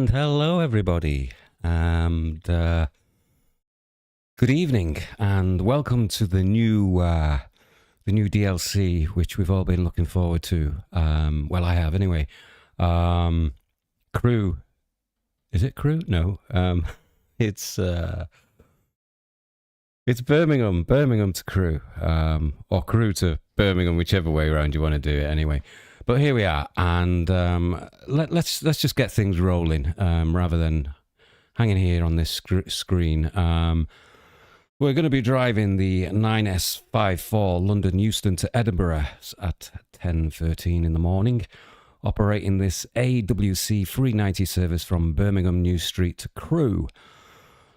And hello, everybody, and good evening, and welcome to the new DLC, which we've all been looking forward to. Well, I have anyway. Crewe, is it Crewe? No, it's Birmingham to Crewe, or Crewe to Birmingham, whichever way around you want to do it. Anyway. But here we are, and let's just get things rolling rather than hanging here on this screen. We're going to be driving the 9S54 London Euston to Edinburgh at 10:13 in the morning, operating this AWC 390 service from Birmingham New Street to Crewe.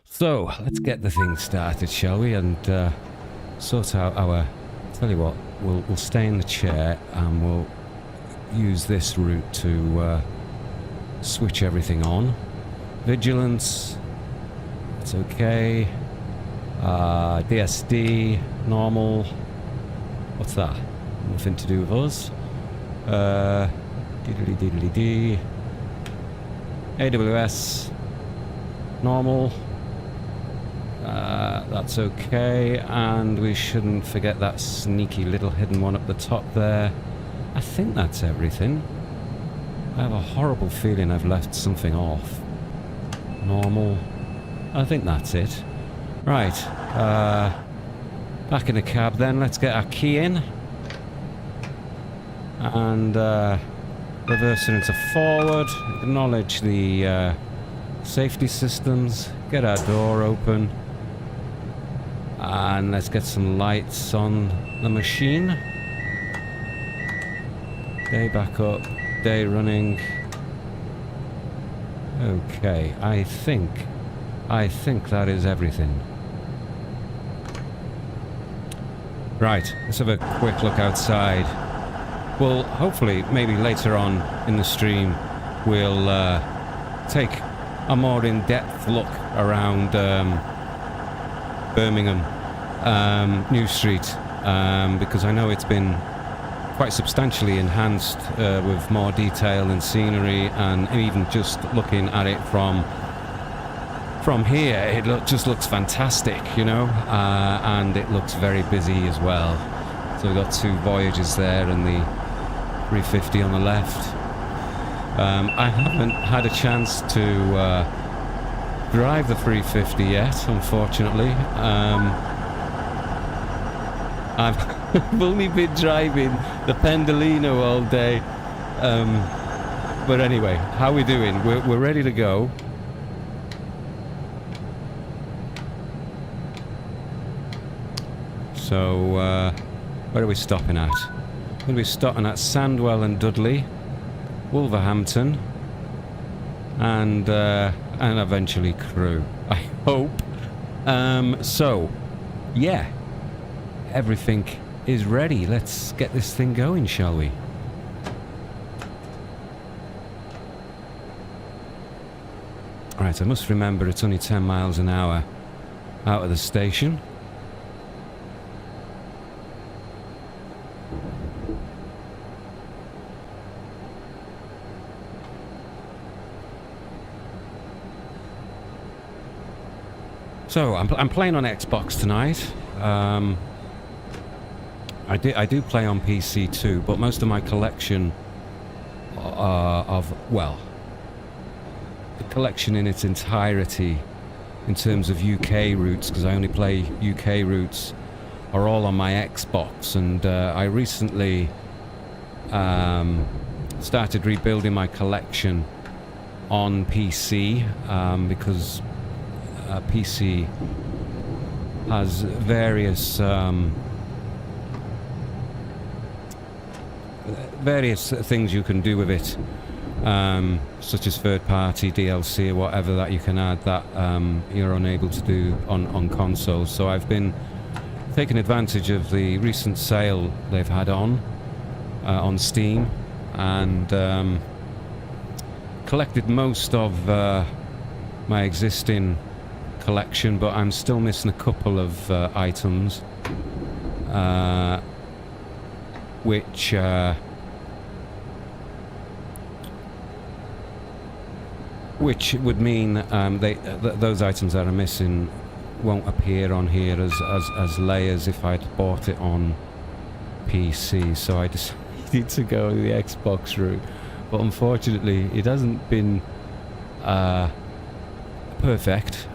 So let's get the thing started, shall we? And sort out our. Tell you what, we'll stay in the chair and we'll use this route to switch everything on. Vigilance, it's okay. DSD, normal. What's that? Nothing to do with us. Diddly-diddly-dee. AWS, normal. That's okay. And we shouldn't forget that sneaky little hidden one up the top there. I think that's everything. I have a horrible feeling I've left something off. Normal. I think that's it. Right. Back in the cab then. Let's get our key in. And reversing into forward. Acknowledge the safety systems. Get our door open. And let's get some lights on the machine. Day back up, day running. Okay, I think that is everything. Right, let's have a quick look outside. Well, hopefully, maybe later on in the stream, we'll take a more in-depth look around Birmingham New Street, because I know it's been quite substantially enhanced with more detail and scenery, and even just looking at it from here, it just looks fantastic, you know, and it looks very busy as well. So we've got two Voyagers there and the 350 on the left. I haven't had a chance to drive the 350 yet, unfortunately. I've only been driving the Pendolino all day. But anyway, how are we doing? We're ready to go. So, where are we stopping at? We're going to be stopping at Sandwell and Dudley, Wolverhampton, and eventually Crewe, I hope. So, yeah. Everything is ready. Let's get this thing going, shall we? Right, I must remember it's only 10 miles an hour out of the station. So, I'm playing on Xbox tonight. I do play on PC too, but most of my collection the collection in its entirety in terms of UK routes, because I only play UK routes, are all on my Xbox, and I recently started rebuilding my collection on PC, because PC has various things you can do with it, such as third-party DLC or whatever that you can add that you're unable to do on consoles. So I've been taking advantage of the recent sale they've had on Steam, and collected most of my existing collection, but I'm still missing a couple of items, which which would mean those items that are missing won't appear on here as layers if I'd bought it on PC. So I decided to go the Xbox route, but unfortunately it hasn't been perfect.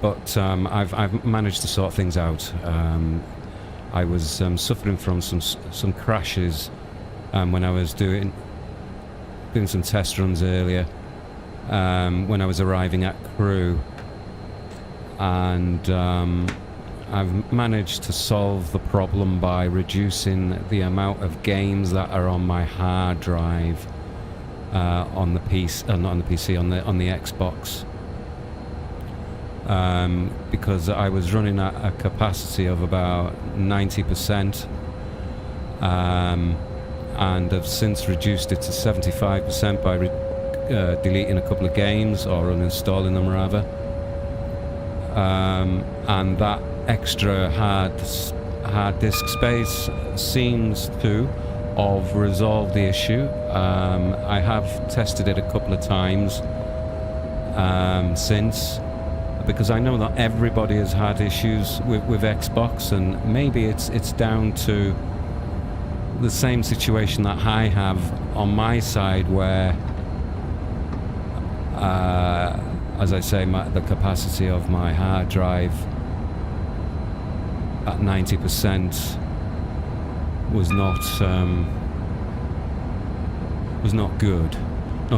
But I've managed to sort things out. I was suffering from some crashes when I was doing some test runs earlier, when I was arriving at Crewe, and I've managed to solve the problem by reducing the amount of games that are on my hard drive on the PC, not on the PC, on the Xbox. Because I was running at a capacity of about 90%, and have since reduced it to 75% by deleting a couple of games, or uninstalling them rather, and that extra hard disk space seems to have resolved the issue. I have tested it a couple of times since, because I know that everybody has had issues with Xbox, and maybe it's down to the same situation that I have on my side, where as I say, the capacity of my hard drive at 90% was not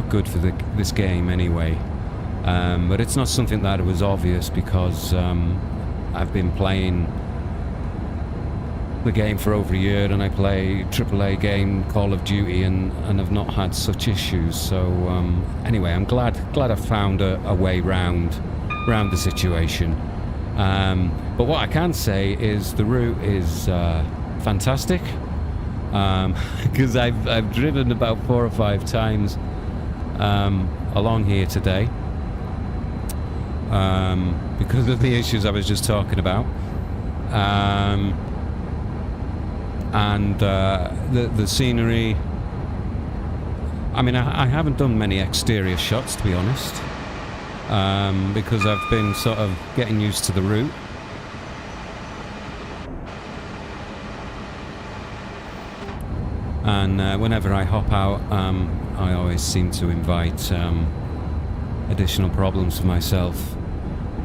good for this game anyway. But it's not something that was obvious, because I've been playing the game for over a year, and I play AAA game Call of Duty, and have not had such issues. So anyway, I'm glad I found a way round the situation. But what I can say is the route is fantastic, because I've driven about 4 or 5 times along here today, because of the issues I was just talking about. And the scenery, I mean, I haven't done many exterior shots, to be honest, because I've been sort of getting used to the route. And whenever I hop out, I always seem to invite additional problems for myself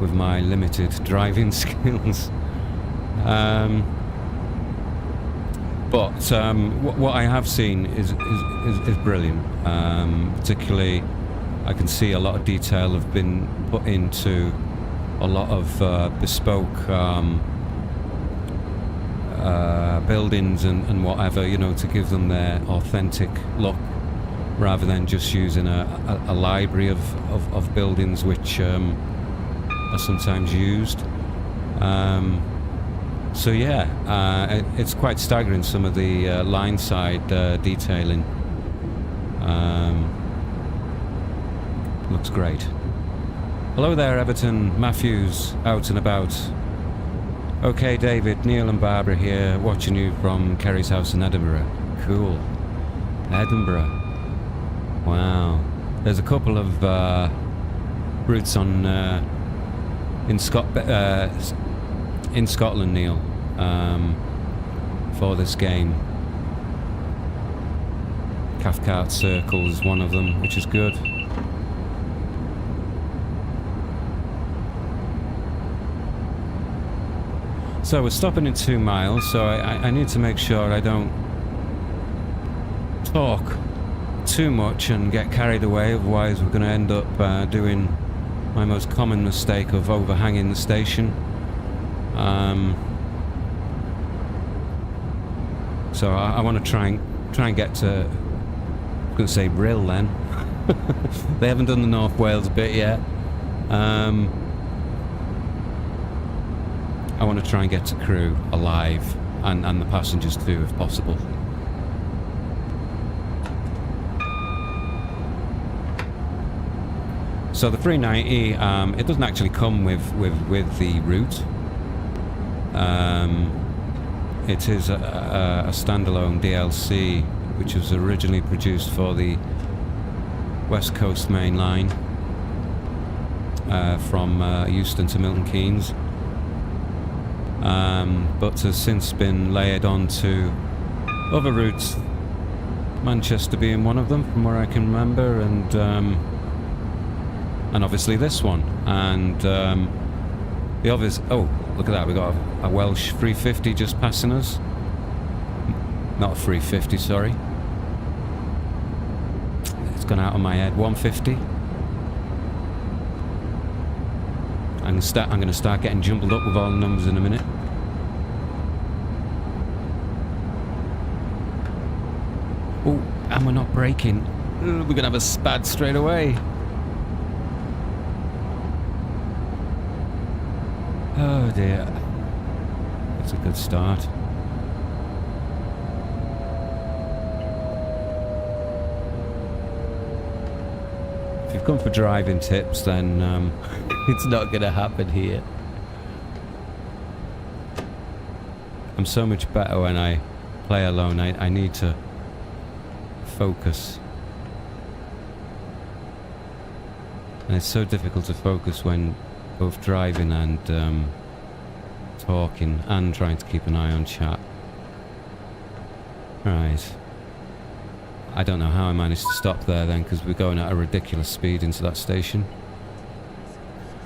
with my limited driving skills. But what I have seen is brilliant. Particularly, I can see a lot of detail have been put into a lot of bespoke buildings and whatever, to give them their authentic look, rather than just using a library of buildings which are sometimes used. So yeah, it's quite staggering, some of the line side detailing. Looks great. Hello there, Everton. Matthews, out and about. Okay, David, Neil and Barbara here, watching you from Kerry's house in Edinburgh. Cool. Edinburgh. Wow. There's a couple of routes on in Scotland, Neil, for this game. Cathcart Circle is one of them, which is good. So we're stopping in 2 miles, so I need to make sure I don't talk too much and get carried away, otherwise we're going to end up doing my most common mistake of overhanging the station. So I want to try and get to, I'm going to say Brill then. They haven't done the North Wales bit yet. I want to try and get to Crewe alive, and the passengers too, if possible. So the 390, it doesn't actually come with the route. It is a standalone DLC, which was originally produced for the West Coast Main Line from Euston to Milton Keynes, but has since been layered onto other routes, Manchester being one of them from where I can remember, and obviously this one, and the obvious. Oh, look at that, we got a Welsh 350 just passing us. Not a 350, sorry, it's gone out of my head. 150. I'm going to start getting jumbled up with all the numbers in a minute. Oh, and we're not braking. We're going to have a spad straight away. Oh dear. That's a good start. If you've come for driving tips, then it's not going to happen here. I'm so much better when I play alone. I need to focus. And it's so difficult to focus when both driving and talking and trying to keep an eye on chat. Right. I don't know how I managed to stop there then, because we're going at a ridiculous speed into that station.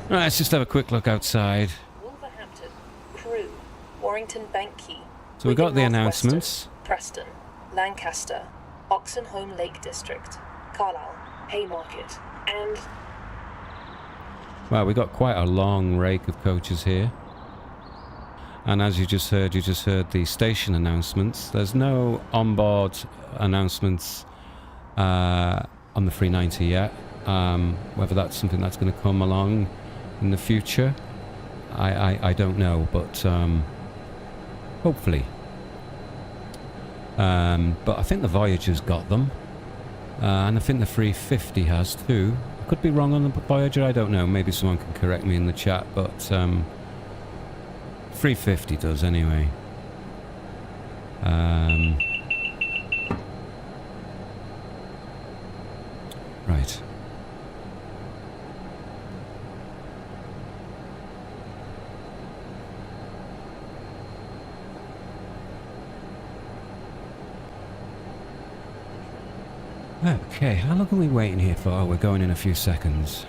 Right, let's just have a quick look outside. Wolverhampton, Crewe, Warrington Bank Quay. So we got the announcements. Preston, Lancaster, Oxenholme Lake District, Carlisle, Haymarket, and... Well, we got quite a long rake of coaches here. And as you just heard the station announcements. There's no onboard announcements on the 390 yet. Whether that's something that's going to come along in the future, I don't know, but hopefully. But I think the Voyager's got them, and I think the 350 has too. I could be wrong on the Voyager, I don't know. Maybe someone can correct me in the chat, but 350 does anyway. Right. Okay, how long are we waiting here for? Oh, we're going in a few seconds.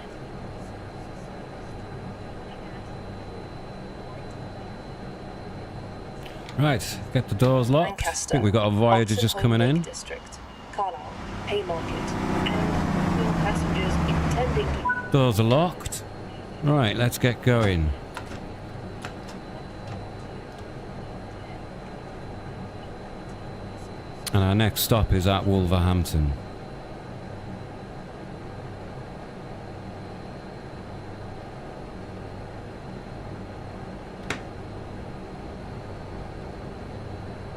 Right, get the doors locked. Lancaster, I think we've got a Voyager just coming in. District, Carlisle, Haymarket, and passengers intending to... Doors are locked. Right, let's get going. And our next stop is at Wolverhampton.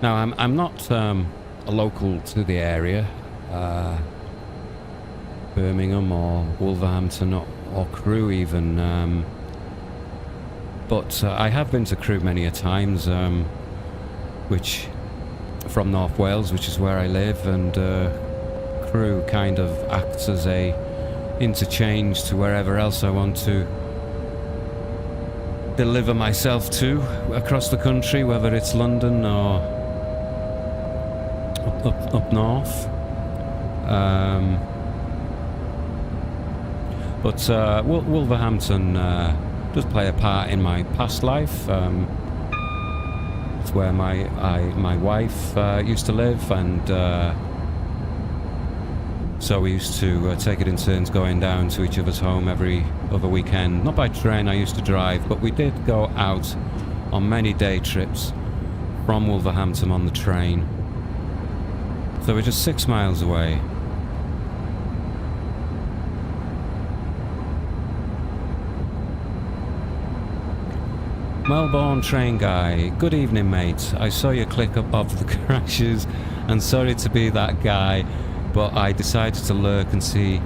Now, I'm not a local to the area, Birmingham or Wolverhampton or Crewe even, but I have been to Crewe many a times, which from North Wales, which is where I live, and Crewe kind of acts as a interchange to wherever else I want to deliver myself to across the country, whether it's London or up north. But Wolverhampton does play a part in my past life. It's where my wife used to live, and so we used to take it in turns going down to each other's home every other weekend. Not by train, I used to drive, but we did go out on many day trips from Wolverhampton on the train. So we're just 6 miles away. Melbourne train guy, good evening mate. I saw your click up of the crashes and sorry to be that guy, but I decided to lurk and see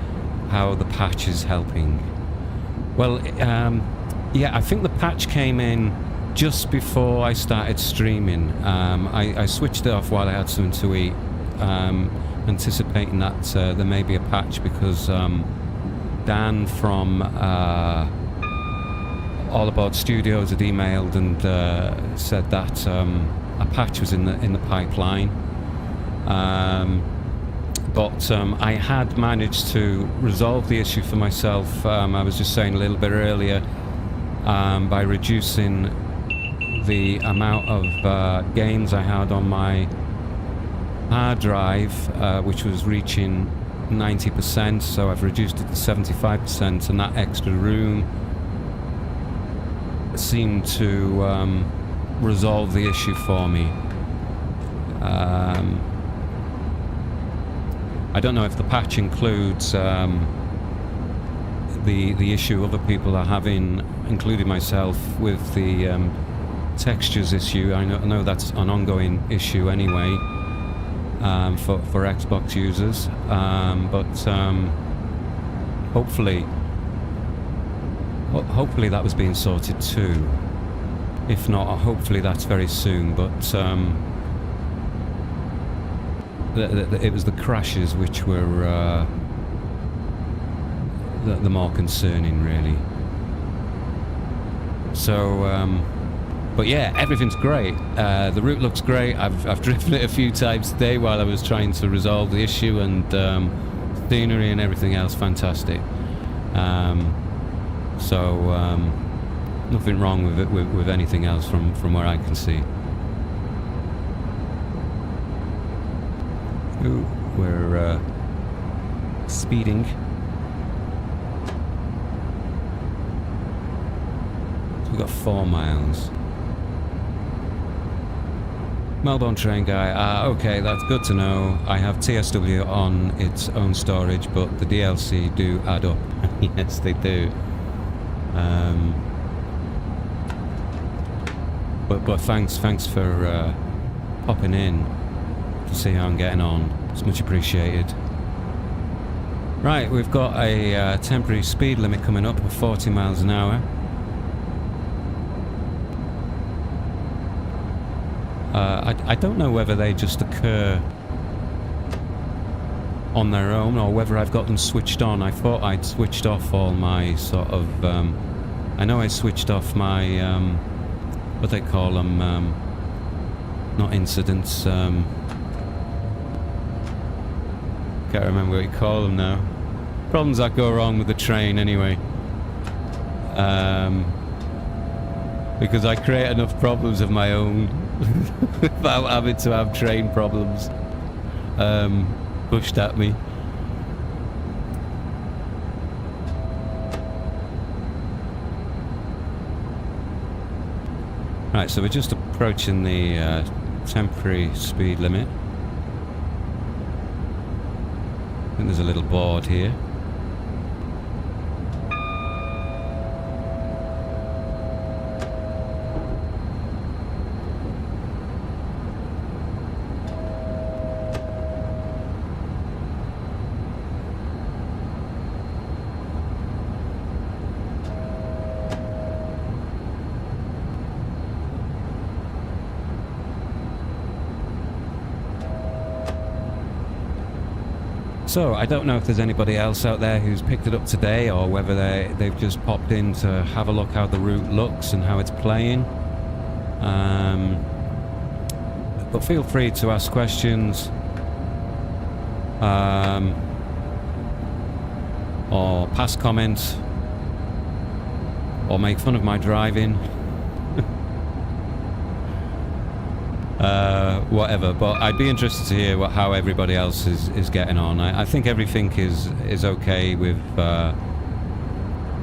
how the patch is helping. Well, yeah, I think the patch came in just before I started streaming. I switched it off while I had something to eat, anticipating that there may be a patch, because Dan from All Aboard Studios had emailed and said that a patch was in the pipeline. But I had managed to resolve the issue for myself. I was just saying a little bit earlier, by reducing the amount of gains I had on my hard drive, which was reaching 90%, so I've reduced it to 75%, and that extra room seemed to resolve the issue for me. I don't know if the patch includes the issue other people are having, including myself, with the textures issue. I know that's an ongoing issue anyway, for Xbox users, but hopefully that was being sorted too. If not, hopefully that's very soon. But it was the crashes which were the more concerning, really. So, but yeah, everything's great. The route looks great. I've driven it a few times today while I was trying to resolve the issue, and scenery and everything else fantastic. So nothing wrong with it, with anything else from where I can see. Ooh, we're speeding. So we've got 4 miles. Melbourne train guy. Okay, that's good to know. I have TSW on its own storage, but the DLC do add up. Yes, they do. But thanks for popping in to see how I'm getting on. It's much appreciated. Right, we've got a temporary speed limit coming up of 40 miles an hour. I don't know whether they just occur on their own or whether I've got them switched on. I thought I'd switched off all my sort of... I know I switched off my... what they call them... not incidents... can't remember what you call them now. Problems that go wrong with the train anyway. Because I create enough problems of my own without having to have train problems pushed at me. Right, so we're just approaching the temporary speed limit. I think there's a little board here. So, I don't know if there's anybody else out there who's picked it up today, or whether they've just popped in to have a look how the route looks and how it's playing. But feel free to ask questions, or pass comments, or make fun of my driving. Whatever, but I'd be interested to hear how everybody else is getting on. I think everything is okay with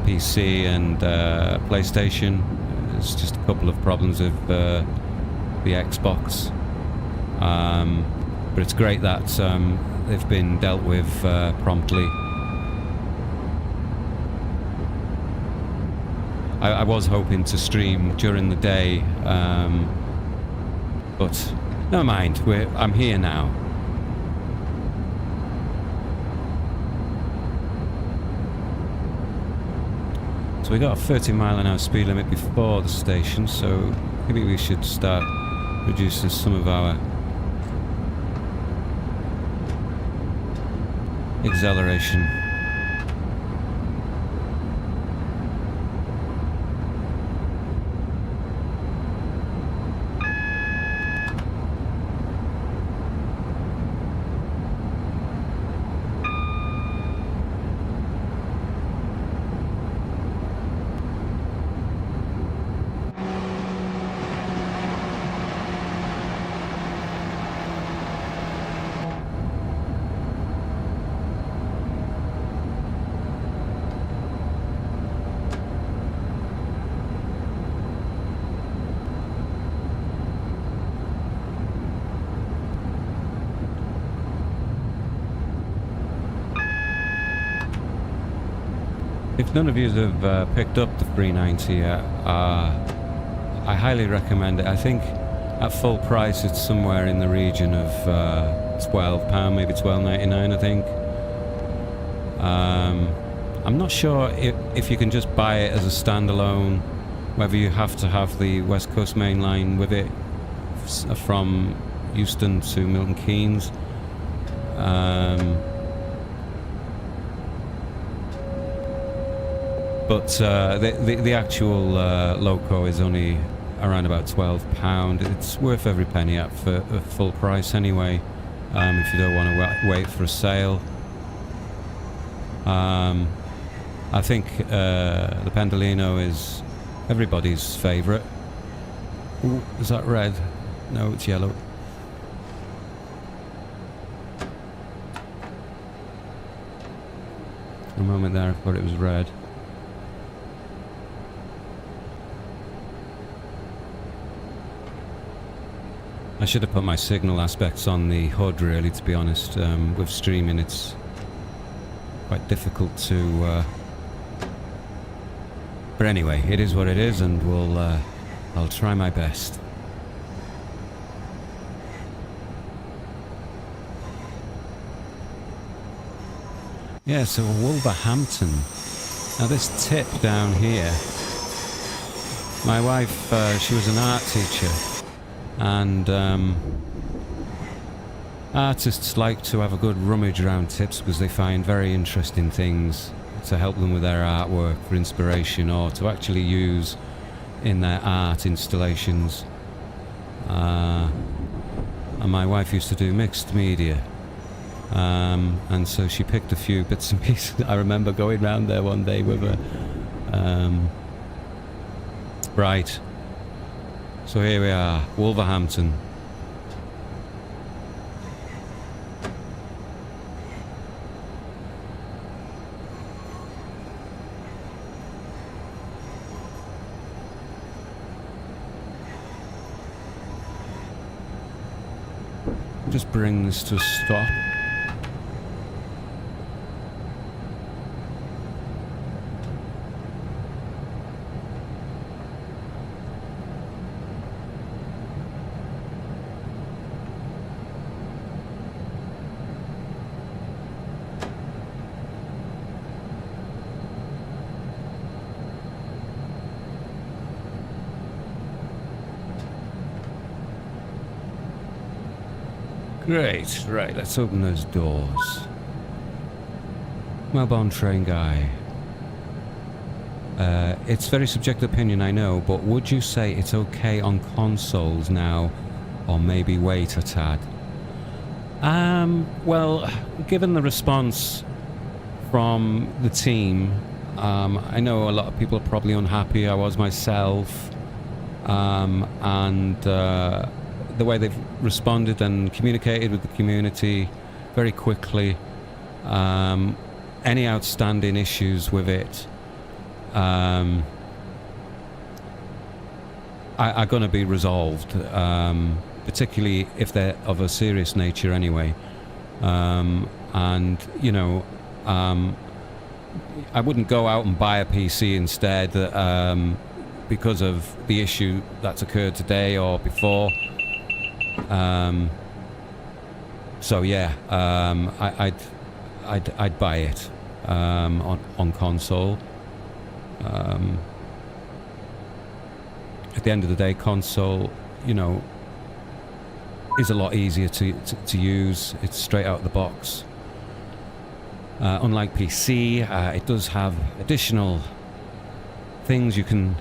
PC and PlayStation. There's just a couple of problems with the Xbox, but it's great that they've been dealt with promptly. I was hoping to stream during the day, but never mind, I'm here now. So we got a 30 mile an hour speed limit before the station, so maybe we should start reducing some of our acceleration. If none of you have picked up the 390 yet, I highly recommend it. I think at full price it's somewhere in the region of £12, maybe £12.99 I think. I'm not sure if you can just buy it as a standalone, whether you have to have the West Coast Main Line with it from Euston to Milton Keynes. But the actual loco is only around about £12. It's worth every penny at for full price anyway, if you don't want to wait for a sale. I think the Pendolino is everybody's favourite. Ooh, is that red? No, it's yellow. For a moment there I thought it was red. I should have put my signal aspects on the hood really, to be honest. With streaming it's quite difficult to... But anyway, it is what it is, and I'll try my best. Yeah, so Wolverhampton. Now this tip down here, my wife, she was an art teacher, and artists like to have a good rummage around tips because they find very interesting things to help them with their artwork for inspiration or to actually use in their art installations. And my wife used to do mixed media, and so she picked a few bits and pieces. I remember going round there one day with her. Right, so here we are, Wolverhampton. Just bring this to a stop. Great, right, let's open those doors. Melbourne train guy. It's very subjective opinion, I know, but would you say it's okay on consoles now, or maybe wait a tad? Well, given the response from the team, I know a lot of people are probably unhappy. I was myself, and the way they've responded and communicated with the community very quickly. Any outstanding issues with it are going to be resolved, particularly if they're of a serious nature anyway. And, you know, I wouldn't go out and buy a PC instead because of the issue that's occurred today or before. So yeah, I'd buy it on console. At the end of the day, console, you know, is a lot easier to use. It's straight out of the box. Unlike PC, it does have additional things you can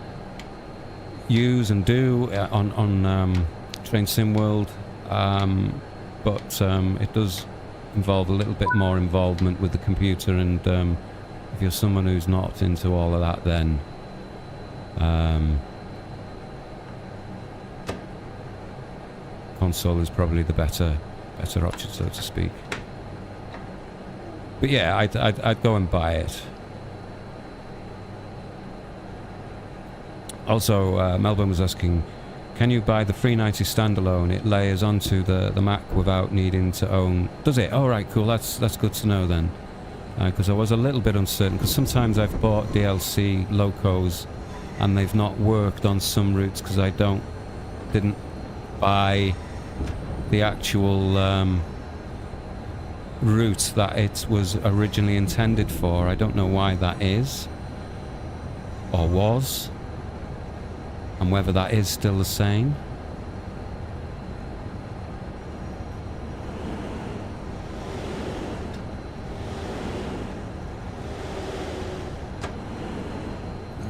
use and do on Train Sim World, but it does involve a little bit more involvement with the computer, and if you're someone who's not into all of that, then console is probably the better option, so to speak. But yeah, I'd go and buy it. Also, Melbourne was asking, can you buy the 390 standalone? It layers onto the Mac without needing to own... Does it? Oh, right, cool. That's good to know then. Because I was a little bit uncertain, because sometimes I've bought DLC locos and they've not worked on some routes because I didn't buy the actual route that it was originally intended for. I don't know why that is, or was, and whether that is still the same.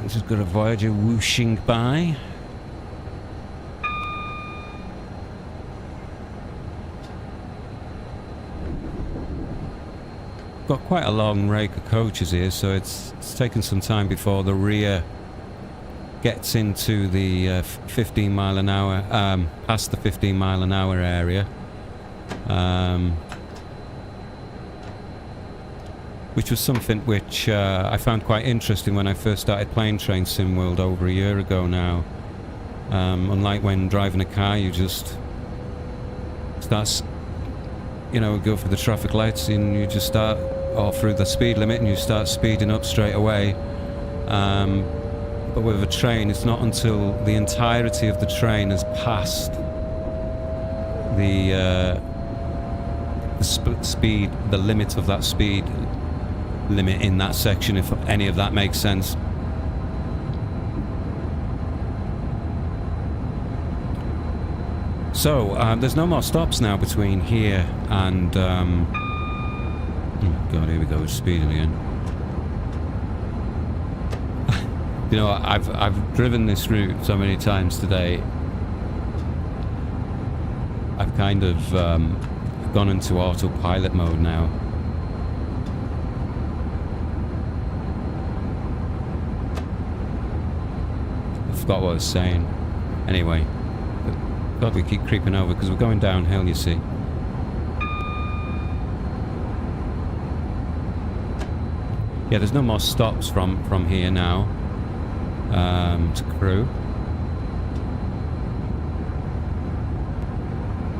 Just got a Voyager whooshing by. Got quite a long rake of coaches here, so it's taken some time before the rear gets into the 15 mile an hour, past the 15 mile an hour area, which was something which I found quite interesting when I first started playing Train Sim World over a year ago now. Unlike when driving a car, you just start, go for the traffic lights and you just start, or through the speed limit, and you start speeding up straight away. But with a train, it's not until the entirety of the train has passed the speed, the limit of that speed limit in that section, if any of that makes sense. So there's no more stops now between here and oh god, here we go, it's speeding again. I've driven this route so many times today. I've kind of gone into autopilot mode now. I forgot what I was saying. Anyway, God, we keep creeping over because we're going downhill, you see. Yeah, there's no more stops from here now to Crewe.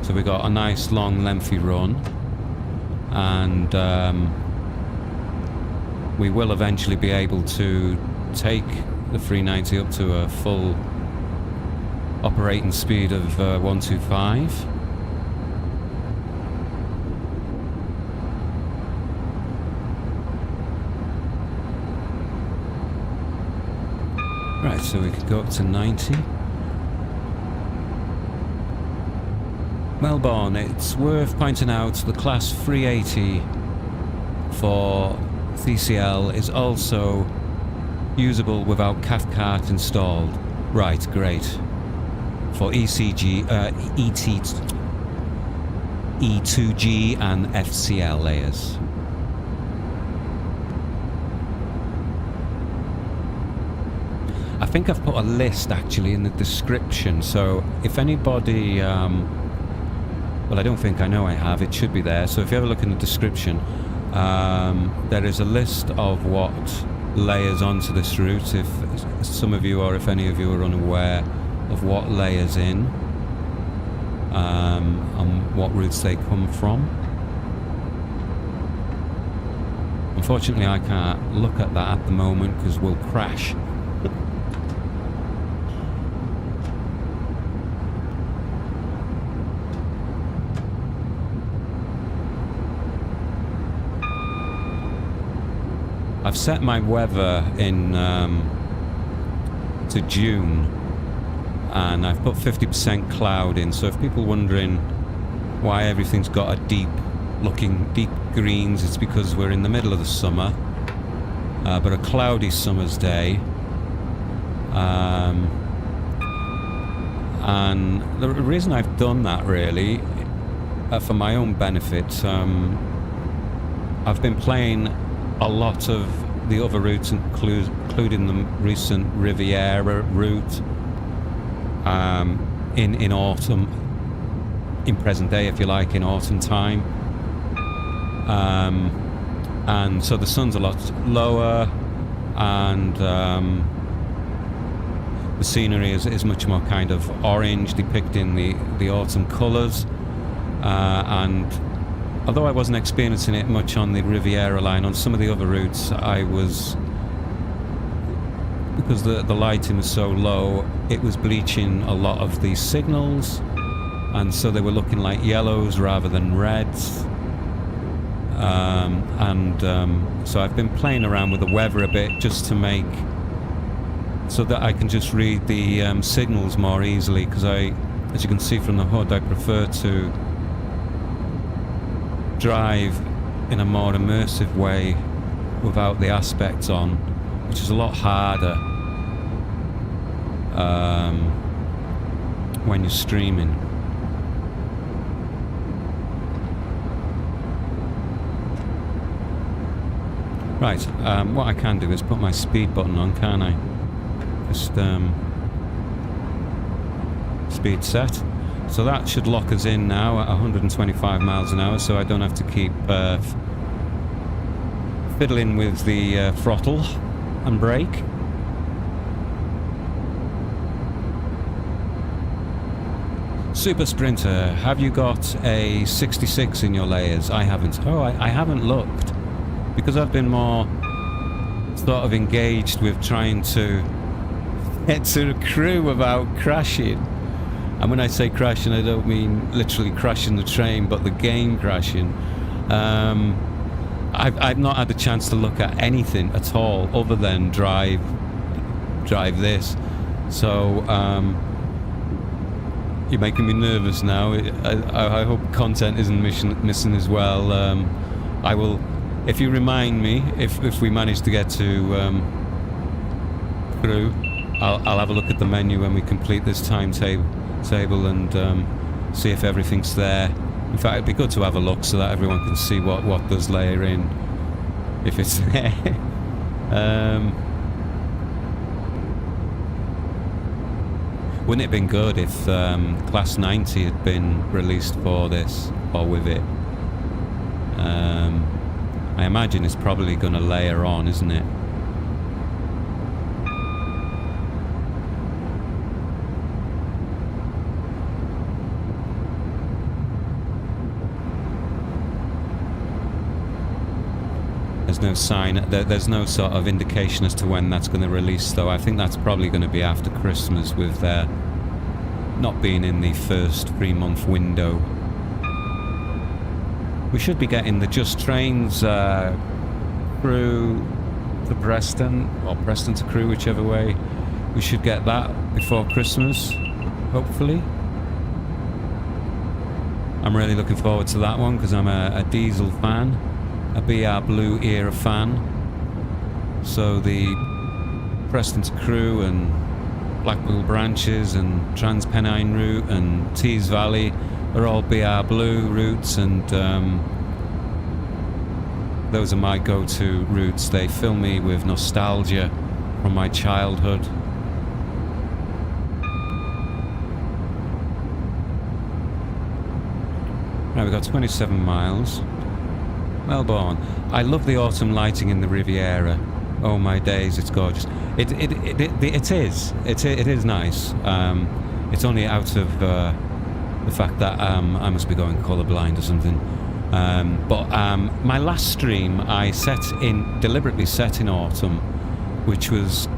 So we got a nice long lengthy run, and we will eventually be able to take the 390 up to a full operating speed of 125. Right, so we could go up to 90. Melbourne, it's worth pointing out the class 380 for CCL is also usable without Cathcart installed. Right, great. For ECG, E2G and FCL layers. I think I've put a list actually in the description, so if anybody, well, I don't think I know I have, it should be there, so if you have a look in the description, there is a list of what layers onto this route, if some of you or if any of you are unaware of what layers in, and what routes they come from. Unfortunately I can't look at that at the moment because we'll crash. I've set my weather in to June, and I've put 50% cloud in, so if people are wondering why everything's got a deep greens, it's because we're in the middle of the summer, but a cloudy summer's day. And the reason I've done that really, for my own benefit, I've been playing a lot of the other routes, including the recent Riviera route, in autumn, in present day, if you like, in autumn time. And so the sun's a lot lower, and the scenery is much more kind of orange, depicting the autumn colours. And although I wasn't experiencing it much on the Riviera line, on some of the other routes I was, because the lighting was so low, it was bleaching a lot of the signals, and so they were looking like yellows rather than reds. So I've been playing around with the weather a bit, just to make so that I can just read the signals more easily, because as you can see from the HUD, I prefer to drive in a more immersive way without the aspects on, which is a lot harder when you're streaming. Right, what I can do is put my speed button on, can't I? Just speed set. So that should lock us in now at 125 miles an hour, so I don't have to keep fiddling with the throttle and brake. Super Sprinter, have you got a 66 in your layers? I haven't. Oh, I haven't looked, because I've been more sort of engaged with trying to get to Crewe without crashing. And when I say crashing, I don't mean literally crashing the train, but the game crashing. I've not had the chance to look at anything at all other than drive this. So you're making me nervous now. I hope content isn't missing as well. I will, if you remind me, if we manage to get to Crewe, I'll have a look at the menu when we complete this timetable and see if everything's there. In fact, it'd be good to have a look so that everyone can see what does layer in, if it's there. Wouldn't it have been good if Class 90 had been released for this, or with it? I imagine it's probably going to layer on, isn't it? There's no sign, there's no sort of indication as to when that's going to release, though. I think that's probably going to be after Christmas, with their not being in the first 3-month window. We should be getting the Just Trains Crewe to Preston, or Preston to Crewe, whichever way. We should get that before Christmas, hopefully. I'm really looking forward to that one, because I'm a diesel fan. A BR Blue era fan, so the Preston to Crewe and Blackpool branches and Transpennine route and Tees Valley are all BR Blue routes, and those are my go-to routes. They fill me with nostalgia from my childhood. Right, we've got 27 miles. Melbourne. I love the autumn lighting in the Riviera. Oh my days, it's gorgeous. It is nice. It's only out of the fact that I must be going colourblind or something. But my last stream I deliberately set in autumn, which was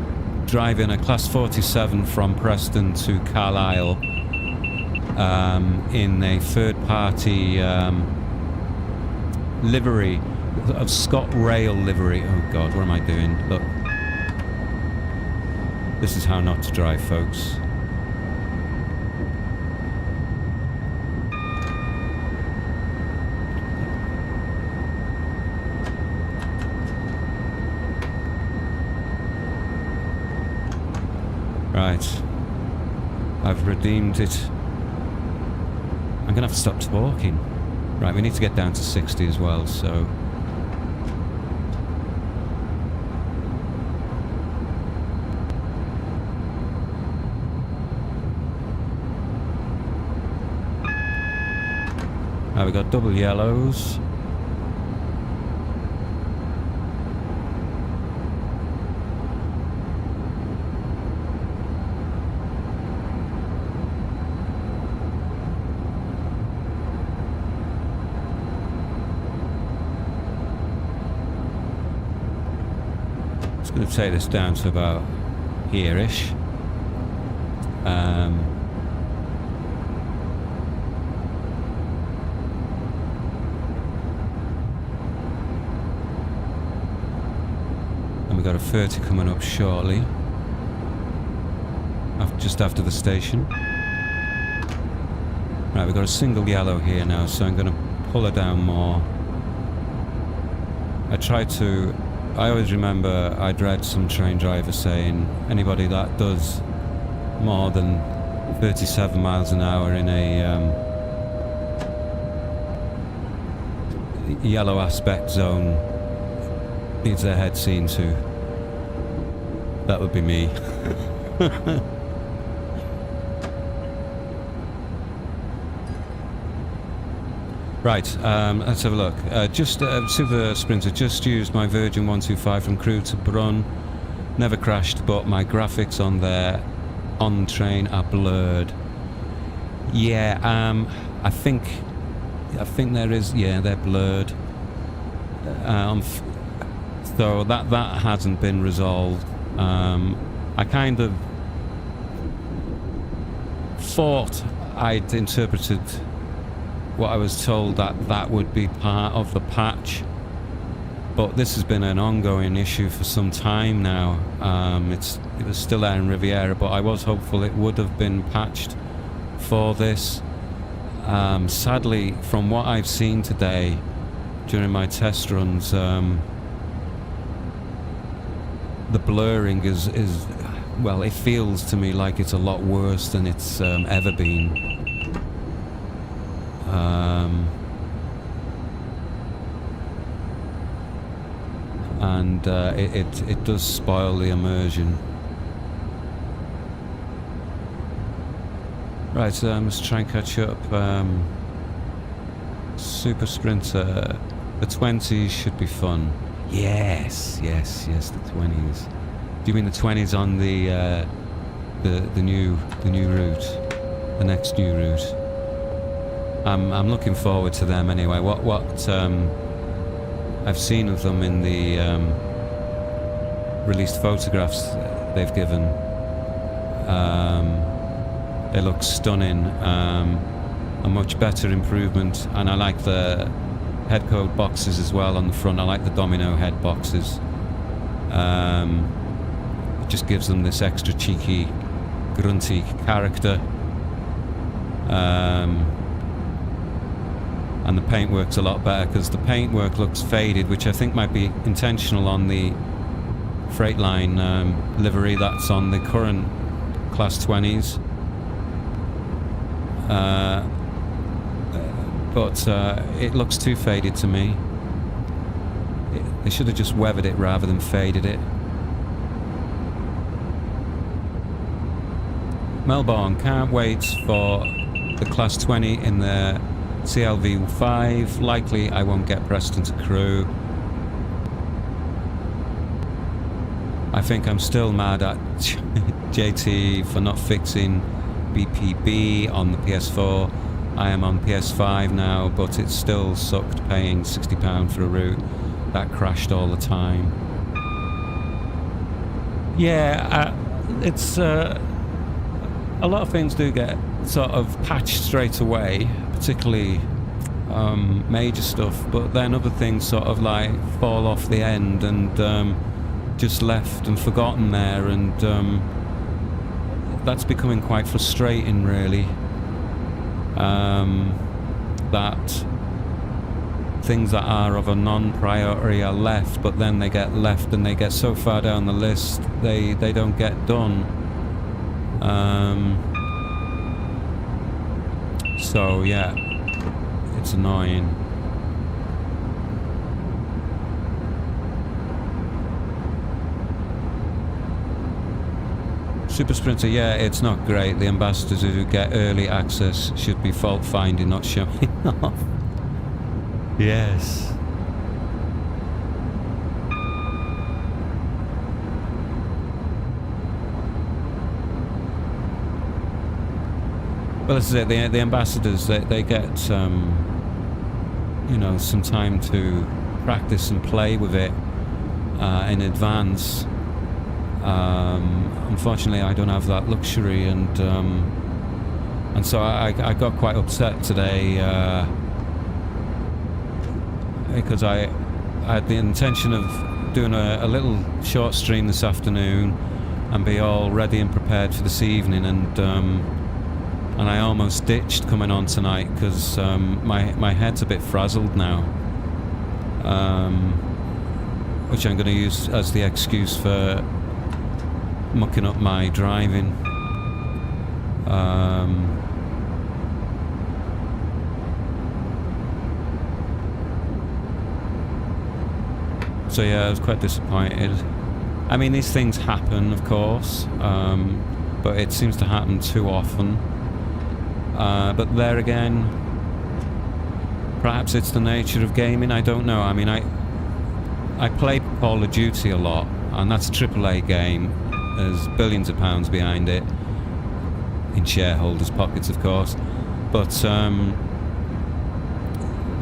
driving a Class 47 from Preston to Carlisle in a third-party livery of Scott Rail livery. Oh God, what am I doing? Look, this is how not to drive, folks. Right. I've redeemed it. I'm going to have to stop talking. Right, we need to get down to 60 as well, so... Right, we've got double yellows. Going to take this down to about here-ish. And we've got a 30 coming up shortly, just after the station. Right, we've got a single yellow here now, so I'm going to pull her down more. I always remember I'd read some train driver saying anybody that does more than 37 miles an hour in a yellow aspect zone needs their head seen to. That would be me. Right, let's have a look. Super Sprinter, just used my Virgin 125 from Crewe to Brun. Never crashed, but my graphics on there, on train, are blurred. Yeah, I think there is, yeah, they're blurred. So that hasn't been resolved. I kind of thought I'd interpreted what I was told that would be part of the patch, but this has been an ongoing issue for some time now. It was still there in Riviera, but I was hopeful it would have been patched for this. Sadly, from what I've seen today during my test runs, the blurring is well, it feels to me like it's a lot worse than it's ever been. And it does spoil the immersion. Right, let's try and catch up. Super Sprinter, the 20s should be fun. Yes, the 20s. Do you mean the 20s on the new route, the next new route? I'm looking forward to them anyway. What I've seen of them in the released photographs they've given, they look stunning. A much better improvement, and I like the head code boxes as well on the front. I like the domino head boxes. It just gives them this extra cheeky, grunty character. And the paintwork's a lot better because the paintwork looks faded, which I think might be intentional on the Freightliner livery that's on the current Class 20s. But it looks too faded to me. They should have just weathered it rather than faded it. Melbourne, can't wait for the Class 20 in the CLV5. Likely I won't get Preston to Crewe. I think I'm still mad at JT for not fixing BPB on the PS4. I am on PS5 now, but it still sucked paying £60 for a route that crashed all the time. Yeah, it's a lot of things do get sort of patched straight away, particularly major stuff, but then other things sort of like fall off the end and just left and forgotten there, and that's becoming quite frustrating, really. That things that are of a non-priority are left, but then they get left and they get so far down the list they don't get done. So yeah, it's annoying. Super Sprinter, yeah, it's not great. The ambassadors who get early access should be fault finding, not showing off. Yes. Well, this is it. The ambassadors, they get, you know, some time to practice and play with it in advance. Unfortunately, I don't have that luxury, and so I got quite upset today because I had the intention of doing a little short stream this afternoon and be all ready and prepared for this evening, and I almost ditched coming on tonight because my head's a bit frazzled now, which I'm going to use as the excuse for mucking up my driving. So yeah, I was quite disappointed. I mean, these things happen, of course, but it seems to happen too often. But there again, perhaps it's the nature of gaming, I don't know. I mean, I played Call of Duty a lot, and that's a AAA game. There's billions of pounds behind it, in shareholders' pockets, of course. But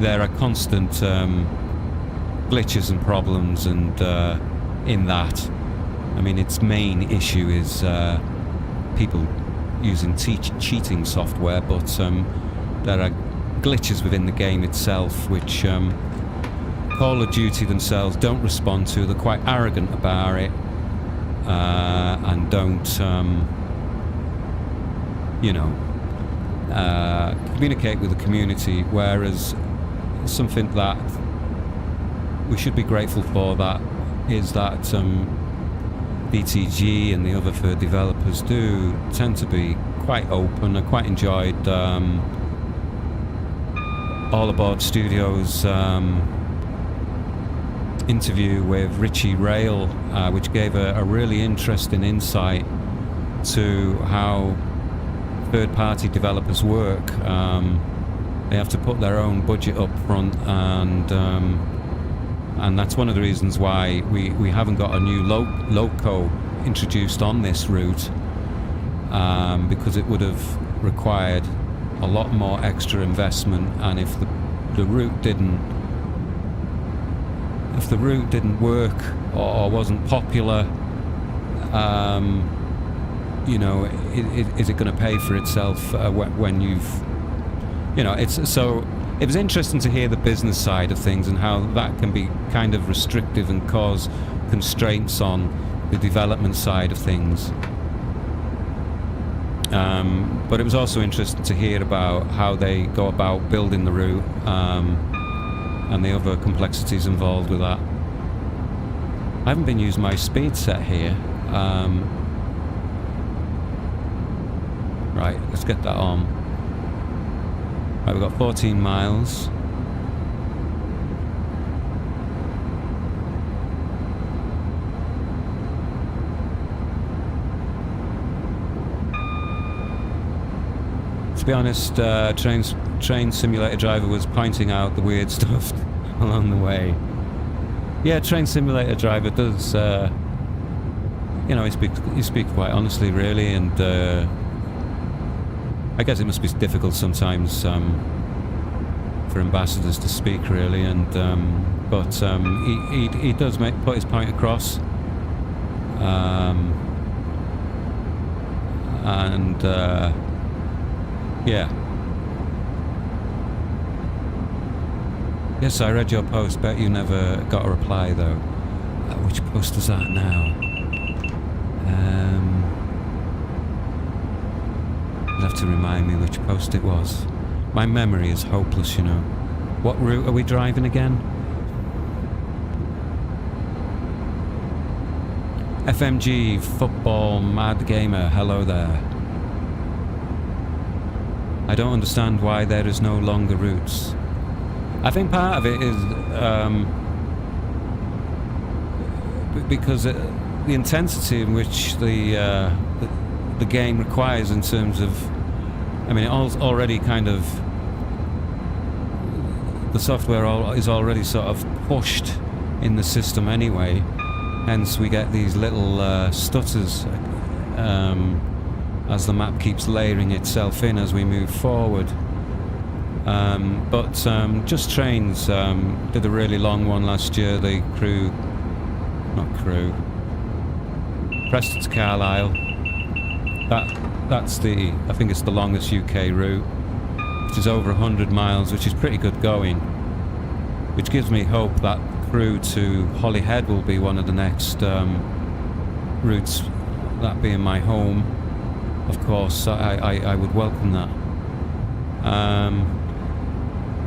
there are constant glitches and problems, and in that, I mean, its main issue is people using cheating software, but there are glitches within the game itself which Call of Duty themselves don't respond to. They're quite arrogant about it, and don't communicate with the community, whereas something that we should be grateful for that is that BTG and the other third developers do tend to be quite open. I quite enjoyed All Aboard Studios interview with Richie Rail, which gave a really interesting insight to how third-party developers work. They have to put their own budget up front, and that's one of the reasons why we haven't got a new loco introduced on this route, because it would have required a lot more extra investment, and if the route didn't work or wasn't popular, is it going to pay for itself when you've, it's so. It was interesting to hear the business side of things and how that can be kind of restrictive and cause constraints on the development side of things. But it was also interesting to hear about how they go about building the route, and the other complexities involved with that. I haven't been using my speed set here. Right, let's get that on. Right, we've got 14 miles. To be honest, Train Simulator Driver was pointing out the weird stuff along the way. Yeah, Train Simulator Driver does, he speaks quite honestly, really, and I guess it must be difficult sometimes for ambassadors to speak, really, and but he does put his point across, and yeah. Yes, I read your post. Bet you never got a reply though. Which post is that now? You'll have to remind me which post it was. My memory is hopeless, you know. What route are we driving again? FMG Football Mad Gamer, hello there. I don't understand why there is no longer routes. I think part of it is because the intensity in which the game requires in terms of, I mean, it's already kind of, the software is already sort of pushed in the system anyway, hence we get these little stutters as the map keeps layering itself in as we move forward. But Just Trains did a really long one last year. The Preston to Carlisle. That's I think it's the longest UK route, which is over 100 miles, which is pretty good going. Which gives me hope that Crewe to Holyhead will be one of the next routes. That being my home, of course, I would welcome that.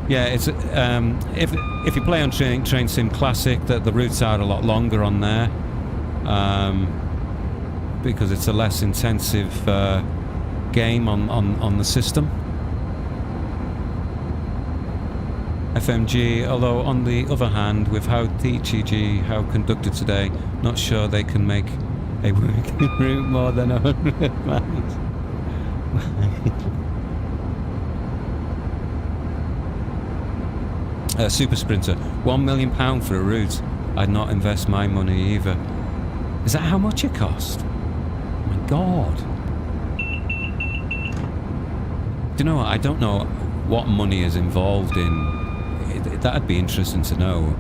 Yeah, it's if you play on Train Sim Classic, the routes are a lot longer on there, because it's a less intensive game on the system. FMG, although on the other hand, with how how conducted today, not sure they can make a working route more than 100 miles. Super Sprinter, £1 million for a route. I'd not invest my money either. Is that how much it cost? Oh my god. Do you know what? I don't know what money is involved in. That'd be interesting to know.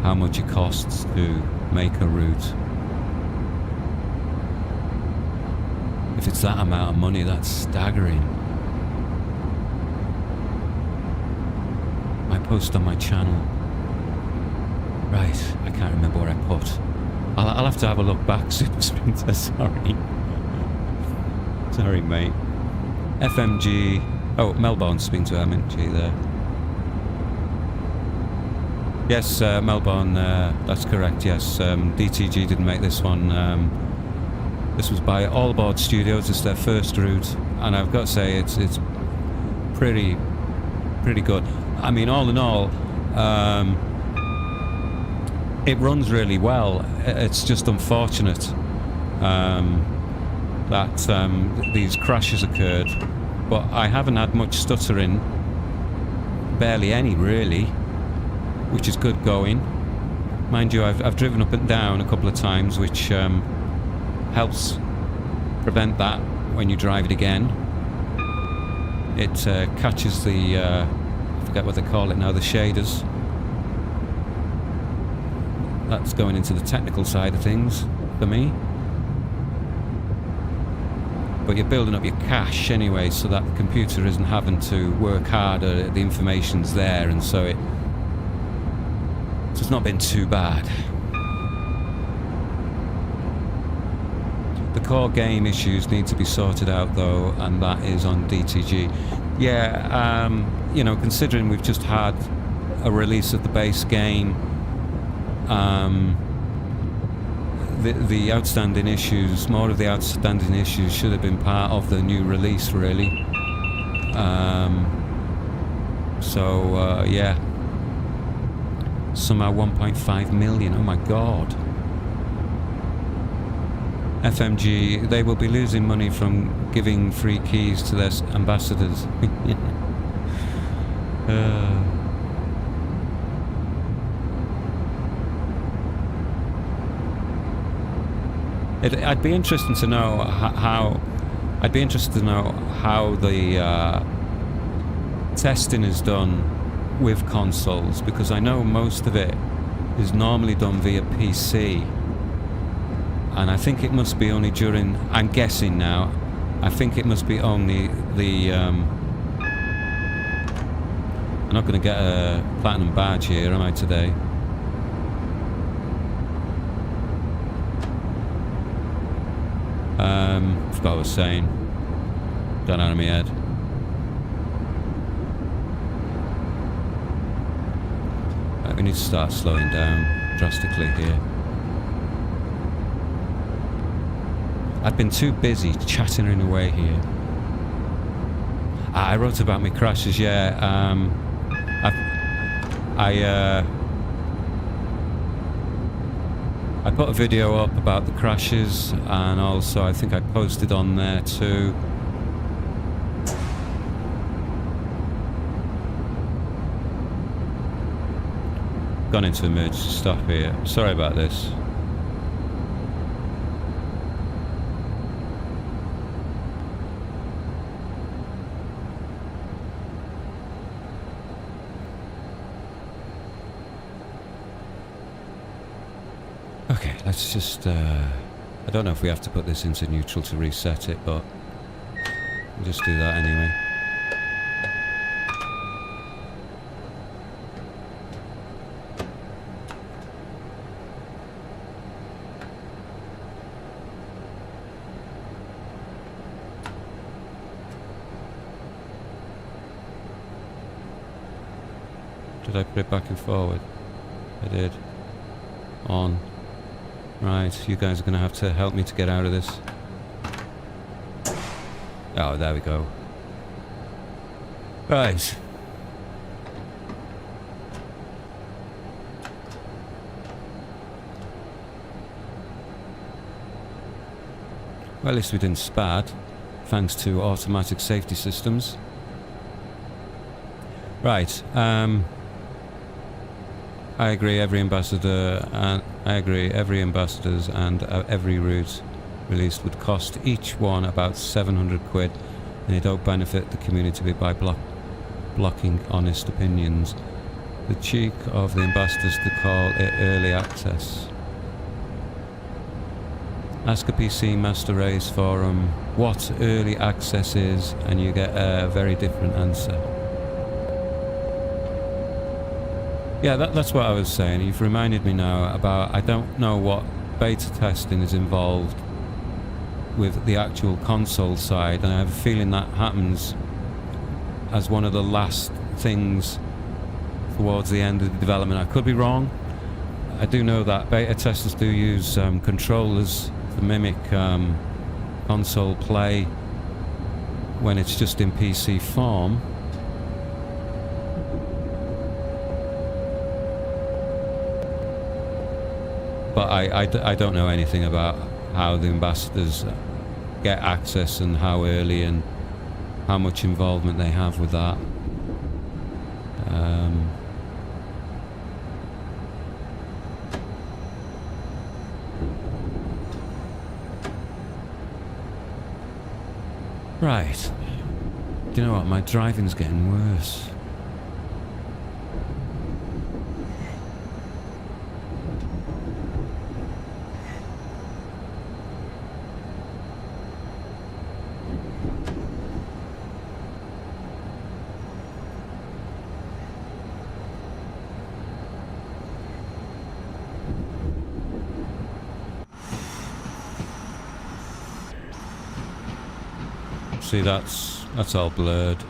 How much it costs to make a route. If it's that amount of money, that's staggering. I post on my channel. Right, I can't remember what I put. I'll have to have a look back, Super Sprinter, sorry. Sorry, mate. FMG... Oh, Melbourne speaking to MG there. Yes, Melbourne, that's correct, yes. DTG didn't make this one. This was by All Aboard Studios, it's their first route. And I've got to say, it's pretty good. I mean, all in all, it runs really well. It's just unfortunate that these crashes occurred. But I haven't had much stuttering, barely any really, which is good going. Mind you, I've driven up and down a couple of times, which helps prevent that when you drive it again. It catches the, I forget what they call it now, the shaders. That's going into the technical side of things for me. But you're building up your cache anyway, so that the computer isn't having to work harder, the information's there, and so it's not been too bad. The core game issues need to be sorted out though, and that is on DTG. Yeah, you know, considering we've just had a release of the base game, the outstanding issues, more of the outstanding issues should have been part of the new release, really. Yeah. Somehow 1.5 million, oh my god. FMG, they will be losing money from giving free keys to their ambassadors. I'd be interested to know how. I'd be interested to know how the testing is done with consoles, because I know most of it is normally done via PC, and I think it must be only during. I'm guessing now. I think it must be only the. I'm not going to get a platinum badge here, am I today? Forgot what I was saying. Gone out of my head. Right, we need to start slowing down drastically here. I'd been too busy chattering away here. I wrote about my crashes, yeah. I put a video up about the crashes, and also I think I posted on there too. Gone into emergency stop here. Sorry about this. Okay, let's just, I don't know if we have to put this into neutral to reset it, but we'll just do that anyway. Did I put it back and forward? I did. On. Right, you guys are going to have to help me to get out of this. Oh, there we go. Right. Well, at least we didn't spad, thanks to automatic safety systems. Right, I agree. Every ambassadors and every route released would cost each one about 700 quid, and it don't benefit the community by blocking honest opinions. The cheek of the ambassadors to call it early access. Ask a PC Master Race forum what early access is, and you get a very different answer. Yeah, that's what I was saying. You've reminded me now about, I don't know what beta testing is involved with the actual console side, and I have a feeling that happens as one of the last things towards the end of the development. I could be wrong. I do know that beta testers do use controllers to mimic console play when it's just in PC form. But I don't know anything about how the ambassadors get access and how early and how much involvement they have with that. Right. Do you know what? My driving's getting worse. See, that's all blurred.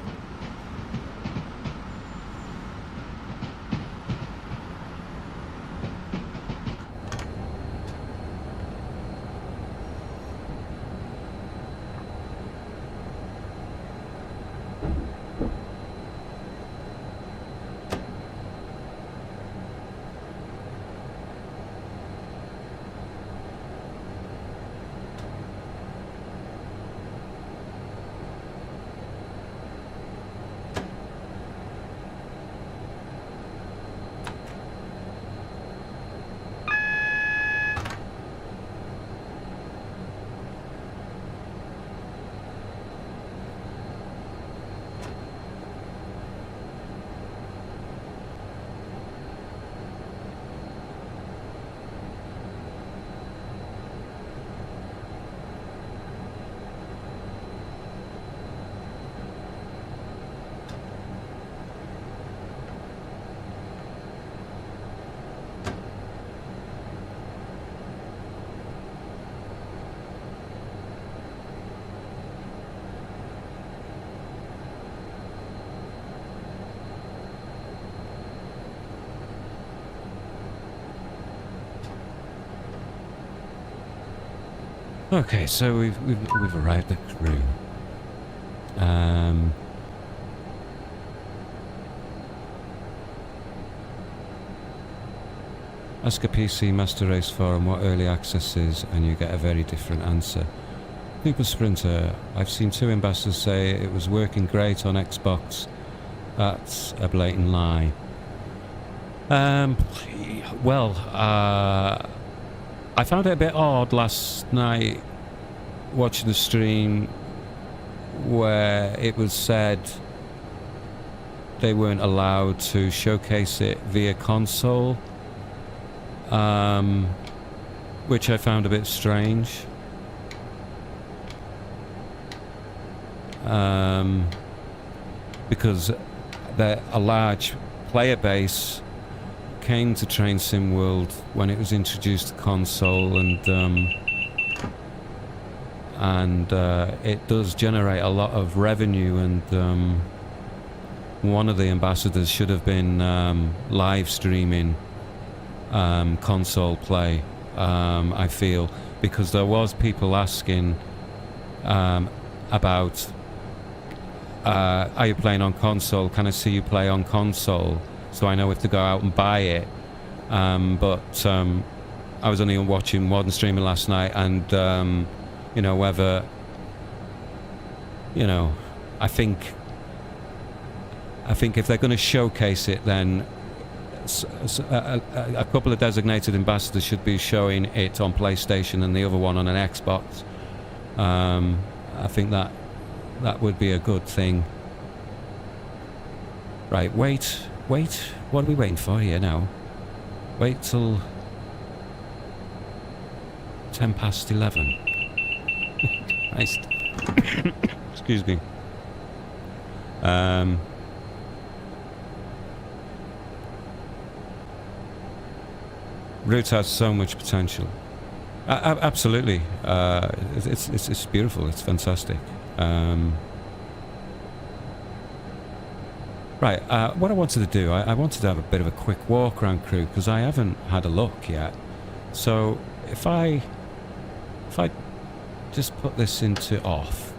Okay, so we've arrived at Crewe. Ask a PC Master Race forum what early access is, and you get a very different answer. Cooper Sprinter, I've seen 2 ambassadors say it was working great on Xbox. That's a blatant lie. Well, I found it a bit odd last night watching the stream where it was said they weren't allowed to showcase it via console, which I found a bit strange. Because a large player base came to Train Sim World when it was introduced to console, and it does generate a lot of revenue, and one of the ambassadors should have been live streaming console play, I feel, because there was people asking about are you playing on console? Can I see you play on console so I know if to go out and buy it? But I was only watching one streamer last night, and you know, whether, you know, I think if they're going to showcase it, then a couple of designated ambassadors should be showing it on PlayStation and the other one on an Xbox. I think that would be a good thing. Right, wait, what are we waiting for here now? Wait till 11:10. Nice. Excuse me. Route has so much potential. Absolutely. It's beautiful. It's fantastic. Right, what I wanted to do, I wanted to have a bit of a quick walk around Crewe, because I haven't had a look yet. So if I just put this into off,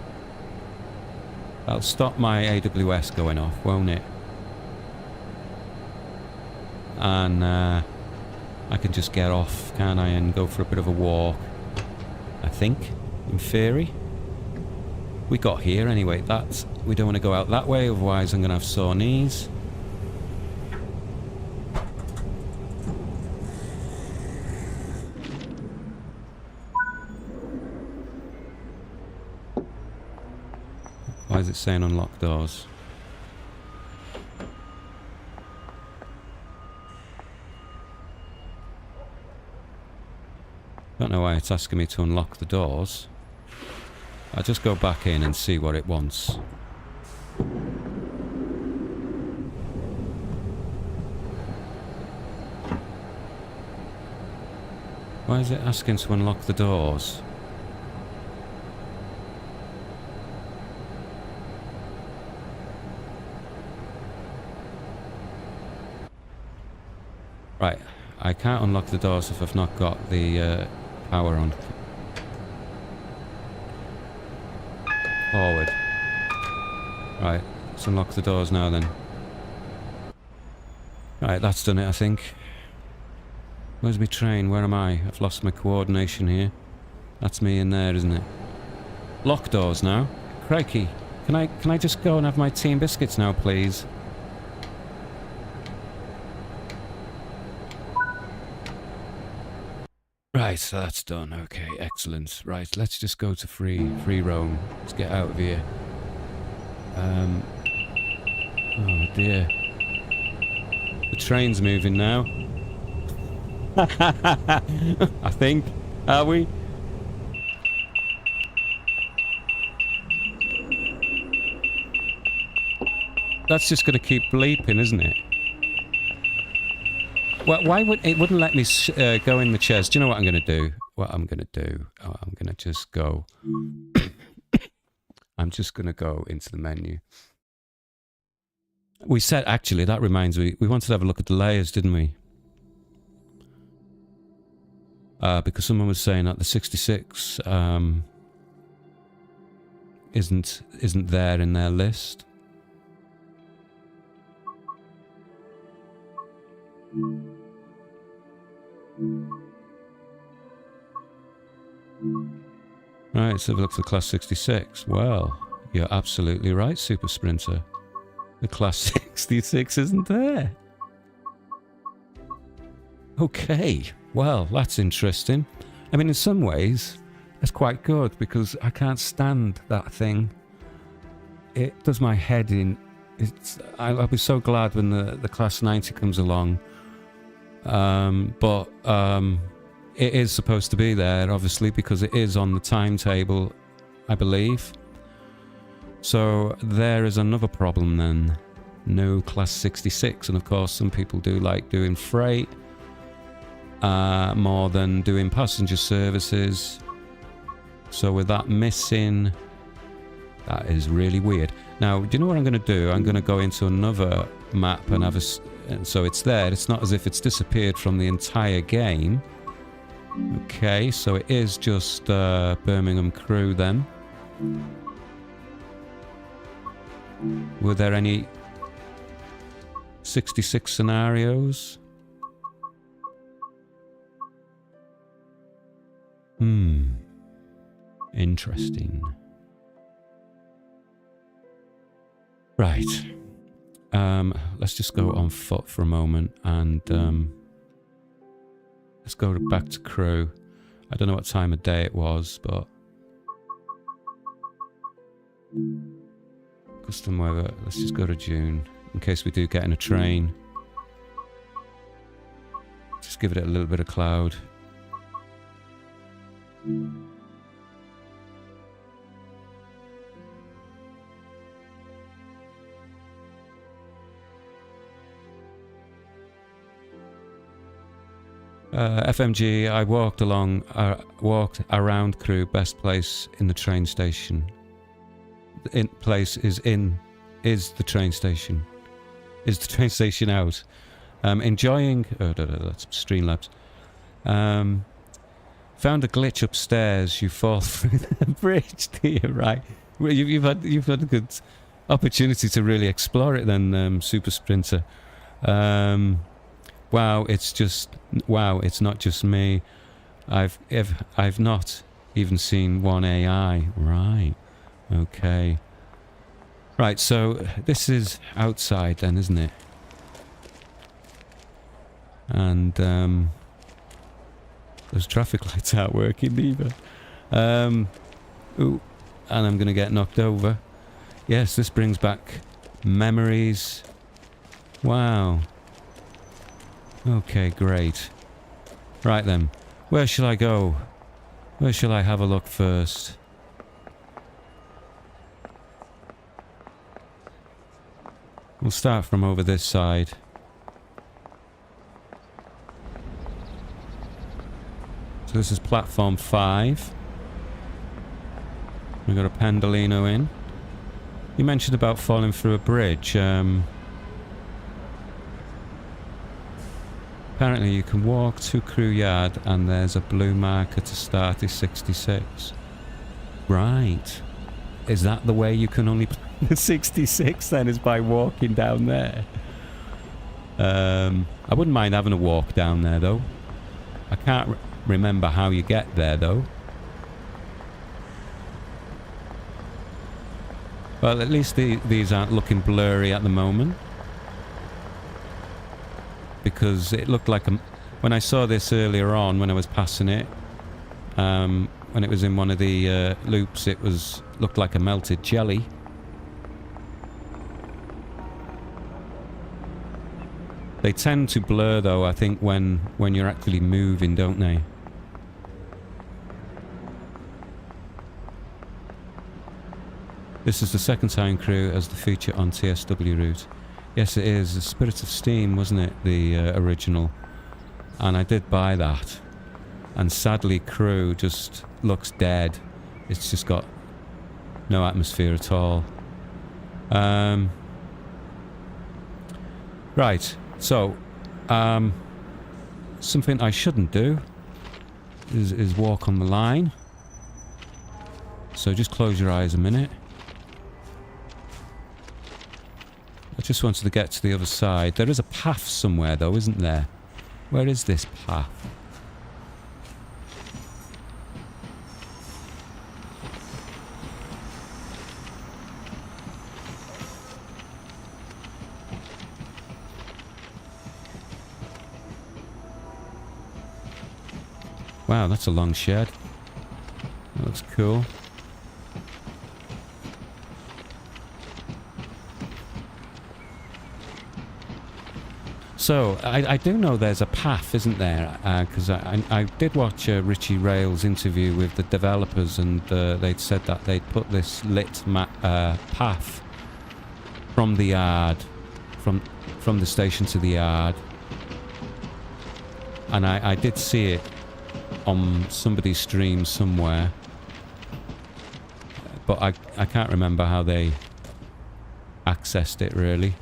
that'll stop my AWS going off, won't it? And I can just get off, can I, and go for a bit of a walk, I think, in theory. We got here anyway. We don't want to go out that way, otherwise I'm going to have sore knees. Why is it saying unlock doors? Don't know why it's asking me to unlock the doors. I'll just go back in and see what it wants. Why is it asking to unlock the doors? Right, I can't unlock the doors if I've not got the power on. Forward. Right, let's unlock the doors now then. Right, that's done it, I think. Where's my train? Where am I? I've lost my coordination here. That's me in there, isn't it? Lock doors now. Crikey. Can I just go and have my tea and biscuits now, please? Right, so that's done. Okay, excellent. Right, let's just go to free roam. Let's get out of here. Oh dear. The train's moving now. I think. Are we? That's just going to keep bleeping, isn't it? Well, why would it wouldn't let me go in the chairs? Do you know what I'm going to do? What I'm going to do? Oh, I'm going to just go. I'm just going to go into the menu. We said, actually, that reminds me, we wanted to have a look at the layers, didn't we? because someone was saying that the 66 isn't there in their list. Right, so look for Class 66. Well, you're absolutely right, Super Sprinter. The Class 66 isn't there. Okay, well, that's interesting. I mean, in some ways, that's quite good, because I can't stand that thing. It does my head in. I'll be so glad when the Class 90 comes along. But it is supposed to be there, obviously, because it is on the timetable, I believe. So there is another problem then. No Class 66, and of course some people do like doing freight more than doing passenger services. So with that missing, that is really weird. Now, do you know what I'm going to do? I'm going to go into another map and have and so it's there. It's not as if it's disappeared from the entire game. Okay, so it is just Birmingham Crewe then. Were there any 66 scenarios? Interesting. Right. Let's just go on foot for a moment and let's go back to Crewe. I don't know what time of day it was, but custom weather. Let's just go to June in case we do get in a train. Just give it a little bit of cloud. FMG, I walked around Crewe, best place in the train station. Is the train station. Is the train station out? Enjoying... Oh, no, that's Streamlabs. Found a glitch upstairs, you fall through the bridge, do you? Right. Well, you've had a good opportunity to really explore it then, Super Sprinter. Wow, it's not just me. I've not even seen one AI. Right. Okay. Right, so this is outside then, isn't it? And those traffic lights aren't working either. Ooh, and I'm gonna get knocked over. Yes, this brings back memories. Wow. Okay, great. Right then, where shall I go? Where shall I have a look first? We'll start from over this side. So this is platform 5. We've got a Pendolino in. You mentioned about falling through a bridge. Apparently you can walk to Crewe Yard and there's a blue marker to start is 66. Right. Is that the way you can only play the 66 then, is by walking down there? I wouldn't mind having a walk down there though. I can't remember how you get there though. Well, at least these aren't looking blurry at the moment. Because it looked like when I saw this earlier on, when I was passing it, when it was in one of the loops, it looked like a melted jelly. They tend to blur though, I think, when you're actually moving, don't they? This is the second time Crewe as the feature on TSW route. Yes, it is. The Spirit of Steam, wasn't it? The original. And I did buy that. And sadly, Crewe just looks dead. It's just got no atmosphere at all. Right. So, something I shouldn't do is walk on the line. So just close your eyes a minute. I just wanted to get to the other side. There is a path somewhere though, isn't there? Where is this path? Wow, that's a long shed. That looks cool. So, I do know there's a path, isn't there? Because I did watch Richie Rail's interview with the developers, and they'd said that they'd put this lit path from the yard, from the station to the yard. And I did see it on somebody's stream somewhere, but I can't remember how they accessed it really.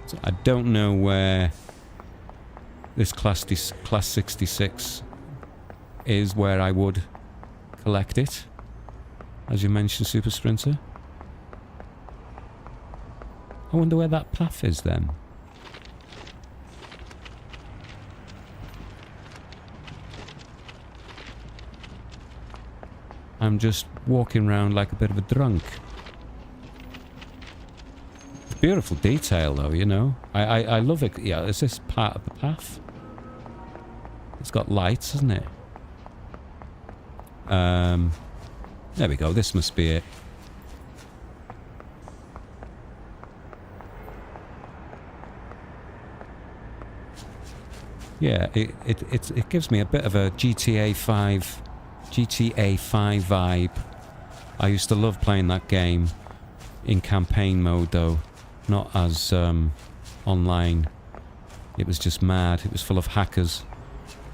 So I don't know where this class 66 is, where I would collect it, as you mentioned, Super Sprinter. I wonder where that path is then. I'm just walking around like a bit of a drunk. It's beautiful detail though, you know. I love it. Yeah, is this part of the path? It's got lights, hasn't it? There we go, this must be it. Yeah, it gives me a bit of a GTA 5 vibe. I used to love playing that game in campaign mode though, not as online. It was just mad. It was full of hackers.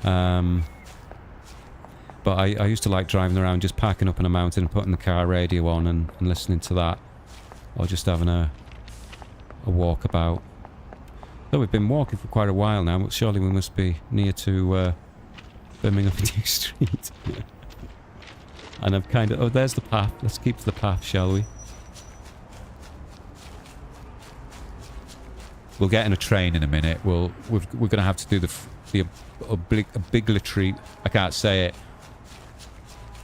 But I used to like driving around, just parking up on a mountain and putting the car radio on and listening to that, or just having a walkabout. Though we've been walking for quite a while now, but surely we must be near to Birmingham New Street. And I've kind of... Oh, there's the path. Let's keep to the path, shall we? We'll get in a train in a minute. We're going to have to do the obligatory... I can't say it.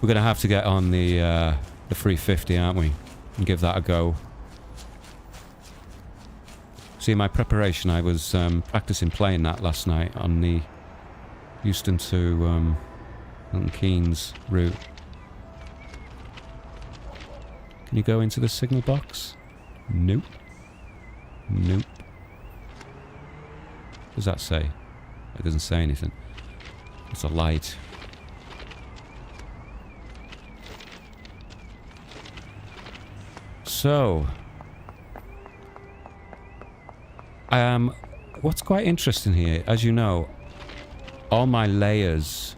We're going to have to get on the 350, aren't we? And give that a go. See, in my preparation, I was practicing playing that last night on the Euston to Milton Keynes route. Can you go into the signal box? Nope. Nope. What does that say? It doesn't say anything. It's a light. So... what's quite interesting here, as you know, all my layers...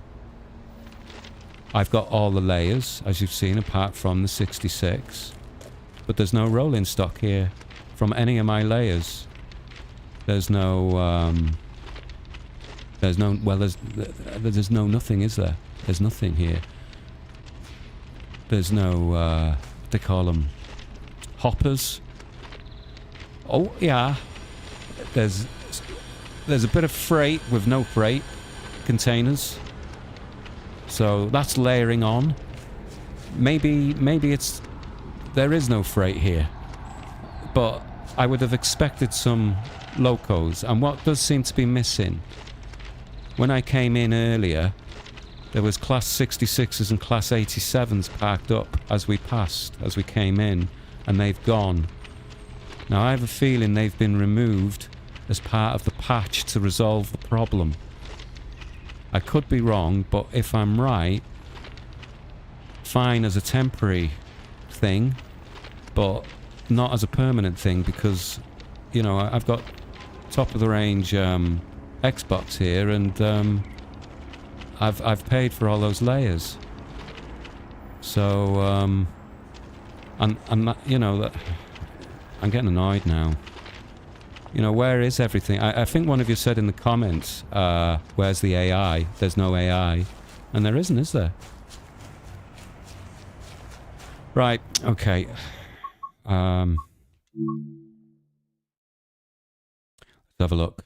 I've got all the layers, as you've seen, apart from the 66. But there's no rolling stock here from any of my layers. There's no... there's no... Well, there's no nothing, is there? There's nothing here. There's no... what they call them? Hoppers. Oh, yeah. There's a bit of freight with no freight. Containers. So that's layering on. Maybe it's... There is no freight here. But I would have expected some locos. And what does seem to be missing... When I came in earlier, there was Class 66s and Class 87s parked up as we passed, as we came in. And they've gone. Now I have a feeling they've been removed as part of the patch to resolve the problem. I could be wrong, but if I'm right, fine as a temporary thing, but not as a permanent thing, because, you know, I've got top of the range Xbox here, and I've paid for all those layers. So and you know, I'm getting annoyed now. You know, where is everything? I think one of you said in the comments, where's the AI? There's no AI. And there isn't, is there? Right, okay. Let's have a look.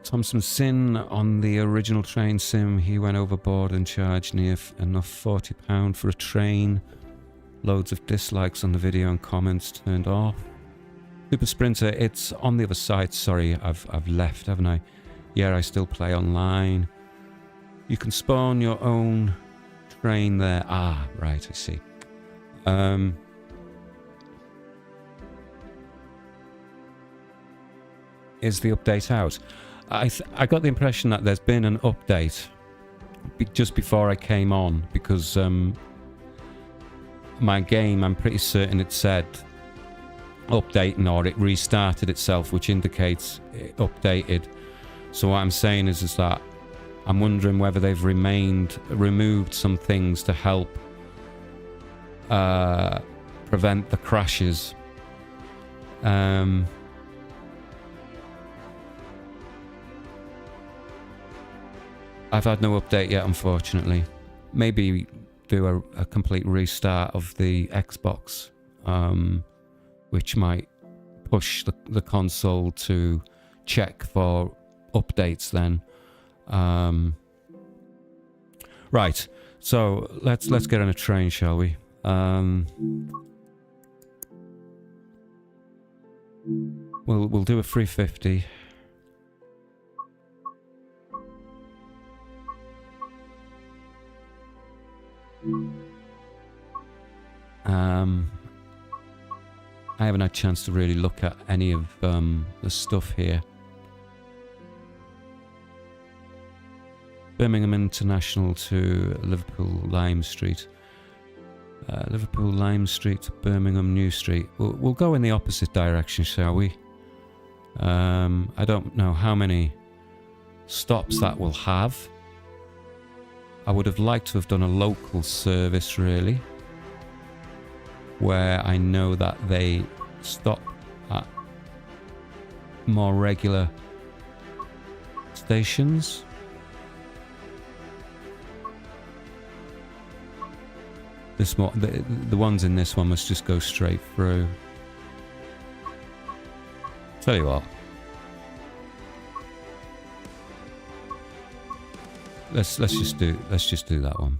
Thompson Sin on the original train sim, he went overboard and charged near enough £40 for a train. Loads of dislikes on the video and comments turned off. Super Sprinter, it's on the other side. Sorry, I've left, haven't I? Yeah, I still play online. You can spawn your own train there. Ah, right, I see. Is the update out? I got the impression that there's been an update just before I came on, because my game, I'm pretty certain it said updating, or it restarted itself, which indicates it updated. So what I'm saying is that I'm wondering whether they've removed some things to help prevent the crashes. I've had no update yet, unfortunately. Maybe do a complete restart of the Xbox, which might push the console to check for updates then. Right, so let's get on a train, shall we? We'll do a 350. I haven't had a chance to really look at any of the stuff here. Birmingham International to Liverpool Lime Street. Liverpool Lime Street to Birmingham New Street. We'll go in the opposite direction, shall we? I don't know how many stops that will have. I would have liked to have done a local service, really, where I know that they stop at more regular stations. The ones in this one must just go straight through. Tell you what, let's just do that one.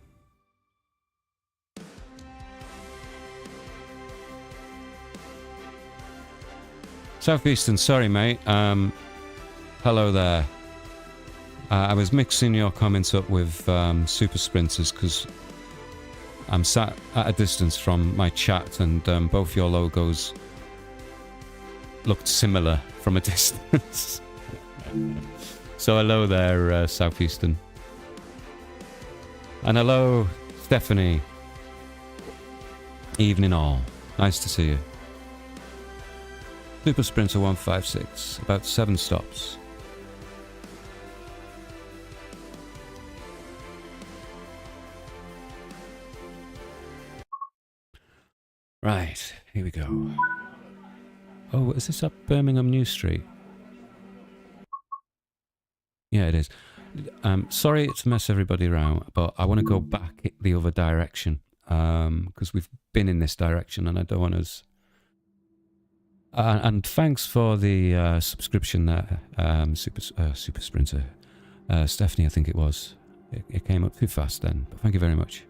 Southeastern, sorry mate. Hello there. I was mixing your comments up with Super Sprinters because I'm sat at a distance from my chat, and both your logos looked similar from a distance. So hello there, Southeastern. And hello, Stephanie. Evening all. Nice to see you. Super Sprinter 156, about 7 stops. Right, here we go. Oh, is this up Birmingham New Street? Yeah, it is. Sorry to mess everybody around, but I want to go back the other direction, because we've been in this direction and I don't want us... and thanks for the subscription there, Super Sprinter. Stephanie, I think it was. It came up too fast then, but thank you very much.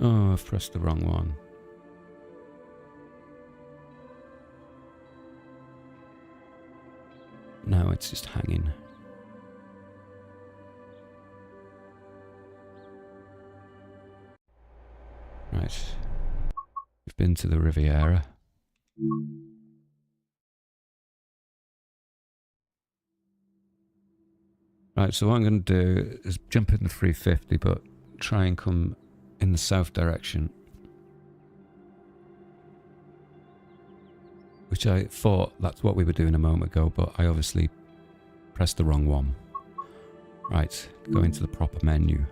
Oh, I've pressed the wrong one. No, it's just hanging. Right. We've been to the Riviera. Right, so what I'm going to do is jump in the 350, but try and come in the south direction. Which I thought that's what we were doing a moment ago, but I obviously pressed the wrong one. Right, go into the proper menu.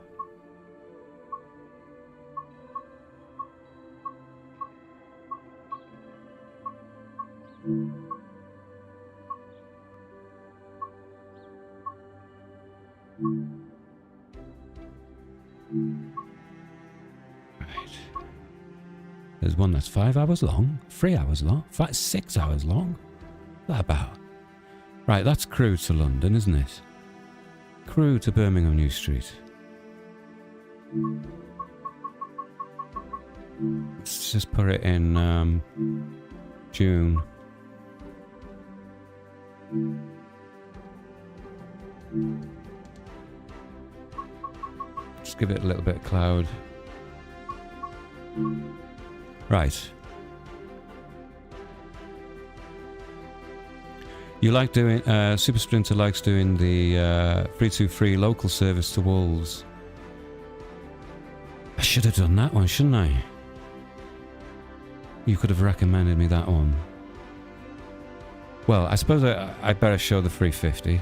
There's one that's 5 hours long, 3 hours long, 6 hours long. What's that about? Right, that's Crewe to London, isn't it? Crewe to Birmingham New Street. Let's just put it in June. Just give it a little bit of cloud. Right. You like doing, Super Sprinter likes doing the 323 local service to Wolves. I should have done that one, shouldn't I? You could have recommended me that one. Well, I suppose I'd better show the 350.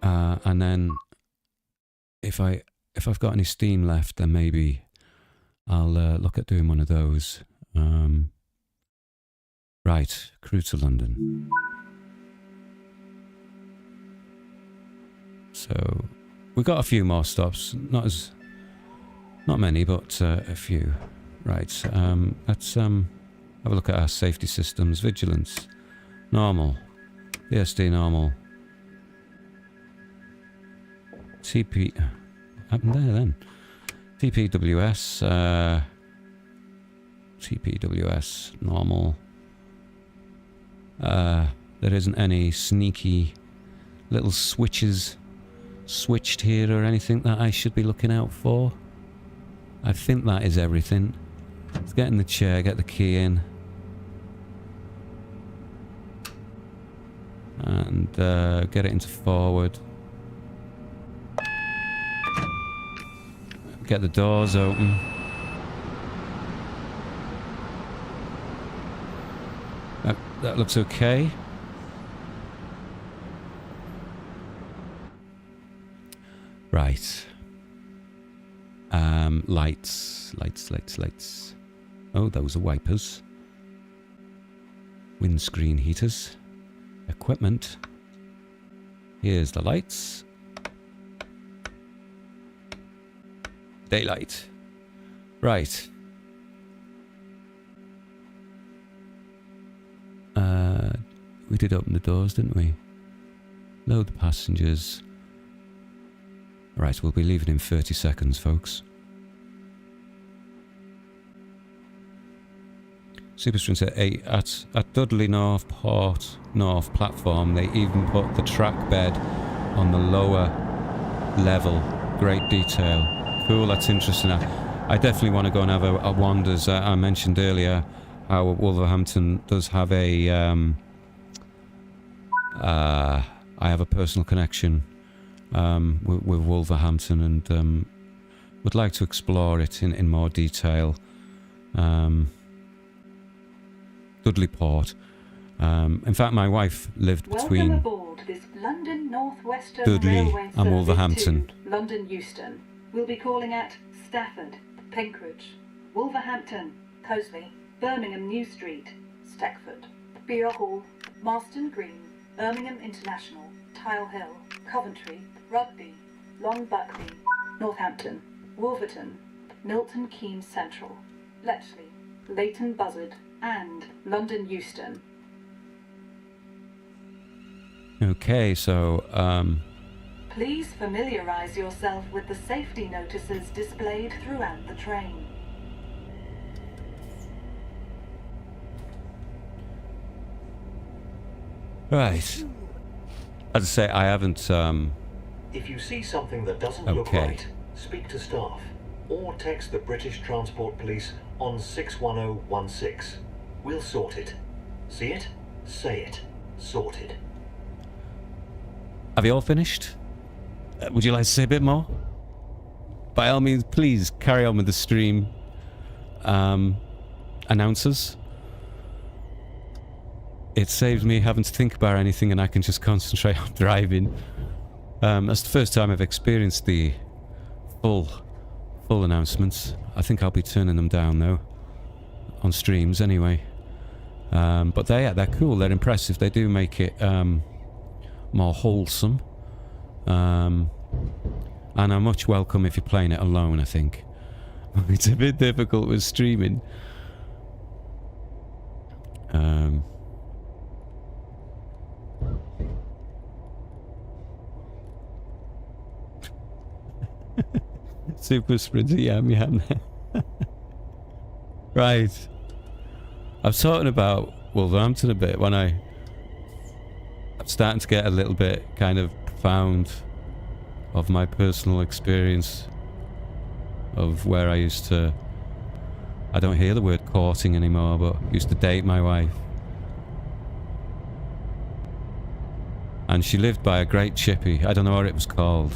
And then if I've got any steam left, then maybe I'll look at doing one of those. Right, Crewe to London. So we got a few more stops, not many, but a few. Right, let's have a look at our safety systems. Vigilance, normal, BSD normal. TP, what happened there then? TPWS, TPWS normal. There isn't any sneaky little switches switched here or anything that I should be looking out for. I think that is everything. Let's get in the chair, get the key in. And get it into forward. Get the doors open. That looks okay. Right. Lights. Oh, those are wipers. Windscreen heaters. Equipment. Here's the lights. Daylight. Right. We did open the doors, didn't we? Load the passengers. Right, we'll be leaving in 30 seconds, folks. Super Sprinter 8 at Dudley North Port North platform. They even put the track bed on the lower level. Great detail. Cool, that's interesting. I definitely want to go and have a wander. As I mentioned earlier, how Wolverhampton does have a I have a personal connection with Wolverhampton, and would like to explore it in more detail. Dudley Port. In fact, my wife lived between aboard this London Northwestern Dudley Railway and Wolverhampton. to London Euston. We'll be calling at Stafford, Penkridge, Wolverhampton, Cosley, Birmingham New Street, Stekford, Beer Hall, Marston Green, Birmingham International, Tile Hill, Coventry, Rugby, Long Buckby, Northampton, Wolverton, Milton Keynes Central, Bletchley, Leighton Buzzard, and London Euston. Okay, so Please familiarise yourself with the safety notices displayed throughout the train. right. As I say, I haven't If you see something that doesn't look right, speak to staff or text the British Transport Police on 61016. We'll sort it. See it? Say it. Sorted. Have you all finished? Would you like to say a bit more? By all means, please carry on with the stream. Announcers. It saves me having to think about anything and I can just concentrate on driving. That's the first time I've experienced the full announcements. I think I'll be turning them down though. On streams anyway. But they're cool, they're impressive. They do make it more wholesome. And are much welcome if you're playing it alone, I think. It's a bit difficult with streaming. Super sprinter, yam. Right. I was talking about Wolverhampton a bit when I'm starting to get a little bit kind of profound of my personal experience of where I used to, I don't hear the word courting anymore, but used to date my wife. And she lived by a great chippy, I don't know what it was called,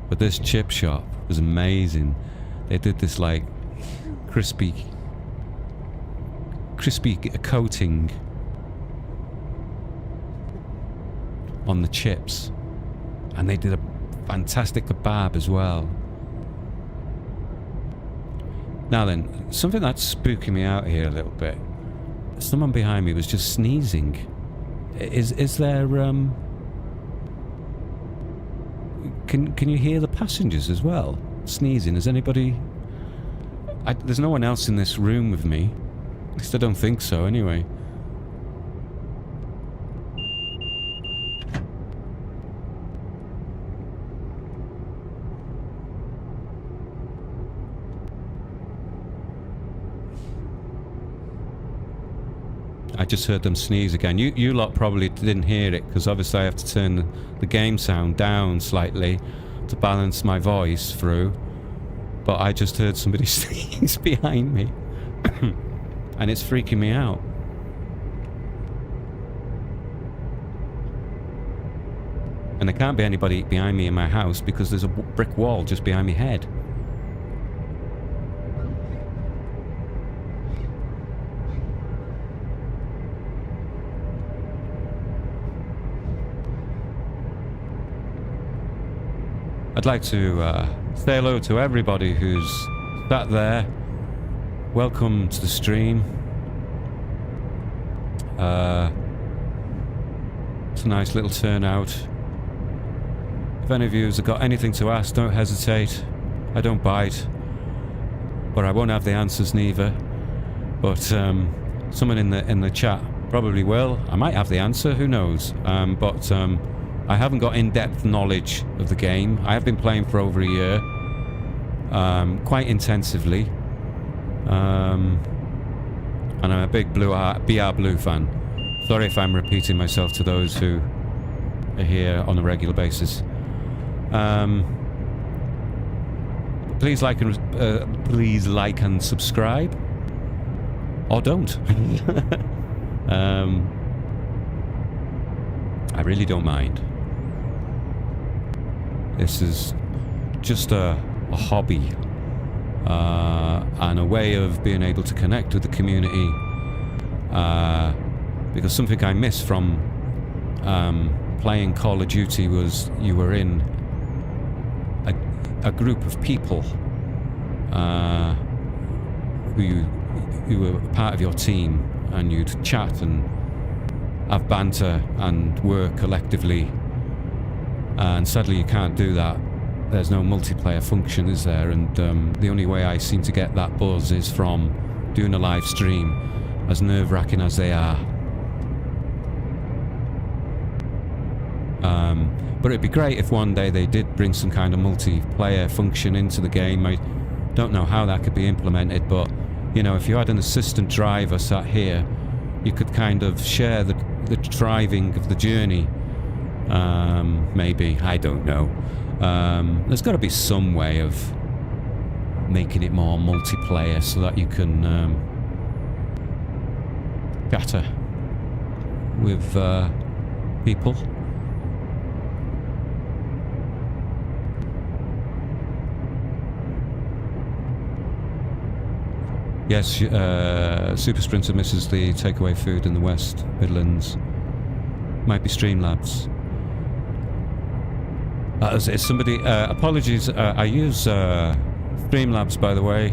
but this chip shop was amazing. They did this like crispy coating on the chips, and they did a fantastic kebab as well. Now then, something that's spooking me out here a little bit. Someone behind me was just sneezing. Is there Can you hear the passengers as well sneezing? Is anybody? There's no one else in this room with me. At least I don't think so. Anyway. I just heard them sneeze again. You lot probably didn't hear it because obviously I have to turn the game sound down slightly to balance my voice through. But I just heard somebody sneeze behind me. And it's freaking me out. And there can't be anybody behind me in my house because there's a brick wall just behind my head. I'd like to say hello to everybody who's sat there. Welcome to the stream. It's a nice little turnout. If any of you have got anything to ask, don't hesitate. I don't bite, but I won't have the answers neither. But someone in the chat probably will. I might have the answer, who knows? But I haven't got in-depth knowledge of the game. I have been playing for over a year, quite intensively, and I'm a big BR Blue fan. Sorry if I'm repeating myself to those who are here on a regular basis. Please like and subscribe, or don't. I really don't mind. This is just a hobby and a way of being able to connect with the community, because something I missed from playing Call of Duty was you were in a group of people who were part of your team, and you'd chat and have banter and work collectively. And sadly you can't do that. There's no multiplayer function, is there? And the only way I seem to get that buzz is from doing a live stream, as nerve-wracking as they are. But it'd be great if one day they did bring some kind of multiplayer function into the game. I don't know how that could be implemented, but you know, if you had an assistant driver sat here, you could kind of share the driving of the journey. Maybe, I don't know. There's got to be some way of making it more multiplayer so that you can chatter with people. Yes, Super Sprinter misses the takeaway food in the West Midlands. Might be Streamlabs. It's somebody. Apologies. I use Streamlabs, by the way,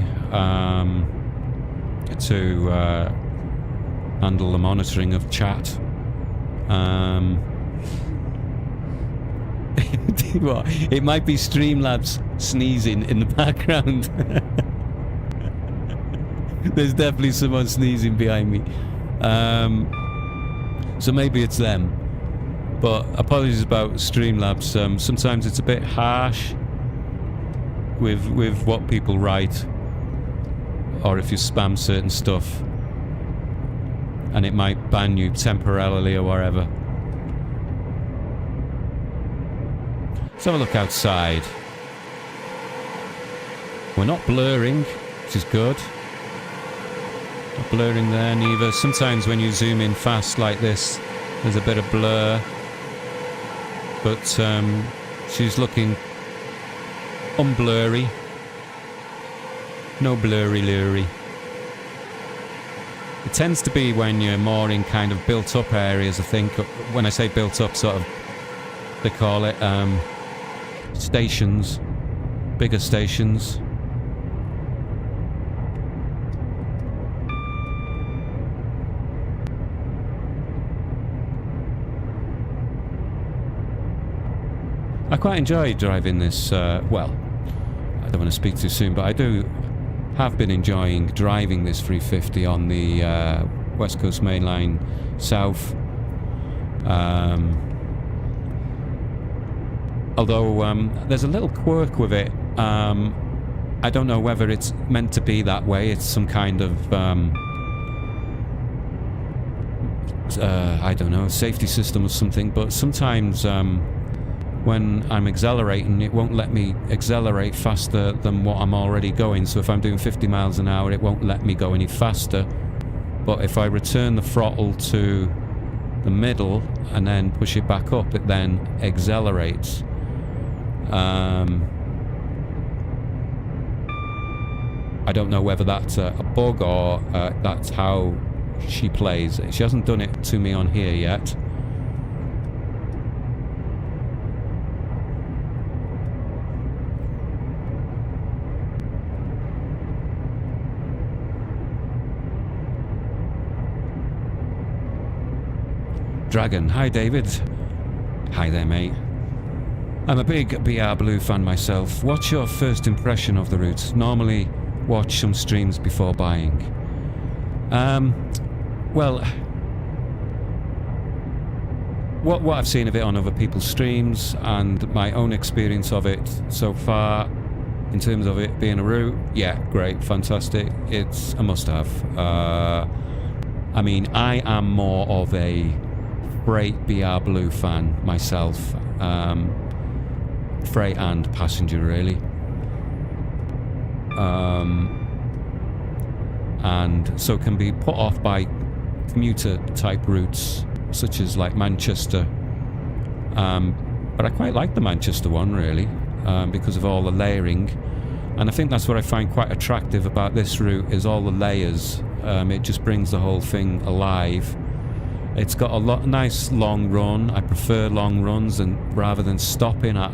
to handle the monitoring of chat. It might be Streamlabs sneezing in the background. There's definitely someone sneezing behind me. So maybe it's them. But apologies about Streamlabs. Sometimes it's a bit harsh with what people write, or if you spam certain stuff, and it might ban you temporarily or whatever. Let's have a look outside. We're not blurring, which is good. Not blurring there neither. Sometimes when you zoom in fast like this, there's a bit of blur. But she's looking unblurry. No blurry. It tends to be when you're more in kind of built-up areas, I think. When I say built-up, sort of, they call it stations, bigger stations. I quite enjoy driving this, well, I don't want to speak too soon, but I have been enjoying driving this 350 on the West Coast Main Line South. Although there's a little quirk with it. I don't know whether it's meant to be that way. It's some kind of, I don't know, safety system or something, but sometimes when I'm accelerating, it won't let me accelerate faster than what I'm already going. So if I'm doing 50 miles an hour, it won't let me go any faster. But if I return the throttle to the middle and then push it back up, it then accelerates. I don't know whether that's a bug or that's how she plays. She hasn't done it to me on here yet. Dragon, hi David. Hi there, mate. I'm a big BR Blue fan myself. What's your first impression of the route? Normally watch some streams before buying. Well, what I've seen of it on other people's streams and my own experience of it so far, in terms of it being a route, yeah, great, fantastic. It's a must-have. I mean, I am more of a freight BR Blue fan myself. Freight and passenger, really. And so can be put off by commuter type routes such as like Manchester, but I quite like the Manchester one, really, because of all the layering, and I think that's what I find quite attractive about this route is all the layers. It just brings the whole thing alive. It's got a nice long run. I prefer long runs rather than stopping at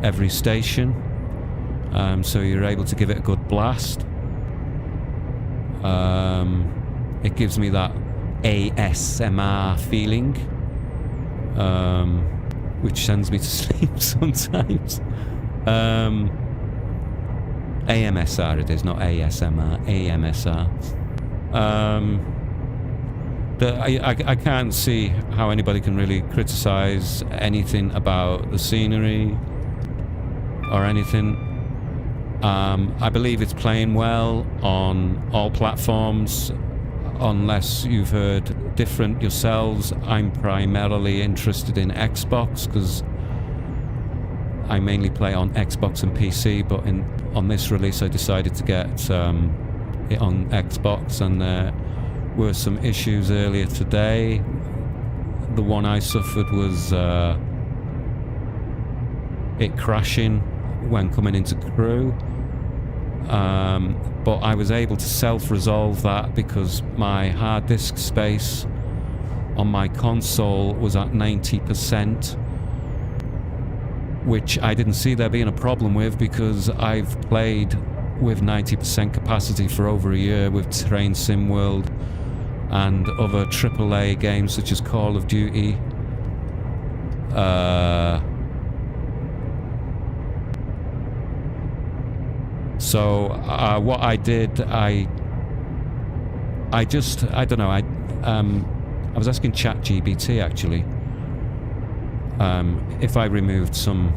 every station. So you're able to give it a good blast. It gives me that ASMR feeling, which sends me to sleep sometimes. AMSR it is, not ASMR, AMSR. I can't see how anybody can really criticise anything about the scenery or anything. I believe it's playing well on all platforms, unless you've heard different yourselves. I'm primarily interested in Xbox because I mainly play on Xbox and PC, but on this release I decided to get it on Xbox, and there were some issues earlier today. The one I suffered was it crashing when coming into Crewe. but I was able to self-resolve that because my hard disk space on my console was at 90%, which I didn't see there being a problem with because I've played with 90% capacity for over a year with Train Sim World and other AAA games such as Call of Duty. So what I did, I don't know, I was asking ChatGPT actually, if I removed some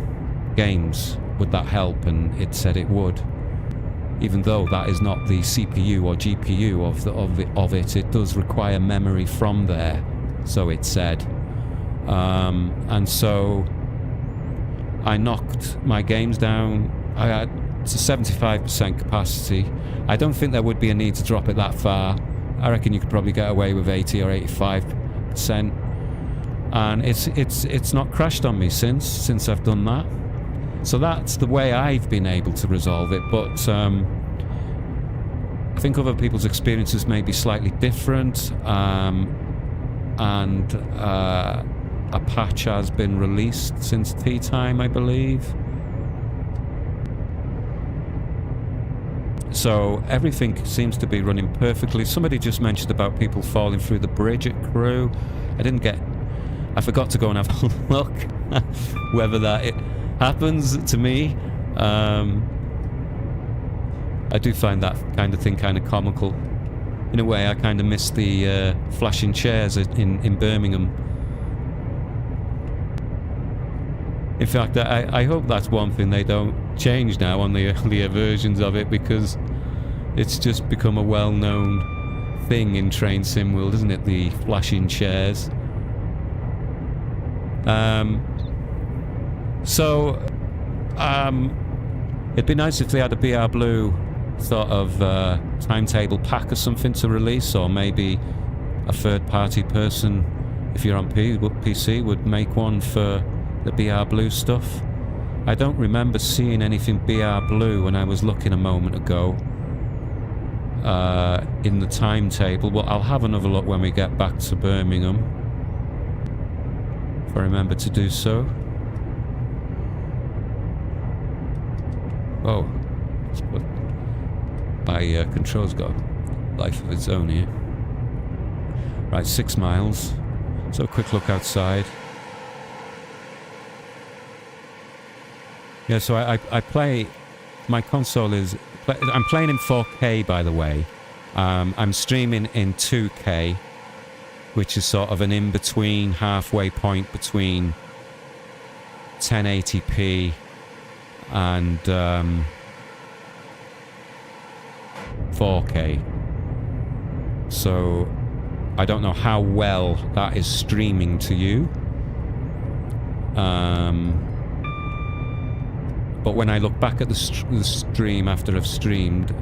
games, would that help? And it said it would. Even though that is not the CPU or GPU of it, it does require memory from there, so it said. And so I knocked my games down. I had to 75% capacity. I don't think there would be a need to drop it that far. I reckon you could probably get away with 80 or 85%. And it's not crashed on me since I've done that. So that's the way I've been able to resolve it, but I think other people's experiences may be slightly different, and a patch has been released since tea time, I believe. So everything seems to be running perfectly. Somebody just mentioned about people falling through the bridge at Crewe. I forgot to go and have a look whether that happens to me. I do find that kind of thing kind of comical. In a way, I kind of miss the flashing chairs in Birmingham. In fact, I hope that's one thing they don't change now on the earlier versions of it, because it's just become a well-known thing in Train Sim World, isn't it? The flashing chairs. It'd be nice if they had a BR Blue sort of timetable pack or something to release, or maybe a third-party person, if you're on PC, would make one for the BR Blue stuff. I don't remember seeing anything BR Blue when I was looking a moment ago in the timetable, but I'll have another look when we get back to Birmingham, if I remember to do so. Oh, my control's got life of its own here. Right, 6 miles. So a quick look outside. Yeah, so I play. My console is. I'm playing in 4K, by the way. I'm streaming in 2K, which is sort of an in-between, halfway point between 1080p and 4K. So I don't know how well that is streaming to you. But when I look back at the stream after I've streamed,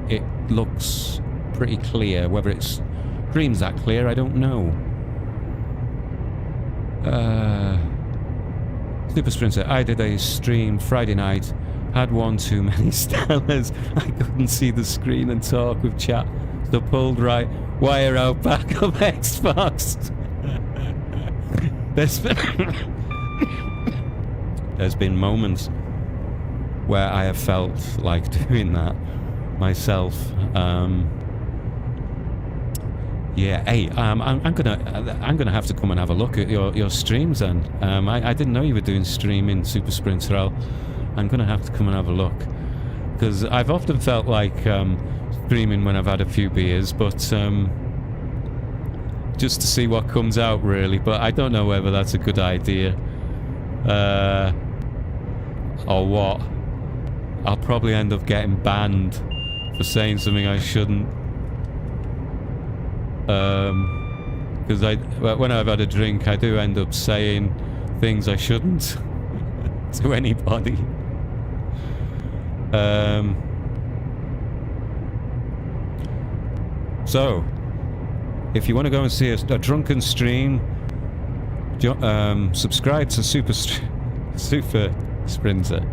it looks pretty clear. Whether it streams that clear, I don't know. Super Sprinter, I did a stream Friday night, had one too many Stellas. I couldn't see the screen and talk with chat, so pulled right wire out back of Xbox. There's been moments where I have felt like doing that myself. Yeah, hey, I'm gonna have to come and have a look at your streams then. I didn't know you were doing streaming, Super Sprinter. I'm gonna have to come and have a look, because I've often felt like streaming when I've had a few beers, but just to see what comes out, really. But I don't know whether that's a good idea or what. I'll probably end up getting banned for saying something I shouldn't. Because when I've had a drink, I do end up saying things I shouldn't to anybody. So, if you want to go and see a drunken stream, subscribe to Super Sprinter.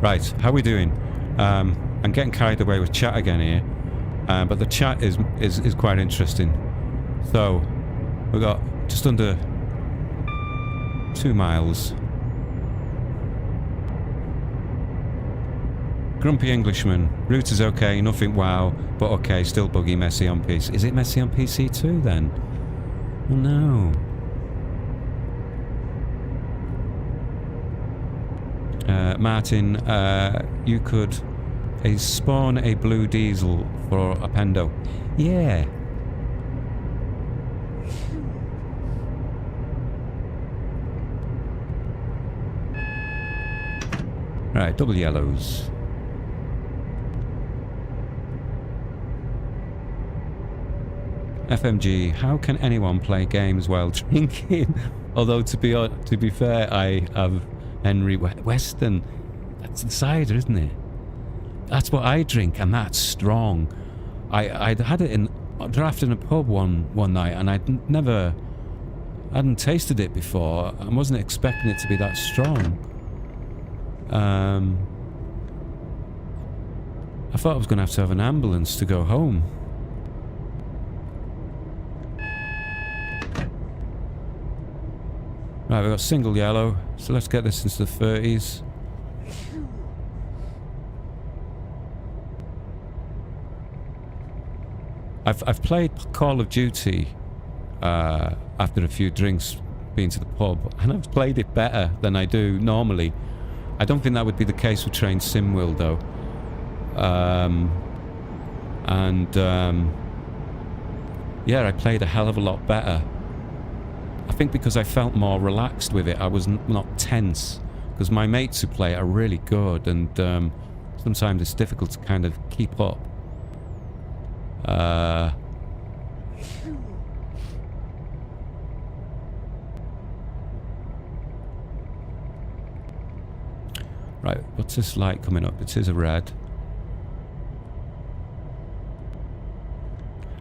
Right, how are we doing? I'm getting carried away with chat again here, but the chat is quite interesting. So, we've got just under 2 miles. Grumpy Englishman. Route is okay, nothing wow, but okay, still buggy, messy on PC. Is it messy on PC too then? Oh no. Martin, you could spawn a blue diesel for a Pendo. Yeah. Right, double yellows. FMG, how can anyone play games while drinking? Although to be fair, I have Henry Weston. That's the cider, isn't it? That's what I drink, and that's strong. I'd had it in a draft in a pub one night, and hadn't tasted it before. I wasn't expecting it to be that strong. I thought I was going to have an ambulance to go home. Right, we've got single yellow, so let's get this into the 30s. I've played Call of Duty after a few drinks, been to the pub, and I've played it better than I do normally. I don't think that would be the case with Train Simwill though. Yeah, I played a hell of a lot better. I think because I felt more relaxed with it. I was not tense, because my mates who play it are really good, and sometimes it's difficult to kind of keep up. Right, what's this light coming up? It is a red.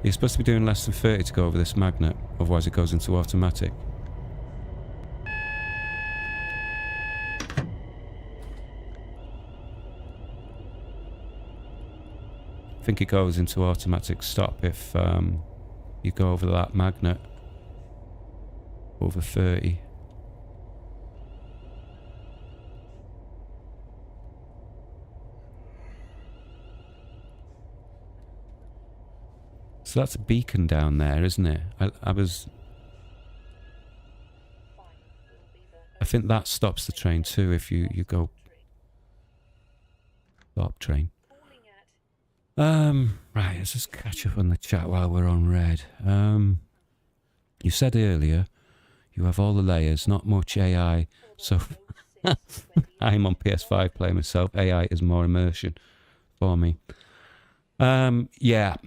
You're supposed to be doing less than 30 to go over this magnet, otherwise it goes into automatic. I think it goes into automatic stop if you go over that magnet over 30. So that's a beacon down there, isn't it? I think that stops the train too if you go... Stop train. Right, let's just catch up on the chat while we're on red. You said earlier you have all the layers, not much AI, so... I'm on PS5 playing myself. AI is more immersion for me. Yeah.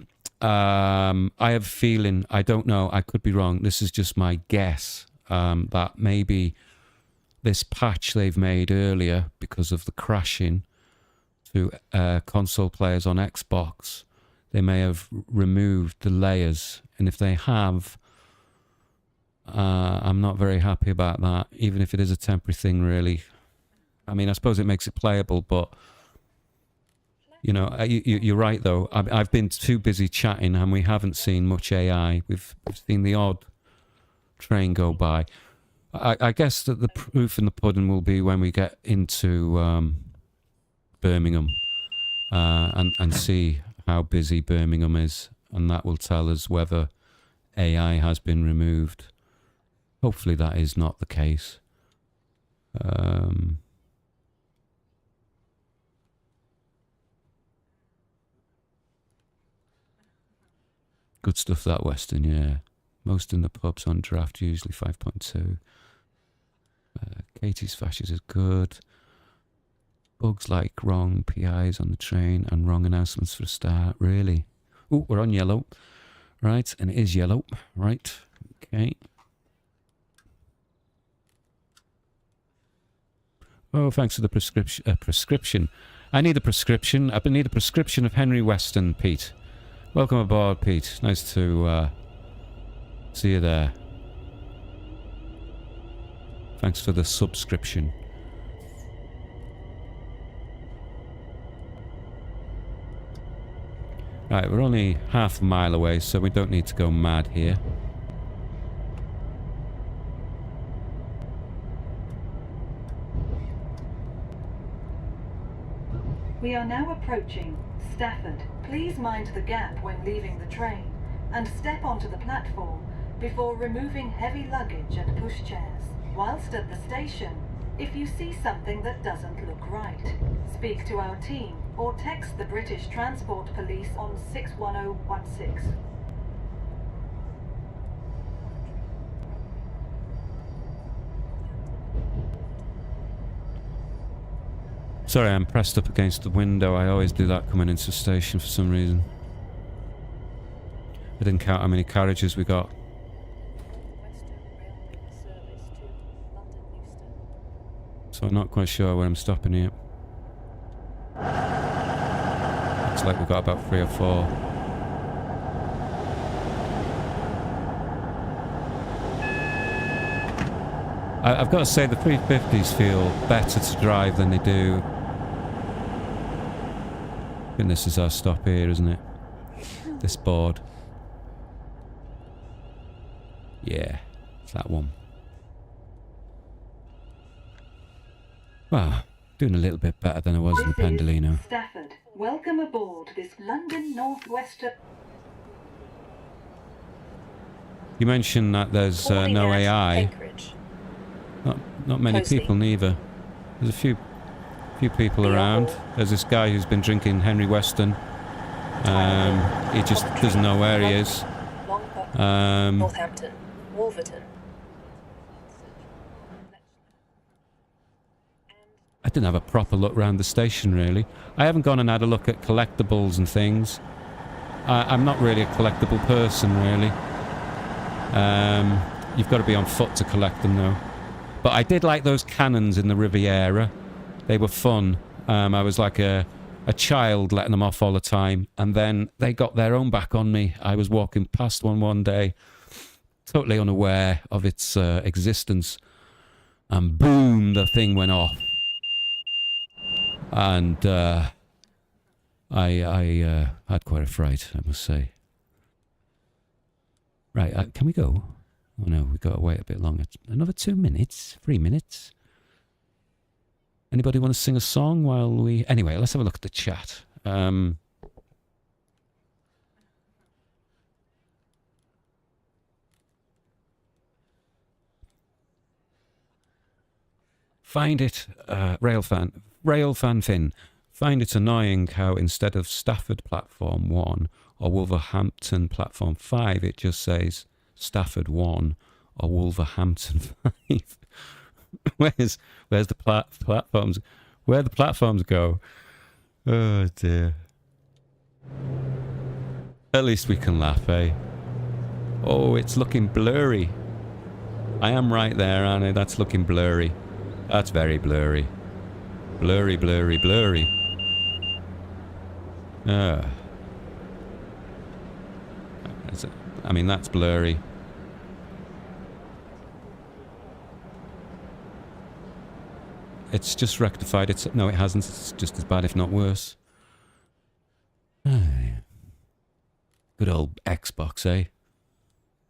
I have a feeling, I don't know, I could be wrong, this is just my guess, that maybe this patch they've made earlier because of the crashing to console players on Xbox, they may have removed the layers, and if they have, I'm not very happy about that, even if it is a temporary thing really. I mean, I suppose it makes it playable, but you know, you're right though. I've been too busy chatting and we haven't seen much AI. We've seen the odd train go by. I guess that the proof in the pudding will be when we get into Birmingham and see how busy Birmingham is, and that will tell us whether AI has been removed. Hopefully that is not the case. Good stuff, that Western, yeah. Most in the pubs on draft, usually 5.2. Katie's Fashes is good. Bugs like wrong PIs on the train and wrong announcements for a start, really. Oh, we're on yellow. Right, and it is yellow. Right, okay. Oh, thanks for the prescription. I need a prescription. I need a prescription of Henry Weston, Pete. Welcome aboard, Pete. Nice to see you there. Thanks for the subscription. Right, we're only half a mile away, so we don't need to go mad here. We are now approaching Stafford. Please mind the gap when leaving the train and step onto the platform before removing heavy luggage and pushchairs. Whilst at the station, if you see something that doesn't look right, speak to our team or text the British Transport Police on 61016. Sorry, I'm pressed up against the window. I always do that coming into the station for some reason. I didn't count how many carriages we got. So I'm not quite sure where I'm stopping here. Looks like we've got about 3 or 4. I've got to say the 350s feel better to drive than they do. Goodness, is our stop here, isn't it? This board. Yeah, it's that one. Well, doing a little bit better than I was in the Pendolino. Stafford, welcome aboard this London Northwestern. You mentioned that there's no AI. Not many people neither. There's a few people around. There's this guy who's been drinking Henry Weston. He just doesn't know where he is. Northampton, Wolverhampton. I didn't have a proper look around the station, really. I haven't gone and had a look at collectibles and things. I'm not really a collectible person, really. You've got to be on foot to collect them, though. But I did like those cannons in the Riviera. They were fun. I was like a child letting them off all the time. And then they got their own back on me. I was walking past one day, totally unaware of its existence. And boom, the thing went off. And I had quite a fright, I must say. Right, can we go? Oh no, we've got to wait a bit longer. Another 2 minutes? 3 minutes? Anybody want to sing a song while we... Anyway, let's have a look at the chat. Find it... Railfan Finn. Find it annoying how instead of Stafford Platform 1 or Wolverhampton Platform 5, it just says Stafford 1 or Wolverhampton 5. Where's the platforms? Where the platforms go? Oh dear. At least we can laugh, eh? Oh, it's looking blurry. I am right there, aren't I? That's looking blurry. That's very blurry. Blurry, blurry, blurry. I mean, that's blurry. It's just rectified. No, it hasn't. It's just as bad, if not worse. Good old Xbox, eh?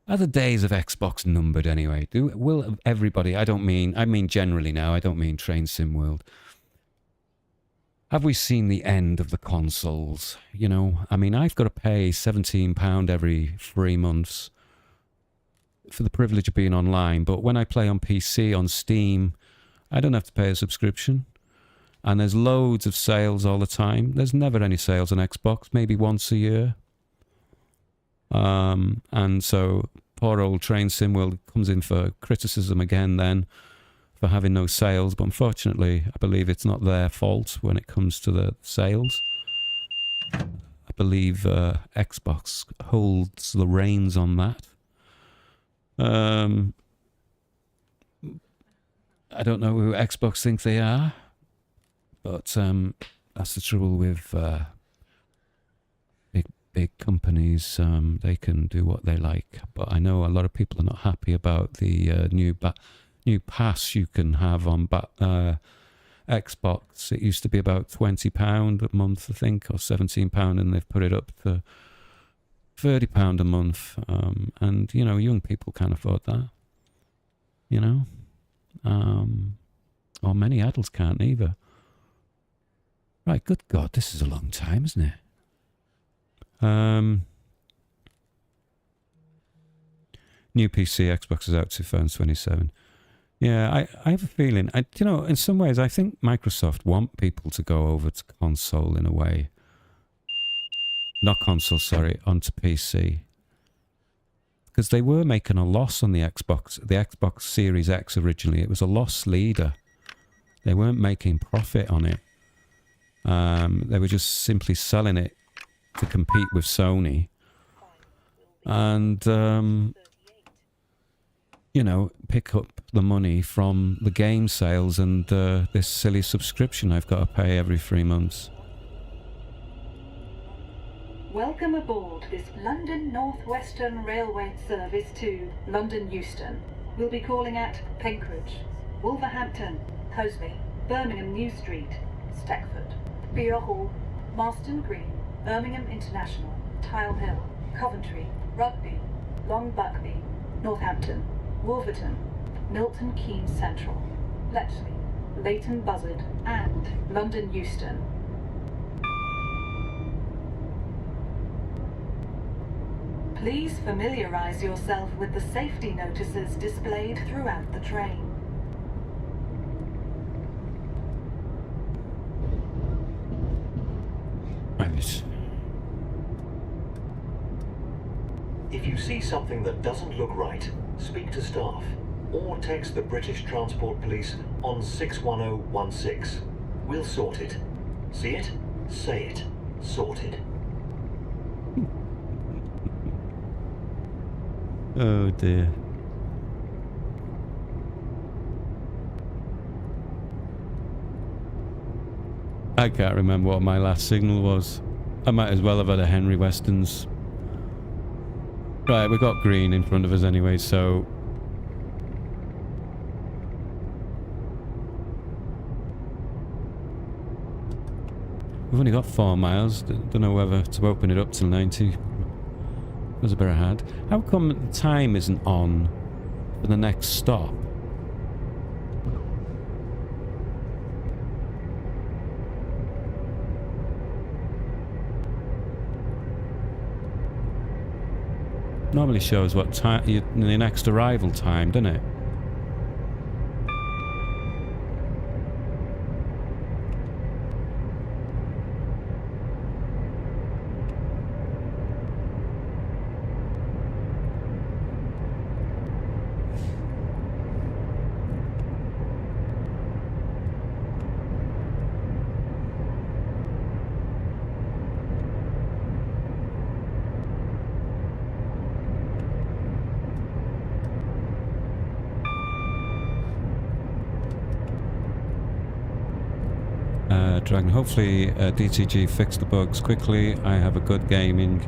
Are the days of Xbox numbered anyway? Will everybody? I mean generally now. I don't mean Train Sim World. Have we seen the end of the consoles? You know, I mean, I've got to pay £17 every 3 months for the privilege of being online. But when I play on PC, on Steam, I don't have to pay a subscription. And there's loads of sales all the time. There's never any sales on Xbox, maybe once a year. And so poor old Train Sim World comes in for criticism again then for having no sales. But unfortunately, I believe it's not their fault when it comes to the sales. I believe Xbox holds the reins on that. I don't know who Xbox think they are, but that's the trouble with big companies. They can do what they like, but I know a lot of people are not happy about the new pass you can have on Xbox, it used to be about £20 a month, I think, or £17, and they've put it up to £30 a month. And, you know, young people can't afford that, you know. Or many adults can't either. Right, good God, this is a long time, isn't it? New PC, Xbox is out 2027. Yeah, I have a feeling, you know, in some ways I think Microsoft want people to go over to console in a way. Not console, sorry, onto PC. Because they were making a loss on the Xbox Series X originally. It was a loss leader. They weren't making profit on it. They were just simply selling it to compete with Sony. And, you know, pick up the money from the game sales and this silly subscription I've got to pay every 3 months. Welcome aboard this London North Western Railway service to London Euston. We'll be calling at Penkridge, Wolverhampton, Hoseley, Birmingham New Street, Stekford, Beer Hall, Marston Green, Birmingham International, Tile Hill, Coventry, Rugby, Long Buckby, Northampton, Wolverton, Milton Keynes Central, Bletchley, Leighton Buzzard, and London Euston. Please familiarise yourself with the safety notices displayed throughout the train. Right. If you see something that doesn't look right, speak to staff or text the British Transport Police on 61016. We'll sort it. See it? Say it. Sorted. Oh dear. I can't remember what my last signal was. I might as well have had a Henry Weston's. Right, we've got green in front of us anyway, so... We've only got 4 miles. Don't know whether to open it up till 90. Was a bit ahead. How come the time isn't on for the next stop? Normally shows what time the next arrival time, doesn't it? Dragon. Hopefully DTG fixed the bugs quickly. I have a good gaming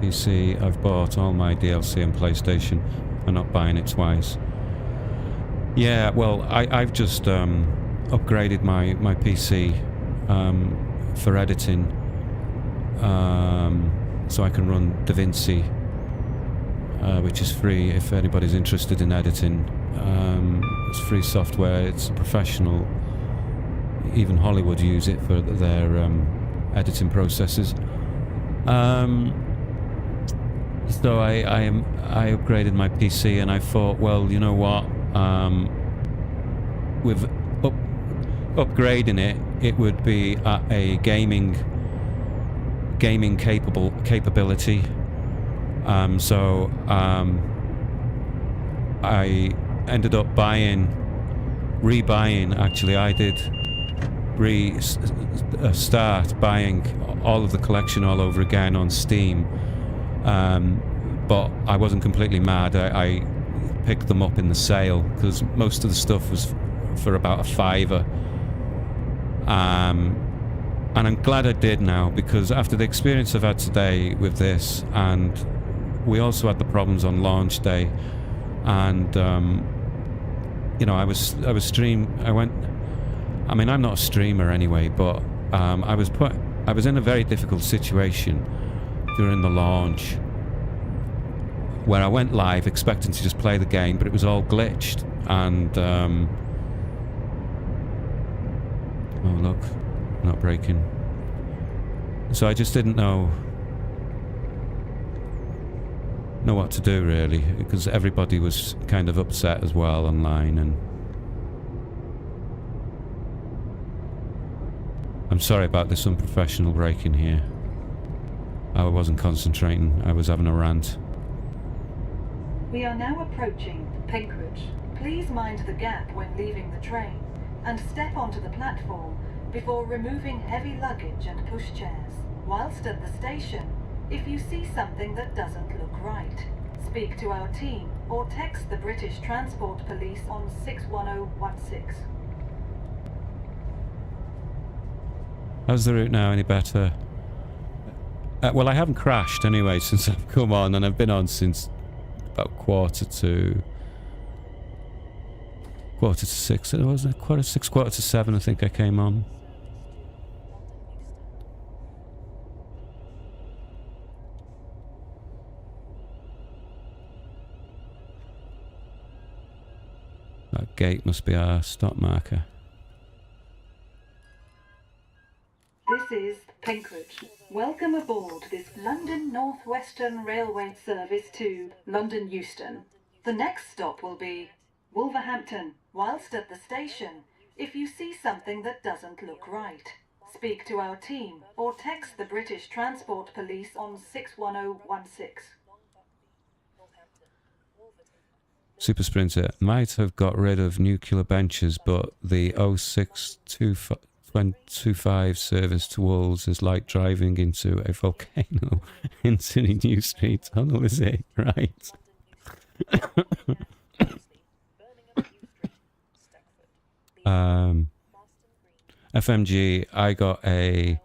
PC. I've bought all my DLC and PlayStation. I'm not buying it twice. Yeah, well, I've just upgraded my PC for editing, so I can run DaVinci, which is free if anybody's interested in editing. It's free software. It's professional. Even Hollywood use it for their editing processes. So I upgraded my PC, and I thought, well, you know what? With upgrading it would be at a gaming capability. So I ended up rebuying. Actually, I did. Start buying all of the collection all over again on Steam, but I wasn't completely mad. I picked them up in the sale because most of the stuff was for about £5, and I'm glad I did now, because after the experience I've had today with this, and we also had the problems on launch day, and you know, I went I mean, I'm not a streamer anyway, but I was in a very difficult situation during the launch, where I went live expecting to just play the game, but it was all glitched, and oh look, not breaking. So I just didn't know what to do really, because everybody was kind of upset as well online, and I'm sorry about this unprofessional break-in here. I wasn't concentrating, I was having a rant. We are now approaching Penkridge. Please mind the gap when leaving the train and step onto the platform before removing heavy luggage and pushchairs. Whilst at the station, if you see something that doesn't look right, speak to our team or text the British Transport Police on 61016. How's the route now? Any better? Well, I haven't crashed anyway since I've come on, and I've been on since about quarter to 6. It was quarter to 7. I think I came on. That gate must be our stop marker. This is Penkridge. Welcome aboard this London North Western Railway service to London Euston. The next stop will be Wolverhampton. Whilst at the station, if you see something that doesn't look right, speak to our team or text the British Transport Police on 61016. Super Sprinter might have got rid of nuclear benches, but the 0625 service to Wolves is like driving into a volcano in City New Street tunnel, is it? Right. FMG, I got a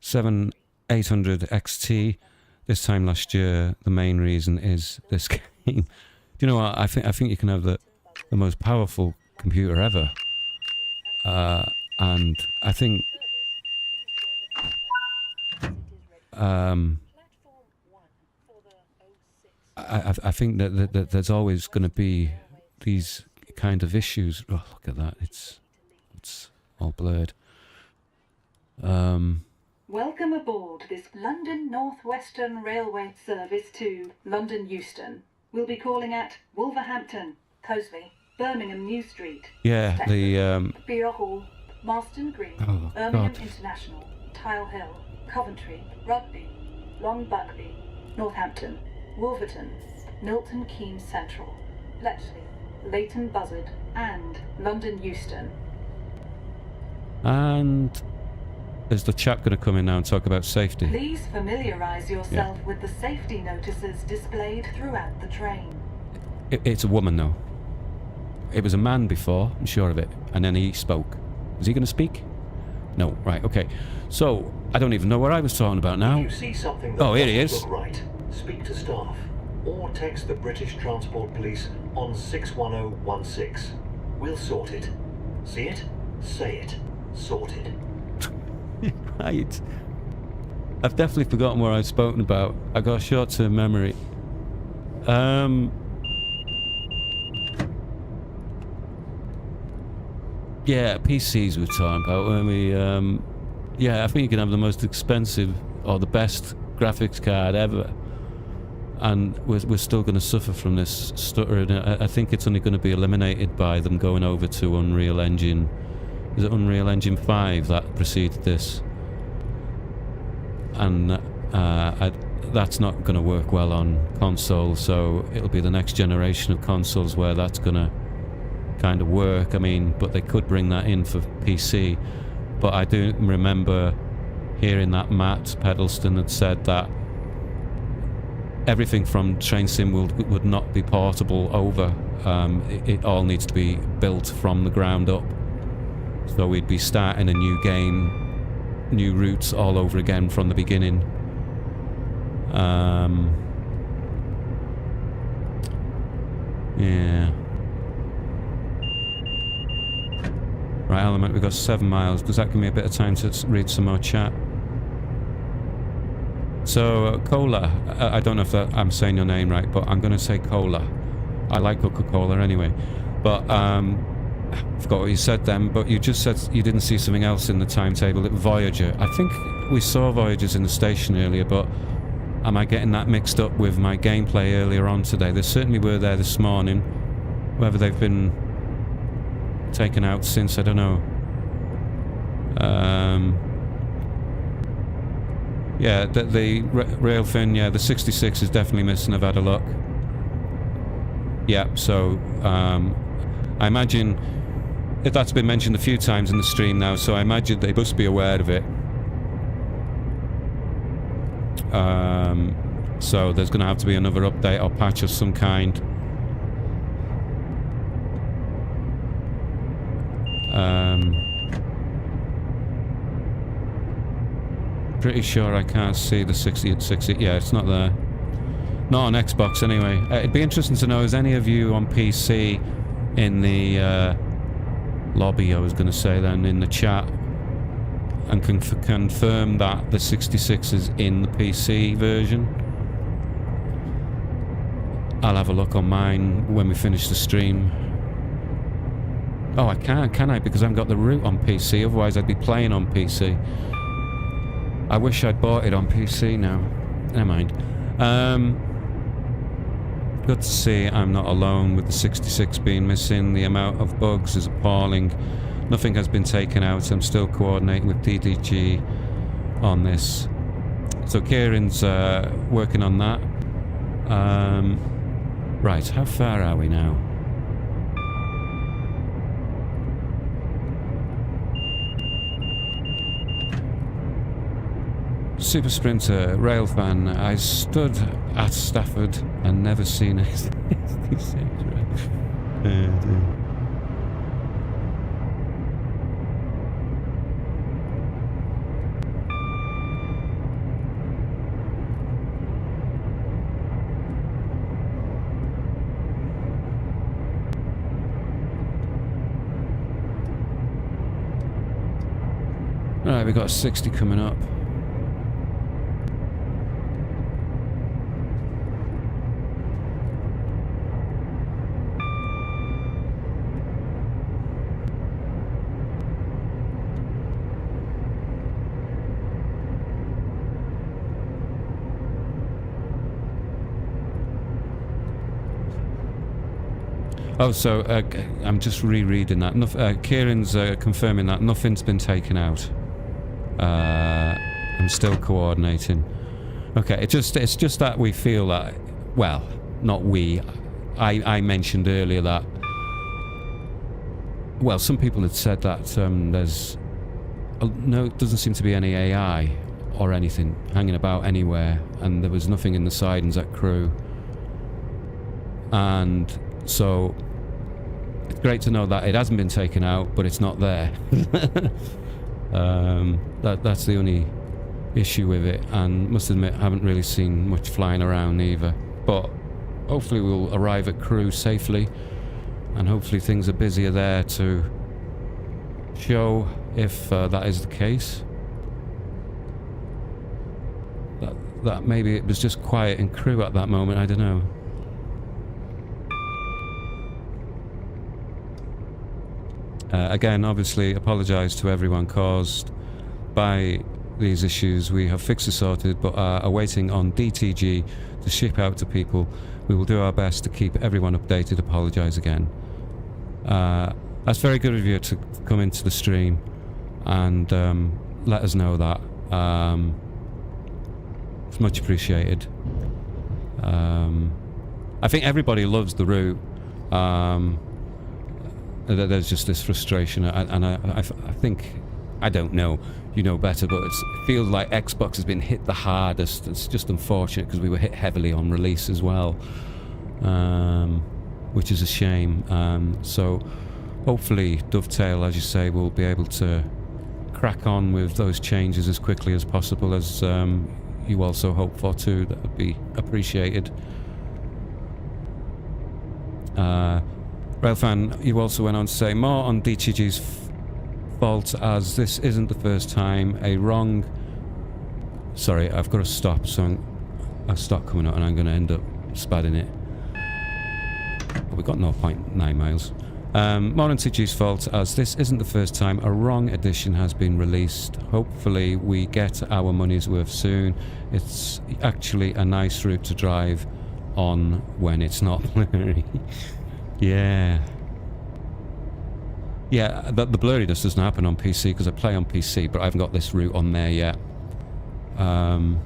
7800 XT this time last year. The main reason is this game. Do you know what? I think you can have the most powerful computer ever, and I think I think that there's always going to be these kind of issues. Oh, look at that! It's all blurred. Welcome aboard this London North Western Railway service to London Euston. We'll be calling at Wolverhampton, Cosley, Birmingham New Street. Yeah, Stepford, Beer Hall, Marston Green, Oh, Birmingham God. International, Tile Hill, Coventry, Rugby, Long Buckby, Northampton, Wolverton, Milton Keynes Central, Bletchley, Leighton Buzzard, and London Euston. And is the chap going to come in now and talk about safety? Please familiarise yourself with the safety notices displayed throughout the train. It's a woman, though. It was a man before, I'm sure of it. And then he spoke. Was he going to speak? No, right, okay. So, I don't even know what I was talking about now. If you see something that Oh, here he doesn't is. look right, speak to staff or text the British Transport Police on 61016. We'll sort it. See it? Say it. Sorted. Right. I've definitely forgotten what I've spoken about. I got a short-term memory. Yeah, PCs we're talking about, when we, yeah, I think you can have the most expensive or the best graphics card ever, and we're still going to suffer from this stutter. And I think it's only going to be eliminated by them going over to Unreal Engine. Is it Unreal Engine 5 that preceded this? And that's not going to work well on consoles, so it'll be the next generation of consoles where that's going to kind of work. I mean, but they could bring that in for PC. But I do remember hearing that Matt Pedalston had said that everything from Train Sim would not be portable over. It all needs to be built from the ground up. So we'd be starting a new game, new routes all over again from the beginning. Yeah. Right, element, we've got 7 miles. Does that give me a bit of time to read some more chat? So, Cola, I don't know if I'm saying your name right, but I'm going to say Cola. I like Coca-Cola anyway. But, I forgot what you said then, but you just said you didn't see something else in the timetable, Voyager. I think we saw Voyagers in the station earlier, but am I getting that mixed up with my gameplay earlier on today? They certainly were there this morning. Whether they've been taken out since, I don't know. Yeah, the rail fin, yeah, the 66 is definitely missing. I've had a look. Yeah, so I imagine that's been mentioned a few times in the stream now, so I imagine they must be aware of it. So there's going to have to be another update or patch of some kind. Pretty sure I can't see the 60 at 60. Yeah, it's not there. Not on Xbox anyway. It'd be interesting to know, is any of you on PC in the lobby, I was going to say then, in the chat, and can confirm that the 66 is in the PC version? I'll have a look on mine when we finish the stream. Oh, I can't, can I? Because I haven't got the route on PC, otherwise I'd be playing on PC. I wish I'd bought it on PC now. Never mind. Good to see I'm not alone with the 66 being missing. The amount of bugs is appalling. Nothing has been taken out. I'm still coordinating with DDG on this. So Kieran's working on that. Right, how far are we now? Super Sprinter, Railfan, I stood at Stafford and never seen it. Right, we've got 60 coming up. Oh, so I'm just rereading that. Kieran's confirming that nothing's been taken out. I'm still coordinating. Okay, it's just that we feel that, well, not we. I mentioned earlier that, well, some people had said that there's no, it doesn't seem to be any AI or anything hanging about anywhere, and there was nothing in the sidings at Crewe. And so it's great to know that it hasn't been taken out, but it's not there. That's the only issue with it, and must admit I haven't really seen much flying around either. But hopefully we'll arrive at Crewe safely, and hopefully things are busier there to show if that is the case. That maybe it was just quiet in Crewe at that moment, I don't know. Again, obviously, apologise to everyone caused by these issues. We have fixed and sorted, but are waiting on DTG to ship out to people. We will do our best to keep everyone updated. Apologise again. That's very good of you to come into the stream and let us know that. It's much appreciated. I think everybody loves the route. There's just this frustration, and I think, I don't know, you know better, but it feels like Xbox has been hit the hardest. It's just unfortunate because we were hit heavily on release as well, which is a shame. So hopefully Dovetail, as you say, will be able to crack on with those changes as quickly as possible, as you also hope for too. That would be appreciated. Railfan, you also went on to say more on DTG's fault, as this isn't the first time a wrong... Sorry, I've got to stop, so I'll stop coming up and I'm going to end up spadding it. But we've got 0.9 miles. Morning TG's fault, as this isn't the first time a wrong edition has been released. Hopefully we get our money's worth soon. It's actually a nice route to drive on when it's not blurry. Yeah. Yeah, the blurriness doesn't happen on PC because I play on PC, but I haven't got this route on there yet. And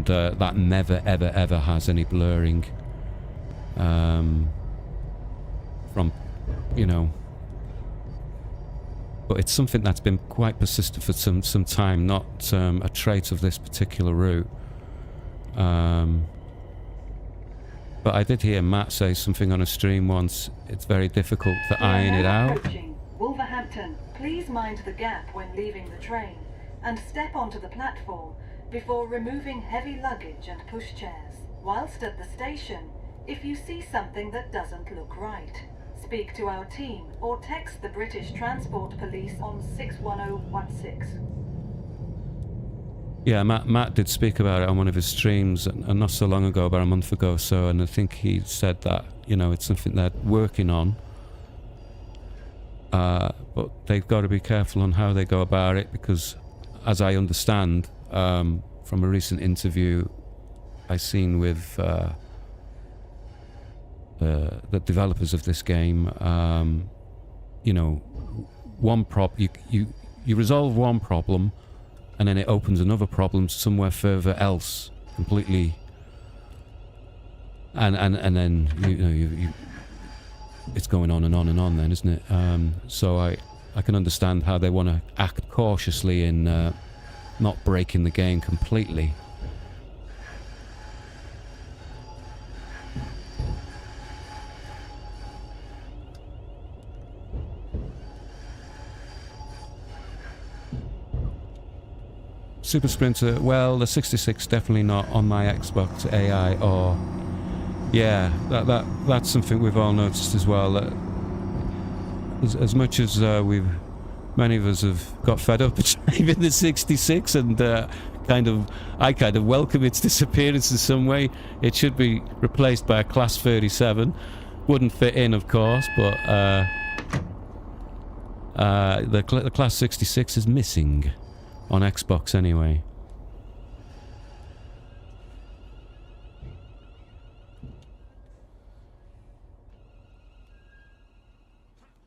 that never, ever, ever has any blurring. From, you know... But it's something that's been quite persistent for some time, not a trait of this particular route. But I did hear Matt say something on a stream once. It's very difficult to iron it out. Approaching Wolverhampton, please mind the gap when leaving the train and step onto the platform before removing heavy luggage and pushchairs. Whilst at the station, if you see something that doesn't look right, speak to our team or text the British Transport Police on 61016. Yeah, Matt did speak about it on one of his streams, and not so long ago, about a month ago or so, and I think he said that, you know, it's something they're working on. But they've got to be careful on how they go about it, because, as I understand, from a recent interview I seen with the developers of this game, you know, you resolve one problem, and then it opens another problem somewhere further else, completely. And then you it's going on and on and on then, isn't it? So I can understand how they want to act cautiously in not breaking the game completely. Super Sprinter, well, the 66 definitely not on my Xbox AI, or... Yeah, that's something we've all noticed as well. As much as many of us have got fed up with driving the 66, and I kind of welcome its disappearance in some way. It should be replaced by a Class 37. Wouldn't fit in, of course, but the Class 66 is missing. On Xbox, anyway.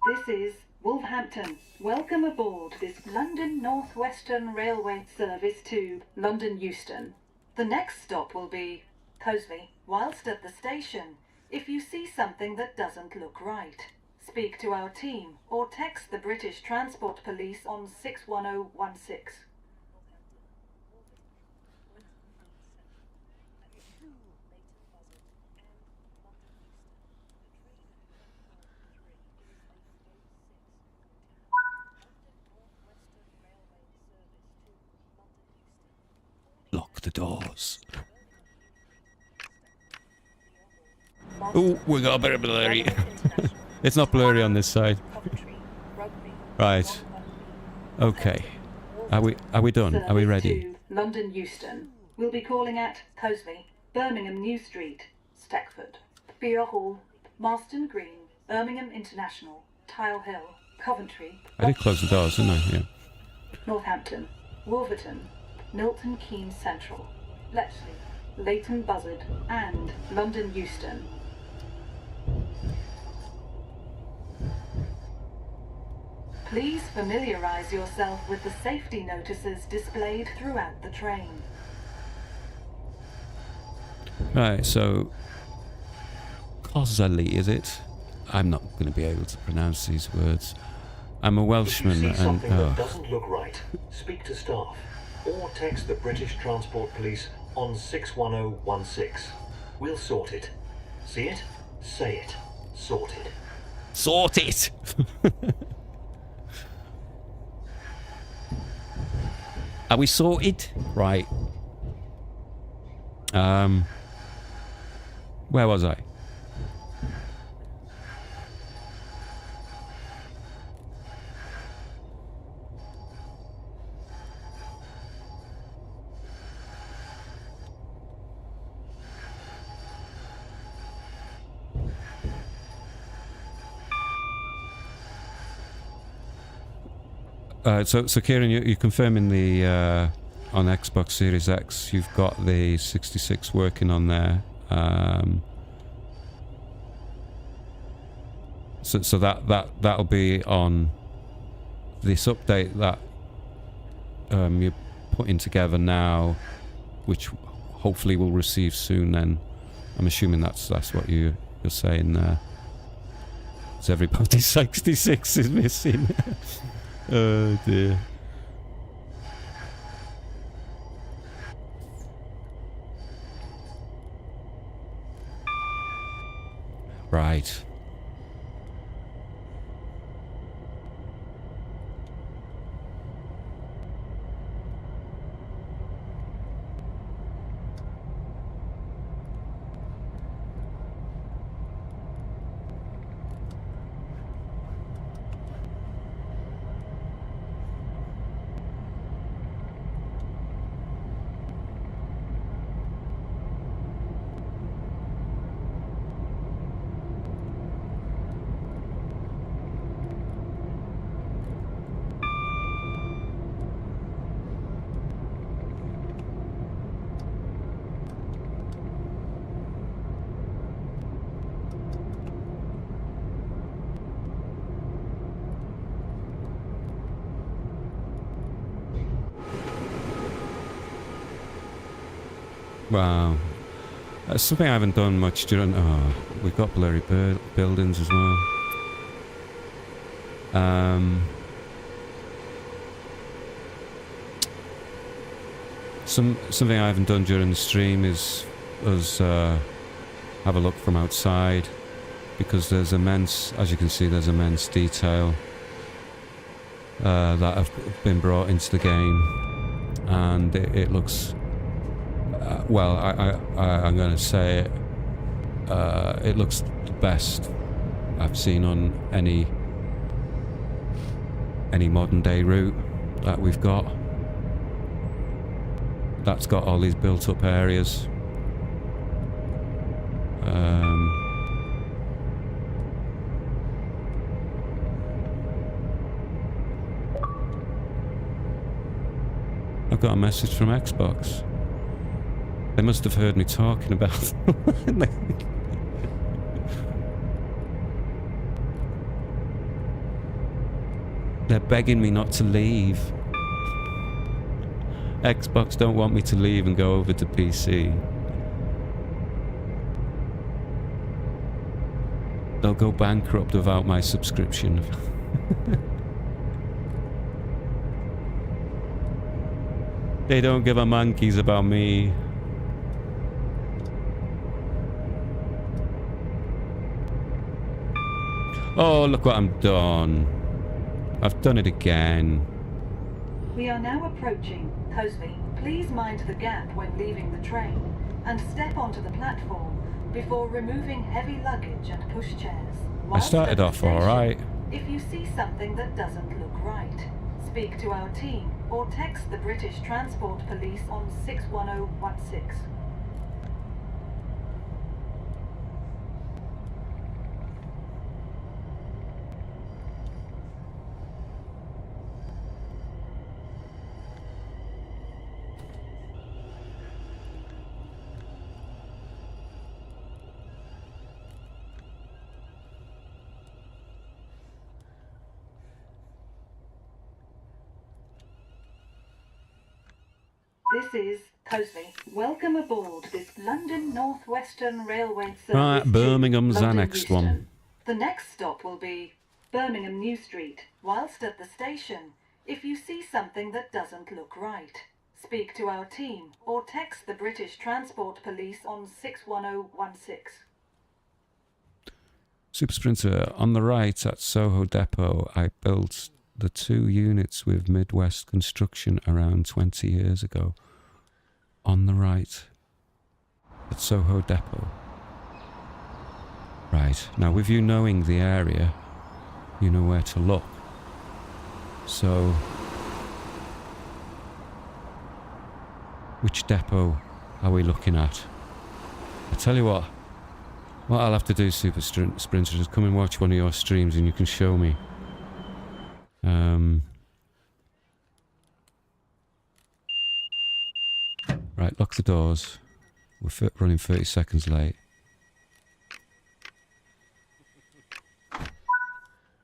This is Wolverhampton. Welcome aboard this London North Western Railway service to London Euston. The next stop will be Cosley. Whilst at the station, if you see something that doesn't look right, speak to our team or text the British Transport Police on 61016. Lock the doors. Oh, we got a bit of blurry. It's not blurry on this side. Right. Okay. Are we done? Are we ready? London Euston. We'll be calling at Cosley, Birmingham New Street, Stekford, Beer Hall, Marston Green, Birmingham International, Tile Hill, Coventry. I did close the doors, didn't I? Yeah. Northampton, Wolverton, Milton Keynes Central, Bletchley, Leighton Buzzard, and London Euston. Please familiarise yourself with the safety notices displayed throughout the train. Right, so... Cosley, is it? I'm not going to be able to pronounce these words. I'm a Welshman, if you see and... something that doesn't look right, speak to staff. Or text the British Transport Police on 61016. We'll sort it. See it? Say it. Sorted. Sort it! Are we sorted? Right. Where was I? So Kieran, you're confirming the on Xbox Series X, you've got the 66 working on there. So that'll be on this update that you're putting together now, which hopefully we'll receive soon. Then I'm assuming that's what you're saying there. So everybody 66 is missing. Oh dear. Right. Wow. That's something I haven't done much during... Oh, we've got blurry buildings as well. Something I haven't done during the stream is us have a look from outside, because there's immense, as you can see, there's immense detail that have been brought into the game, and it looks... well, I'm going to say it looks the best I've seen on any modern day route that we've got. That's got all these built up areas. I've got a message from Xbox. They must have heard me talking about They're begging me not to leave. Xbox don't want me to leave and go over to PC. They'll go bankrupt without my subscription. They don't give a monkeys about me. Oh, look what I'm done. I've done it again. We are now approaching Cosley. Please mind the gap when leaving the train and step onto the platform before removing heavy luggage and pushchairs. I started off alright. If you see something that doesn't look right, speak to our team or text the British Transport Police on 61016. This is Cosley. Welcome aboard this London North Western Railway service. Right, Birmingham's the London next Euston. one. The next stop will be Birmingham New Street. Whilst at the station, if you see something that doesn't look right, speak to our team or text the British Transport Police on 61016. Super Sprinter, on the right at Soho Depot, I built the 2 units with Midwest Construction around 20 years ago. On the right at Soho Depot. Right, now with you knowing the area, you know where to look. So, which depot are we looking at? I tell you what I'll have to do, Super Sprinter, is come and watch one of your streams and you can show me. Right, lock the doors. We're running 30 seconds late.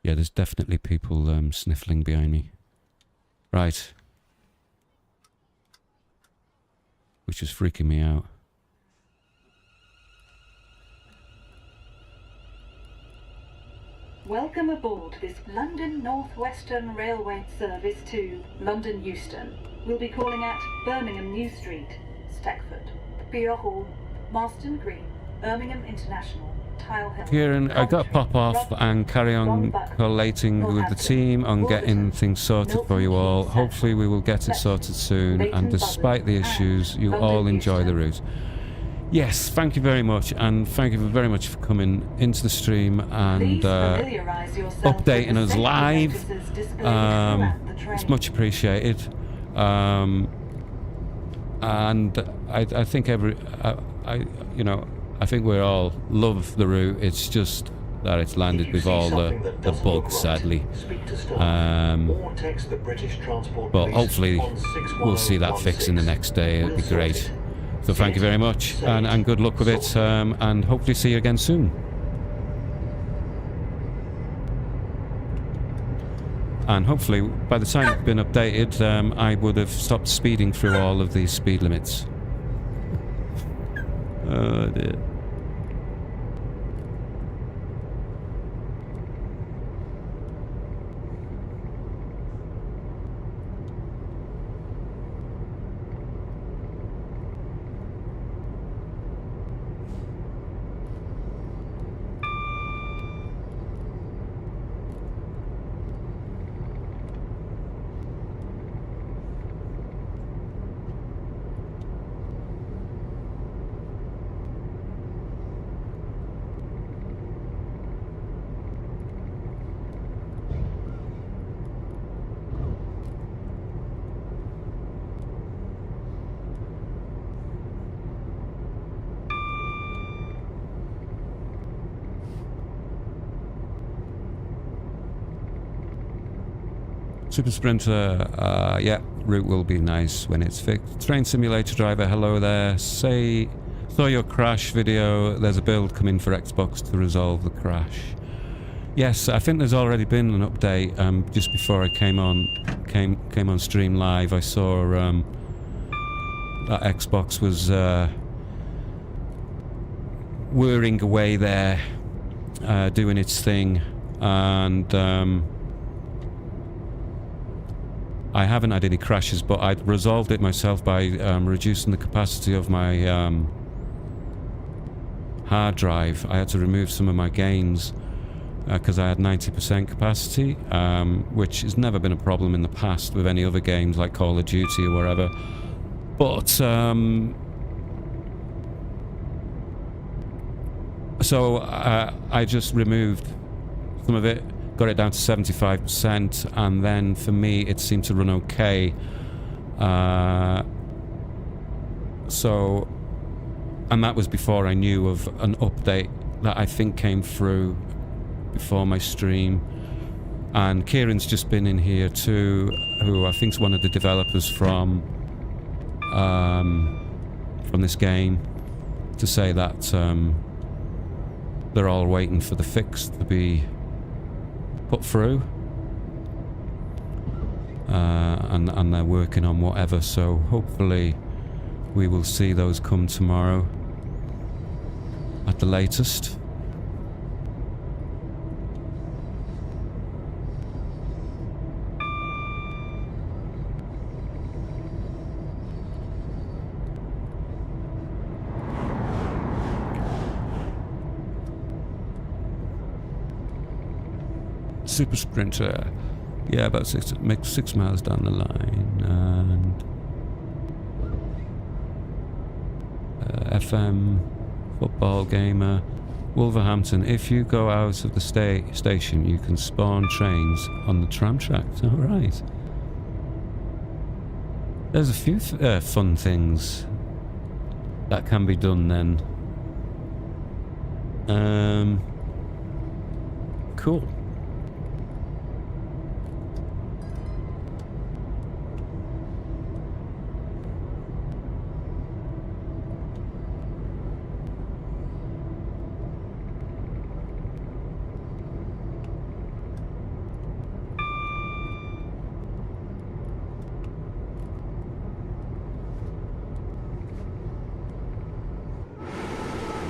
Yeah, there's definitely people sniffling behind me. Right. Which is freaking me out. Welcome aboard this London North Western Railway service to London Euston. We'll be calling at Birmingham New Street, Stekford, Beer Hall, Marston Green, Birmingham International, Tile Hill. Kieran, I got to pop off and carry on collating with the team on getting things sorted for you all. Hopefully we will get it sorted soon, and despite the issues, you all enjoy the route. Yes, thank you very much, and thank you very much for coming into the stream and updating us live. It's much appreciated. And I think I think we all love the route. It's just that it's landed with all the bugs, sadly. But hopefully we'll see that fixed in the next day. It'll be great. So thank you very much, and good luck with it, and hopefully see you again soon. And hopefully, by the time it's been updated, I would have stopped speeding through all of these speed limits. Oh dear. Super Sprinter, yeah, route will be nice when it's fixed. Train Simulator Driver, hello there. Saw your crash video. There's a build coming for Xbox to resolve the crash. Yes, I think there's already been an update. Just before I came on stream live, I saw that Xbox was whirring away there, doing its thing, and I haven't had any crashes, but I'd resolved it myself by reducing the capacity of my hard drive. I had to remove some of my gains because I had 90% capacity, which has never been a problem in the past with any other games like Call of Duty or wherever. But so I just removed some of it, got it down to 75%, and then for me it seemed to run okay. And that was before I knew of an update that I think came through before my stream. And Kieran's just been in here too, who I think is one of the developers from this game, to say that they're all waiting for the fix to be put through, and they're working on whatever, so hopefully we will see those come tomorrow at the latest. Super Sprinter, yeah, about 6 miles down the line, and FM, Football Gamer, Wolverhampton. If you go out of the station, you can spawn trains on the tram tracks. All right. There's a few fun things that can be done then. Cool.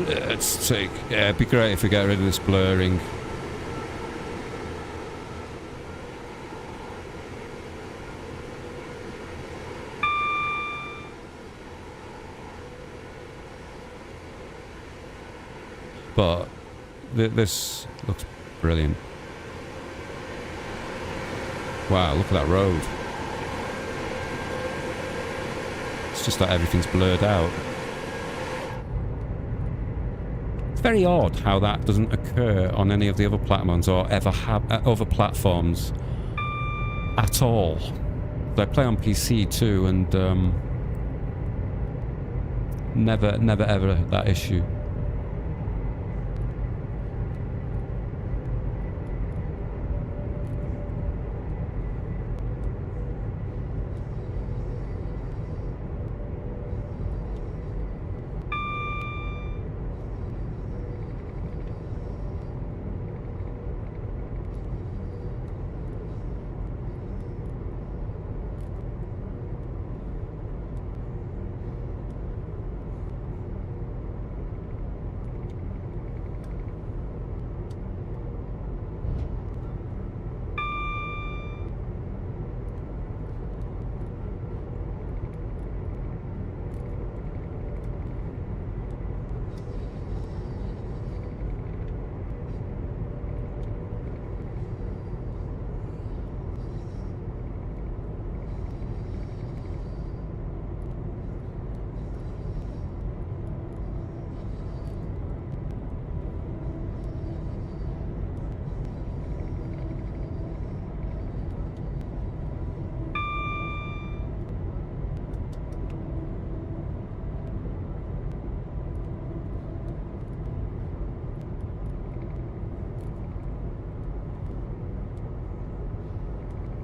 Let's take... Yeah, it'd be great if we get rid of this blurring. But this looks brilliant. Wow, look at that road. It's just that everything's blurred out. It's very odd how that doesn't occur on any of the other platforms or ever have other platforms at all. I play on PC too, and never ever that issue.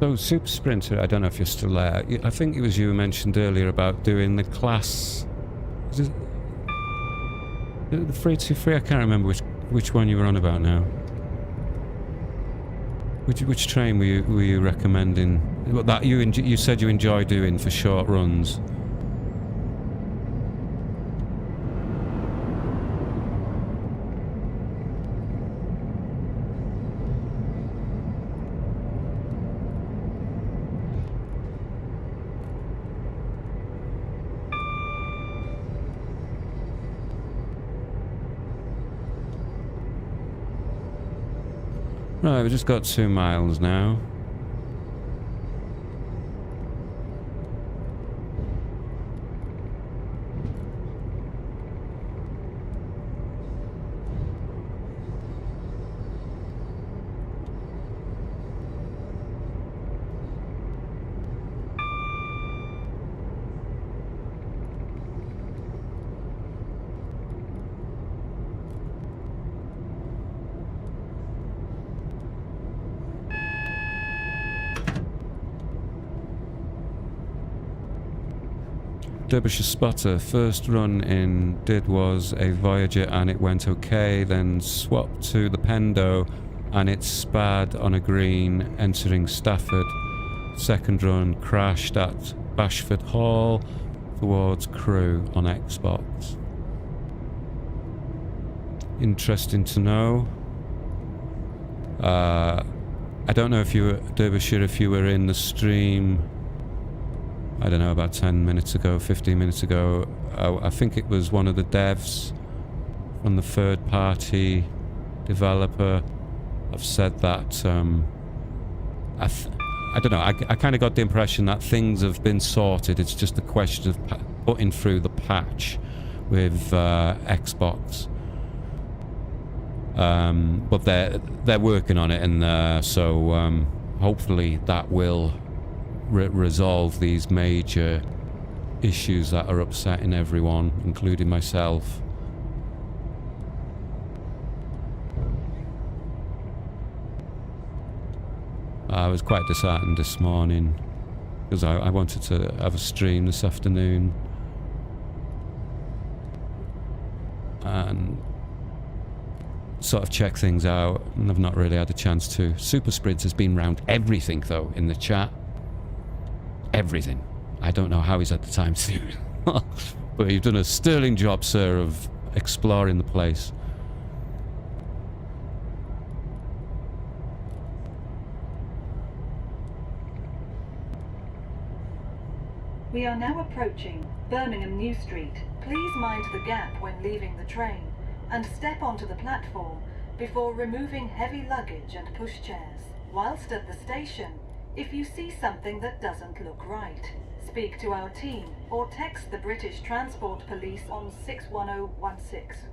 So, Super Sprinter, I don't know if you're still there. I think it was you who mentioned earlier about doing the class... Is it the 323? I can't remember which one you were on about now. Which train were you recommending? That you said you enjoy doing for short runs. Right, we've just got 2 miles now. Derbyshire Spotter, first run in did was a Voyager and it went okay, then swapped to the Pendo and it spad on a green entering Stafford. Second run crashed at Bashford Hall towards Crewe on Xbox. Interesting to know. I don't know if you were, Derbyshire, if you were in the stream, I don't know, about 10 minutes ago, 15 minutes ago. I think it was one of the devs from the third party developer. I've said that I don't know, I kind of got the impression that things have been sorted. It's just a question of putting through the patch with Xbox. But they're working on it, and so hopefully that will resolve these major issues that are upsetting everyone, including myself. I was quite disheartened this morning because I wanted to have a stream this afternoon, and sort of check things out, and I've not really had a chance to. Super Sprints has been round everything though in the chat. Everything. I don't know how he's had the time to do it. But you've done a sterling job, sir, of exploring the place. We are now approaching Birmingham New Street. Please mind the gap when leaving the train and step onto the platform before removing heavy luggage and pushchairs. Whilst at the station, if you see something that doesn't look right, speak to our team or text the British Transport Police on 61016.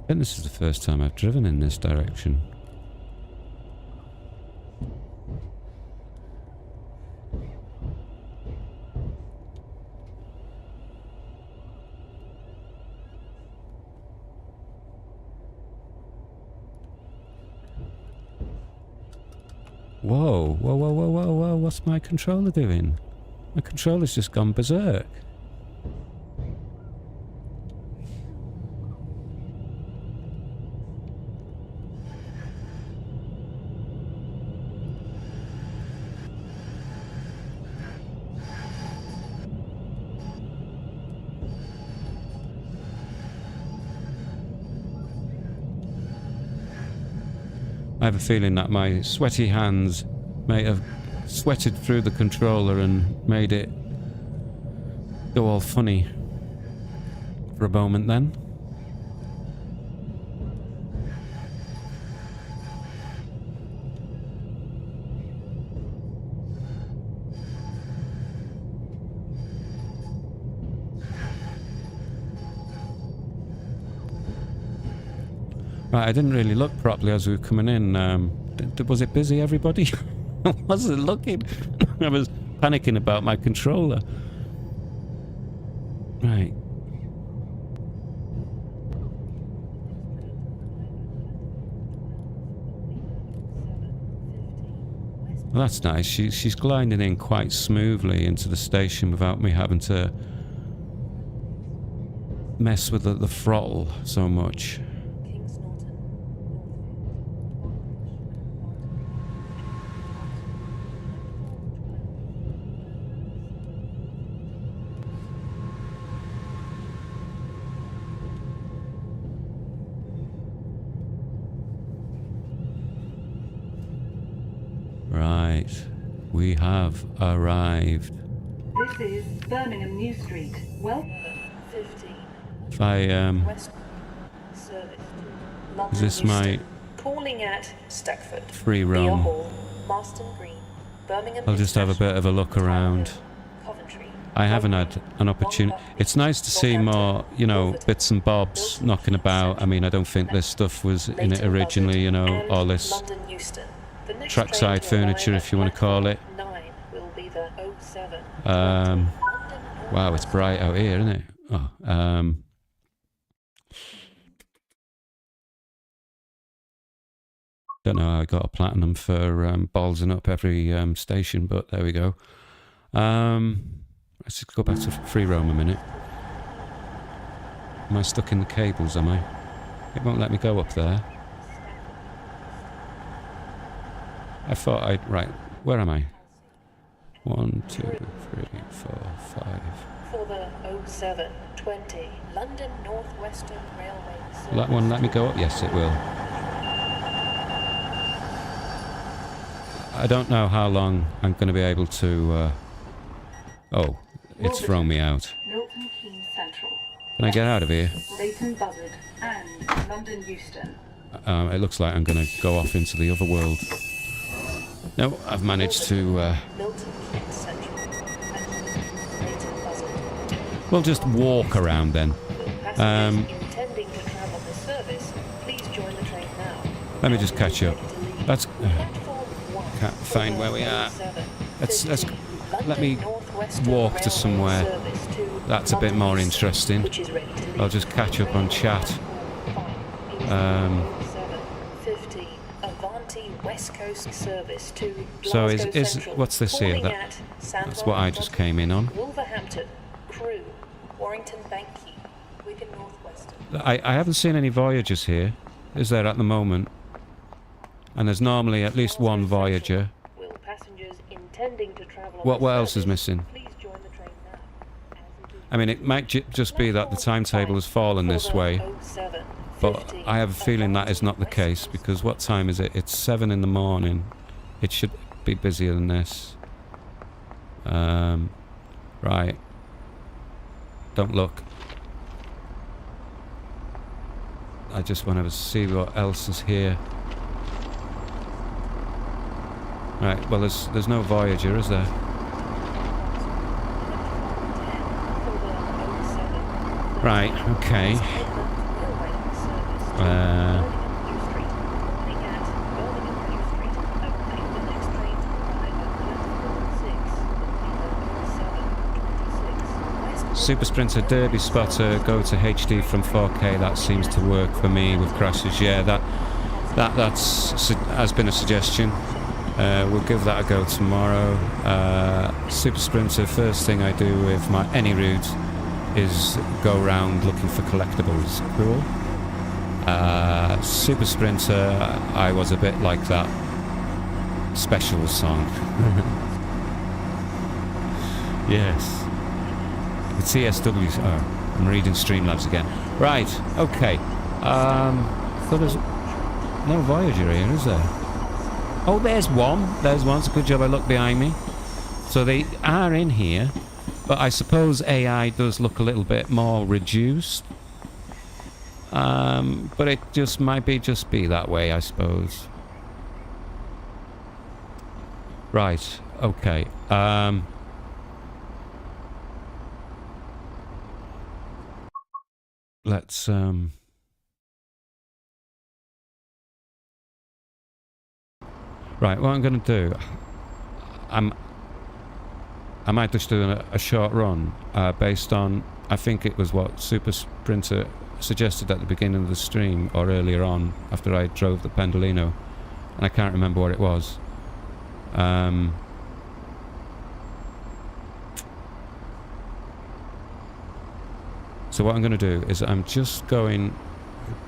I think this is the first time I've driven in this direction. Whoa, whoa, whoa, whoa, whoa, whoa, what's my controller doing? My controller's just gone berserk. I have a feeling that my sweaty hands may have sweated through the controller and made it go all funny for a moment then. Right, I didn't really look properly as we were coming in. Was it busy, everybody? I wasn't looking. I was panicking about my controller. Right. Well, that's nice. She's gliding in quite smoothly into the station without me having to mess with the throttle so much. Right, we have arrived. This is Birmingham New Street. Well, 15. If I West service. is this my Calling at Stafford. free roam? Marston Green, Birmingham. I'll just have a bit of a look around. Coventry. I haven't had an opportunity. It's nice to see more, you know, bits and bobs knocking about. I mean, I don't think this stuff was in it originally, you know, all this London Euston. The next trackside train to arrive furniture, at if you want to call it. platform 9 will be the 07. Wow, it's bright out here, isn't it? Oh, don't know how I got a platinum for ballsing up every station, but there we go. Let's just go back to free roam a minute. Am I stuck in the cables, am I? It won't let me go up there. I thought I'd... Right, where am I? 1, 2, 3, 4, 5. For the 0720 London Northwestern Railway service. Will that one let me go up? Yes, it will. I don't know how long I'm going to be able to... Oh, it's thrown me out. Milton Keynes Central. Can I get out of here? Leighton Buzzard and London Euston. It looks like I'm going to go off into the other world. No, I've managed to... Milton Keynes Central and Leighton Buzzard. We'll just walk around then. Passengers intending to travel this service, please join the train now. Let me just catch up. Let's... Platform 1. Can't find where we are. Let me walk to somewhere that's a bit more interesting. I'll just catch up on chat. West Coast service to So Glasgow is Central. what's this here? Calling That, at that's what I just came in on. Wolverhampton, Crewe, Warrington Banky, Wigan Northwestern. I haven't seen any Voyagers here, is there, at the moment? And there's normally at least one Voyager. Will passengers intending to travel on What this else is service, missing? please join the train now, as it is I mean, it might just be that the timetable has fallen this way, but I have a feeling that is not the case, because what time is it? It's 7 in the morning. It should be busier than this. Right. Don't look. I just want to see what else is here. Right, well there's no Voyager, is there? Right, okay. Super Sprinter Derby Spotter, go to HD from 4K. That seems to work for me with crashes. Yeah, that's has been a suggestion. We'll give that a go tomorrow. Super Sprinter, first thing I do with any route is go around looking for collectibles. Cool. Super Sprinter, I was a bit like that special song. Yes. The TSW. Oh, I'm reading Streamlabs again. Right. Okay. So there's no Voyager here, is there? Oh, there's one. There's one. It's a good job I looked behind me. So they are in here, but I suppose AI does look a little bit more reduced. But it just might just be that way, I suppose. Right. Okay. Let's right, what I'm going to do, I might just do a short run based on, I think it was what Super Sprinter suggested at the beginning of the stream, or earlier on, after I drove the Pendolino, and I can't remember what it was. So what I'm going to do is I'm just going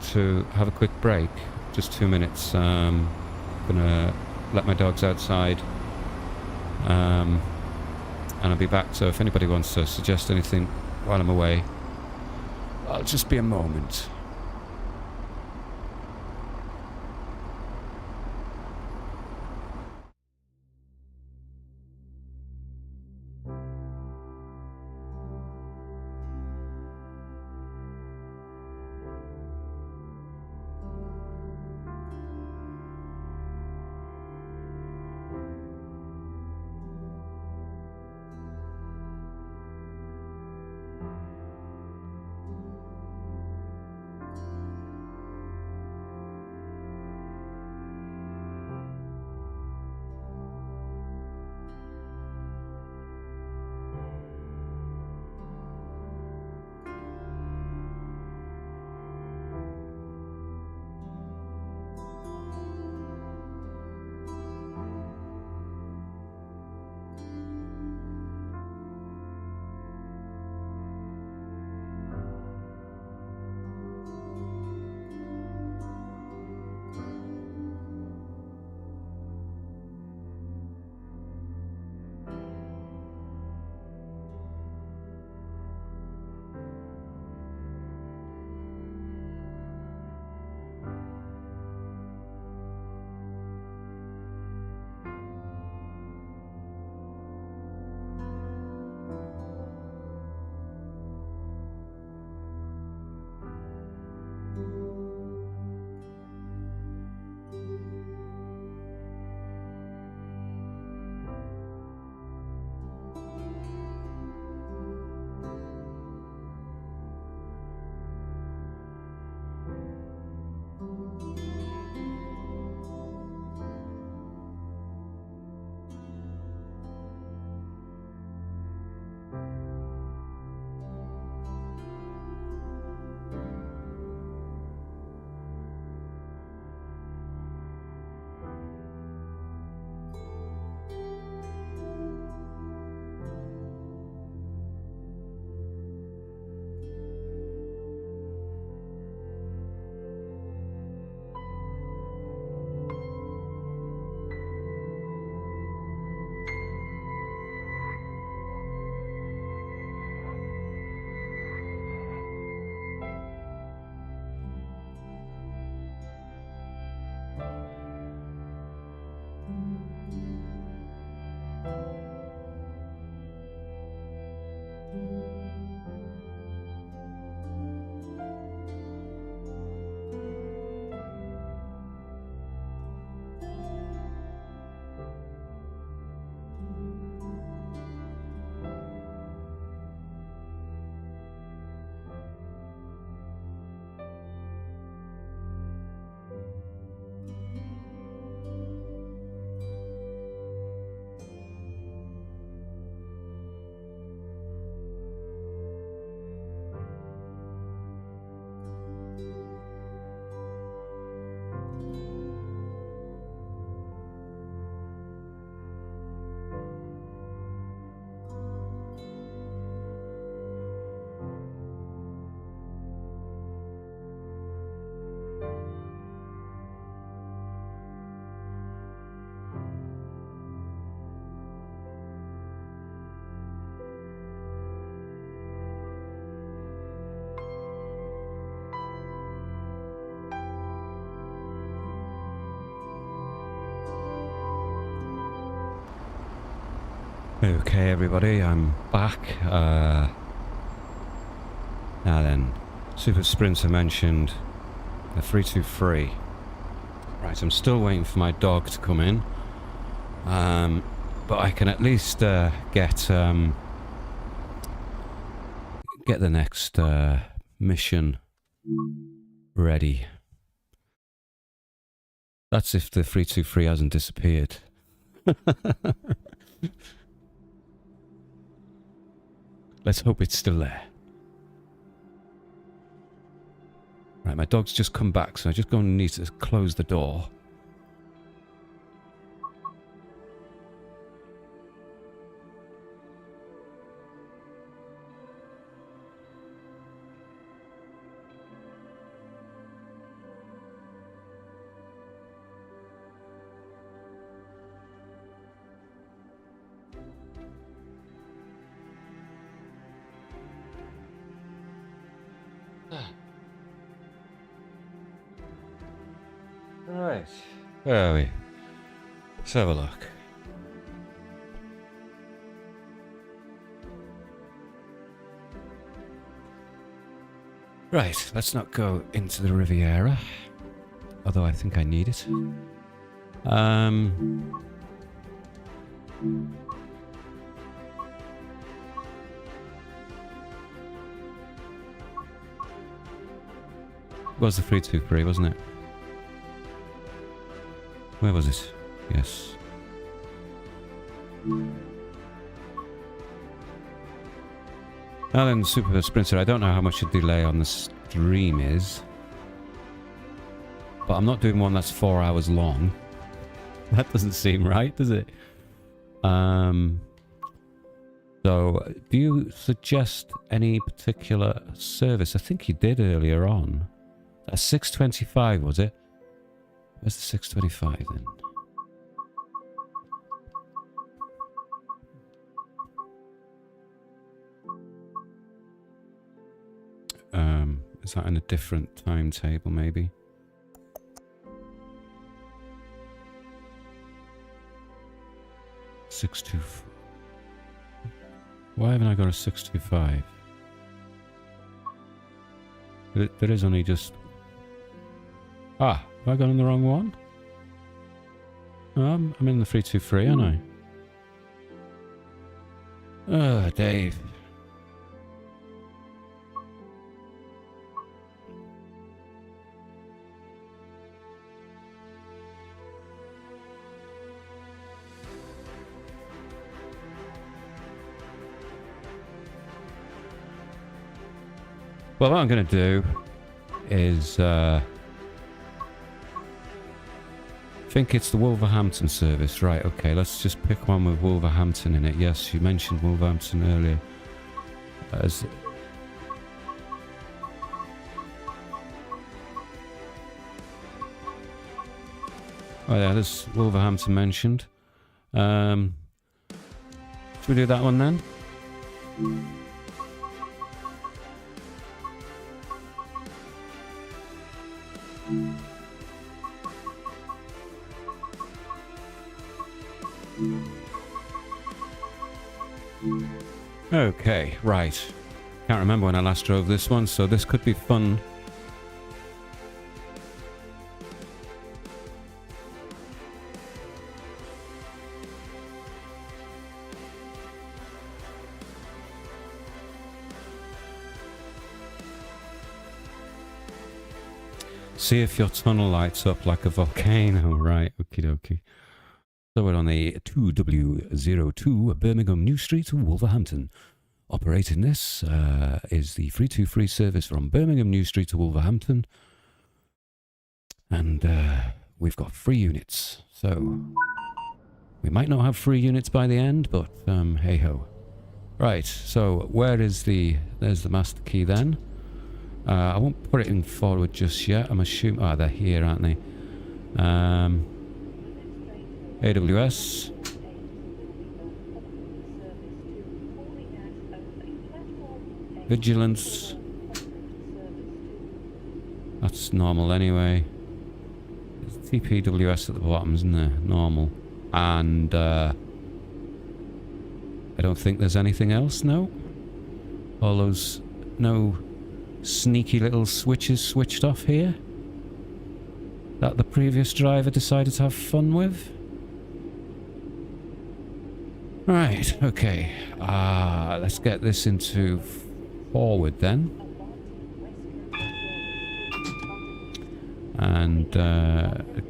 to have a quick break, just 2 minutes. I'm going to let my dogs outside, and I'll be back. So if anybody wants to suggest anything while I'm away, I'll just be a moment. Okay, everybody, I'm back. Now then, Super Sprinter mentioned the 323. Right, I'm still waiting for my dog to come in. But I can at least get the next mission ready. That's if the 323 hasn't disappeared. Let's hope it's still there. Right, my dog's just come back, so I'm just going to need to close the door. Right. Where are we? Let's have a look. Right, let's not go into the Riviera. Although I think I need it. Was the 323, wasn't it? Where was it? Yes. Now then, Super Sprinter, I don't know how much the delay on the stream is. But I'm not doing one that's 4 hours long. That doesn't seem right, does it? So, do you suggest any particular service? I think you did earlier on. A 6:25, was it? Where's the 6:25 then? Is that in a different timetable, maybe? Why haven't I got a 625? There is only just... Ah, have I gone in the wrong one? I'm in the 323, aren't I? Oh, Dave. Well, what I'm going to do is... I think it's the Wolverhampton service. Right, okay, let's just pick one with Wolverhampton in it. Yes, you mentioned Wolverhampton earlier. As oh yeah, there's Wolverhampton mentioned. Should we do that one then? Okay, right. Can't remember when I last drove this one, so this could be fun. See if your tunnel lights up like a volcano. Right, okie dokie. So we're on the 2W02 Birmingham New Street, Wolverhampton. Operating this is the 323 service from Birmingham New Street to Wolverhampton. And we've got 3 units. So we might not have 3 units by the end, but hey ho. Right, so where is there's the master key then. I won't put it in forward just yet. I'm assuming... Oh, they're here, aren't they? AWS. Vigilance. That's normal anyway. There's TPWS at the bottom, isn't there? Normal. And I don't think there's anything else, no? All those... no sneaky little switches switched off here? That the previous driver decided to have fun with? Right, okay. Let's get this into forward then. And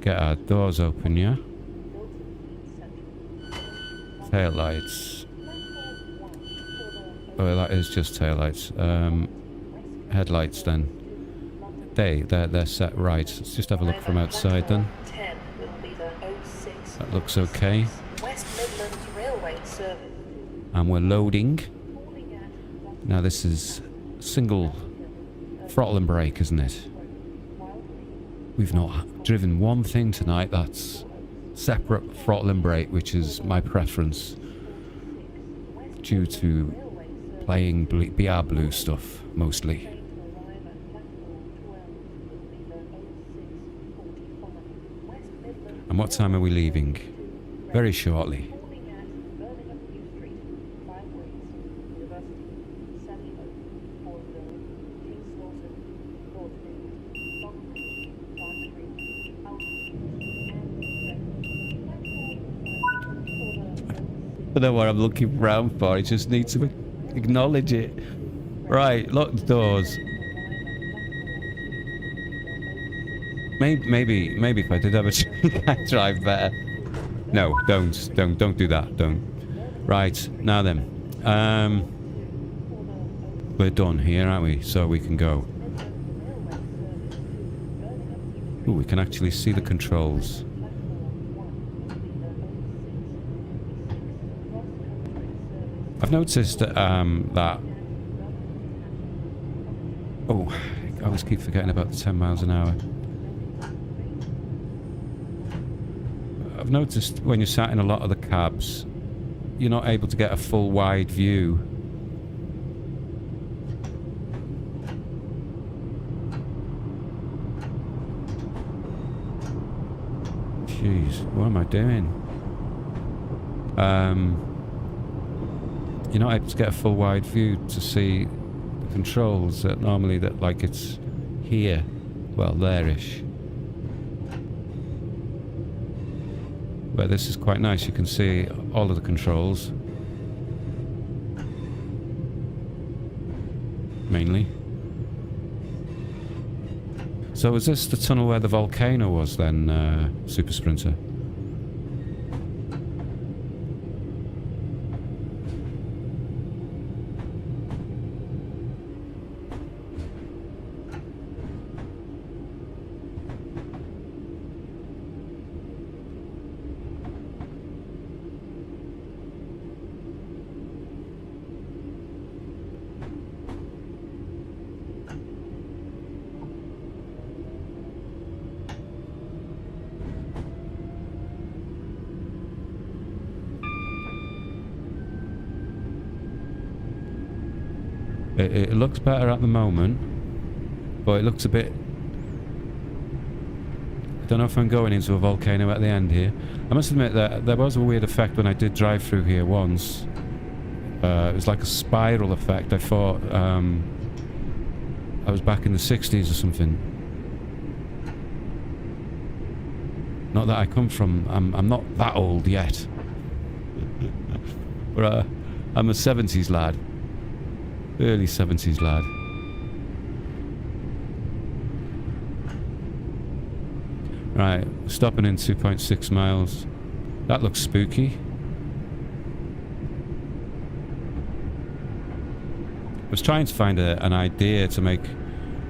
get our doors open, yeah? Tail lights. Oh, that is just tail lights. Headlights then. They're set right. Let's just have a look from outside then. That looks okay. And we're loading. Now this is single throttle and brake, isn't it? We've not driven one thing tonight that's separate throttle and brake, which is my preference due to playing BR Blue stuff mostly. And what time are we leaving? Very shortly. I don't know what I'm looking round for, I just need to acknowledge it. Right, lock the doors. Maybe if I did have a I'd drive better. No, don't do that, don't. Right, now then. We're done here, aren't we? So we can go. Ooh, we can actually see the controls. I've noticed that, oh, I always keep forgetting about the 10 miles an hour. I've noticed when you're sat in a lot of the cabs, you're not able to get a full wide view. Jeez, what am I doing? You're not able to get a full wide view to see the controls that normally that like it's here, well there-ish. Where this is quite nice, you can see all of the controls. Mainly. So is this the tunnel where the volcano was then, Super Sprinter? It looks better at the moment, but it looks a bit... I don't know if I'm going into a volcano at the end here. I must admit that there was a weird effect when I did drive through here once. It was like a spiral effect. I thought I was back in the 60s or something. Not that I come from... I'm not that old yet. But I'm a 70s lad. Early 70s lad. Right, stopping in 2.6 miles. That looks spooky. I was trying to find an idea to make...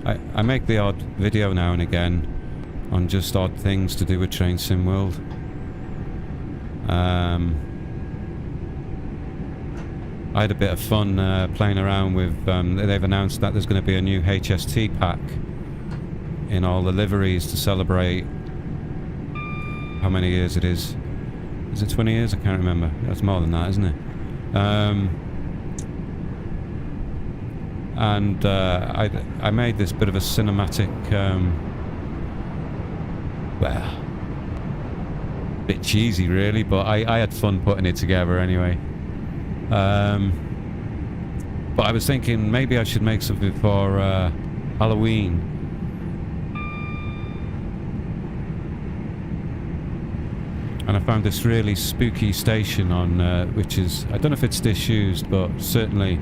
I make the odd video now and again on just odd things to do with Train Sim World. I had a bit of fun playing around with... they've announced that there's going to be a new HST pack in all the liveries to celebrate how many years it is. Is it 20 years? I can't remember. That's more than that, isn't it? And I made this bit of a cinematic... well... bit cheesy really, but I had fun putting it together anyway. But I was thinking maybe I should make something for Halloween. And I found this really spooky station on, which is, I don't know if it's disused, but certainly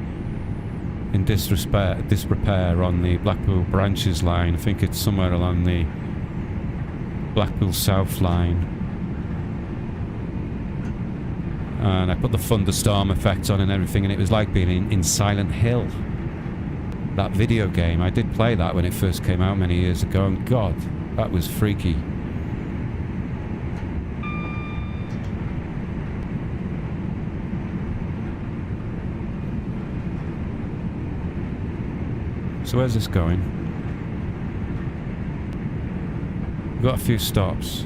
in disrepair on the Blackpool Branches line. I think it's somewhere along the Blackpool South line. And I put the thunderstorm effect on and everything, and it was like being in Silent Hill. That video game, I did play that when it first came out many years ago, and God, that was freaky. So where's this going? We've got a few stops.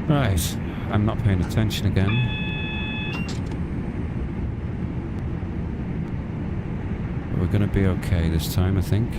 Right, I'm not paying attention again. But we're going to be okay this time, I think.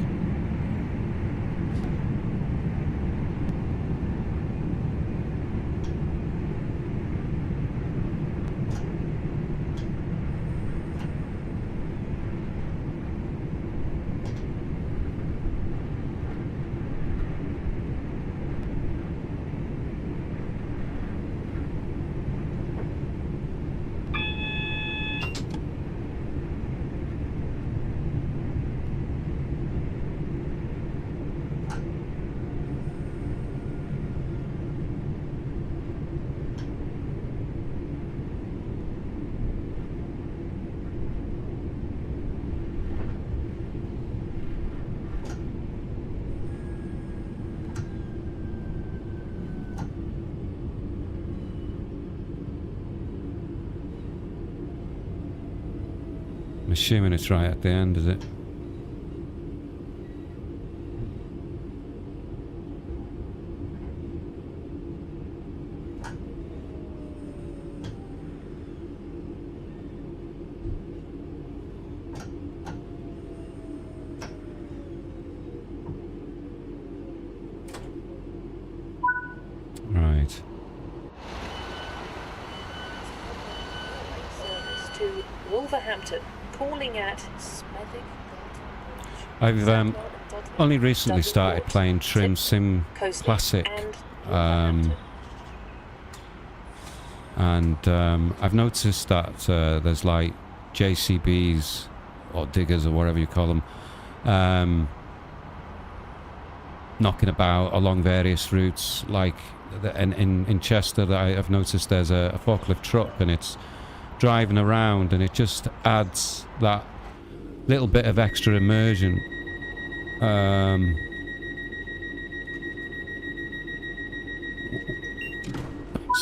I'm assuming it's right at the end, is it? Right. Service to Wolverhampton. Calling at Smethwick. I've only recently started playing Trim Sim Classic, and I've noticed that there's like JCBs or diggers or whatever you call them, knocking about along various routes. Like in Chester, that I've noticed there's a forklift truck and it's driving around, and it just adds that little bit of extra immersion.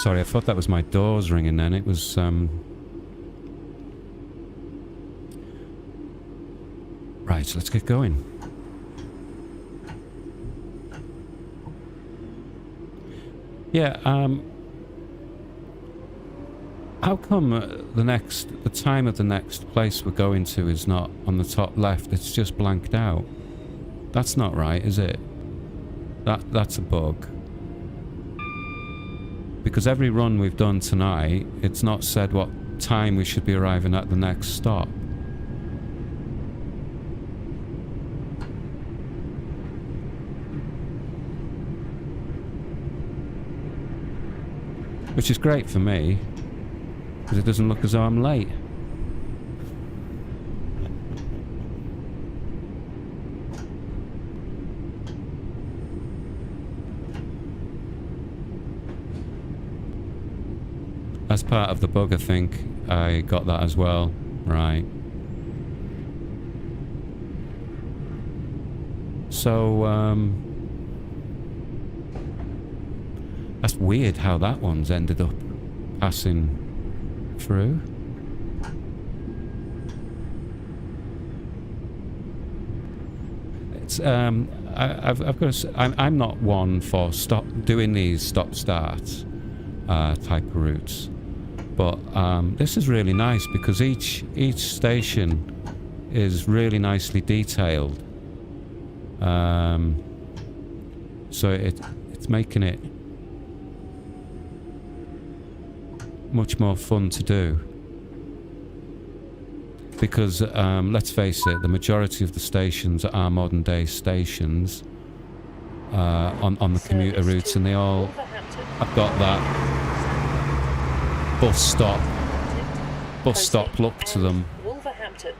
Sorry, I thought that was my doors ringing then. It was right, so let's get going. Yeah, how come the time of the next place we're going to is not on the top left? It's just blanked out. That's not right, is it? That's a bug. Because every run we've done tonight, it's not said what time we should be arriving at the next stop. Which is great for me, because it doesn't look as though I'm late. As part of the bug, I think I got that as well. Right. So, That's weird how that one's ended up passing through. It's I've got to say, I'm not one for doing these stop-start type of routes, but this is really nice because each station is really nicely detailed. So it's making it much more fun to do. Because, let's face it, the majority of the stations are modern day stations on the commuter routes, and they all have got that bus stop look to them. Wolverhampton.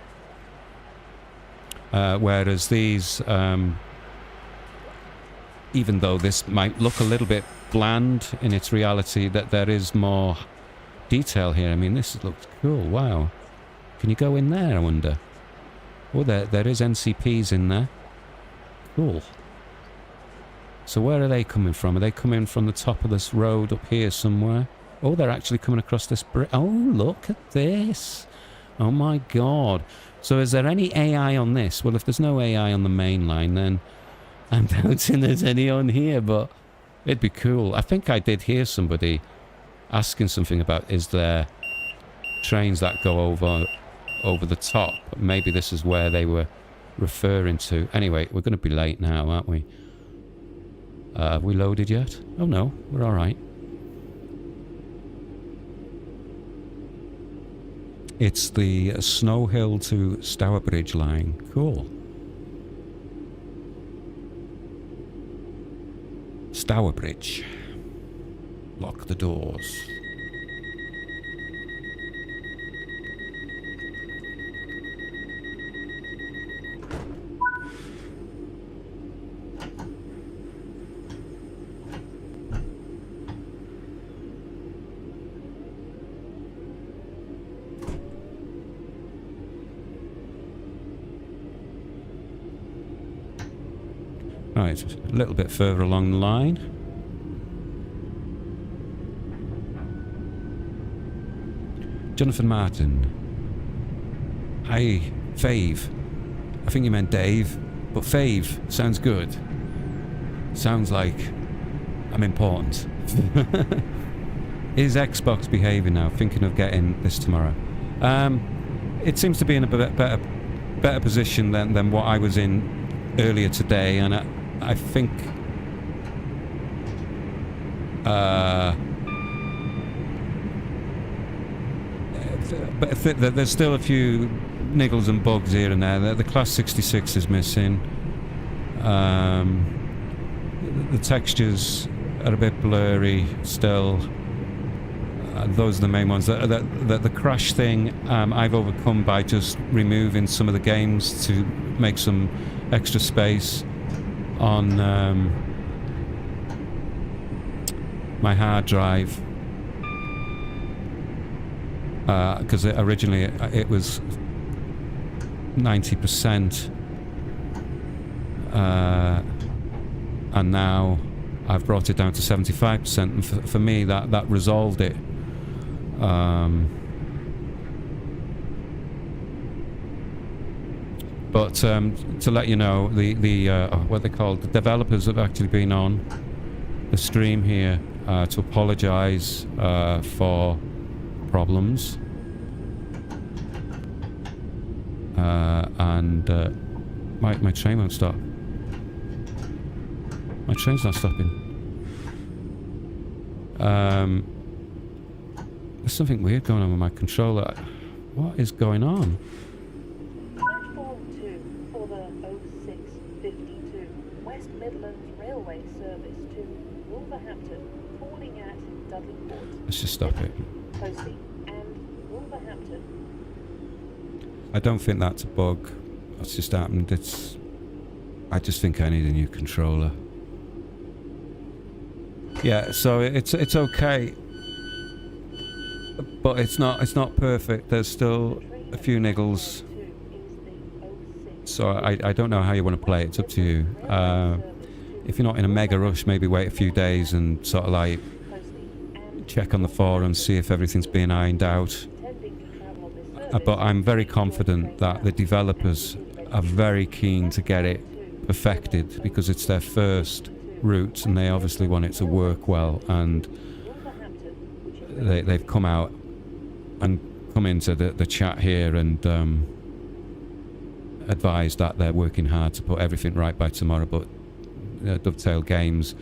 Whereas these, even though this might look a little bit bland in its reality, that there is more detail here. I mean, this looks cool. Wow. Can you go in there, I wonder? Oh, there is NCPs in there. Cool. So where are they coming from? Are they coming from the top of this road up here somewhere? Oh, they're actually coming across this bridge. Oh, look at this. Oh my god. So is there any AI on this? Well, if there's no AI on the main line, then I'm doubting there's any on here, but it'd be cool. I think I did hear somebody asking something about, is there trains that go over the top? Maybe this is where they were referring to. Anyway, we're going to be late now, aren't we? Have we loaded yet? Oh no, we're alright. It's the Snow Hill to Stourbridge line. Cool. Stourbridge. Lock the doors. Right, a little bit further along the line. Jonathan Martin. Hi, Fave. I think you meant Dave, but Fave sounds good. Sounds like I'm important. Is Xbox behaving now? Thinking of getting this tomorrow. It seems to be in a better position than what I was in earlier today, and I think but there's still a few niggles and bugs here and there. The Class 66 is missing. The textures are a bit blurry still. Those are the main ones. The crash thing I've overcome by just removing some of the games to make some extra space on my hard drive, because originally it was 90%, and now I've brought it down to 75%, and for me that resolved it. But to let you know, the what they call the developers have actually been on the stream here to apologise for problems, and my train won't stop. My train's not stopping. There's something weird going on with my controller. What is going on? Platform 2 for the 0652 West Midlands Railway service to Wolverhampton, calling at Dudley Port. Let's just stop it. Posty and Wolverhampton. I don't think that's a bug. What's just happened? I just think I need a new controller. Yeah, so it's okay, but it's not perfect. There's still a few niggles. So I don't know how you want to play it. It's up to you. If you're not in a mega rush, maybe wait a few days and sort of like check on the forums, see if everything's being ironed out. But I'm very confident that the developers are very keen to get it perfected because it's their first route and they obviously want it to work well, and they've come out and come into the chat here and advised that they're working hard to put everything right by tomorrow, but Dovetail Games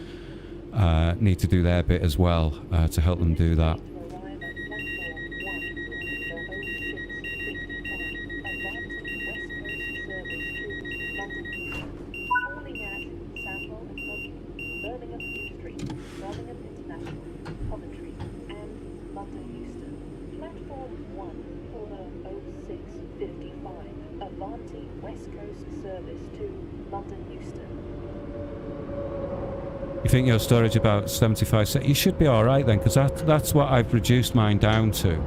need to do their bit as well to help them do that. You think your storage about 75? You should be all right then, because that's what I've reduced mine down to,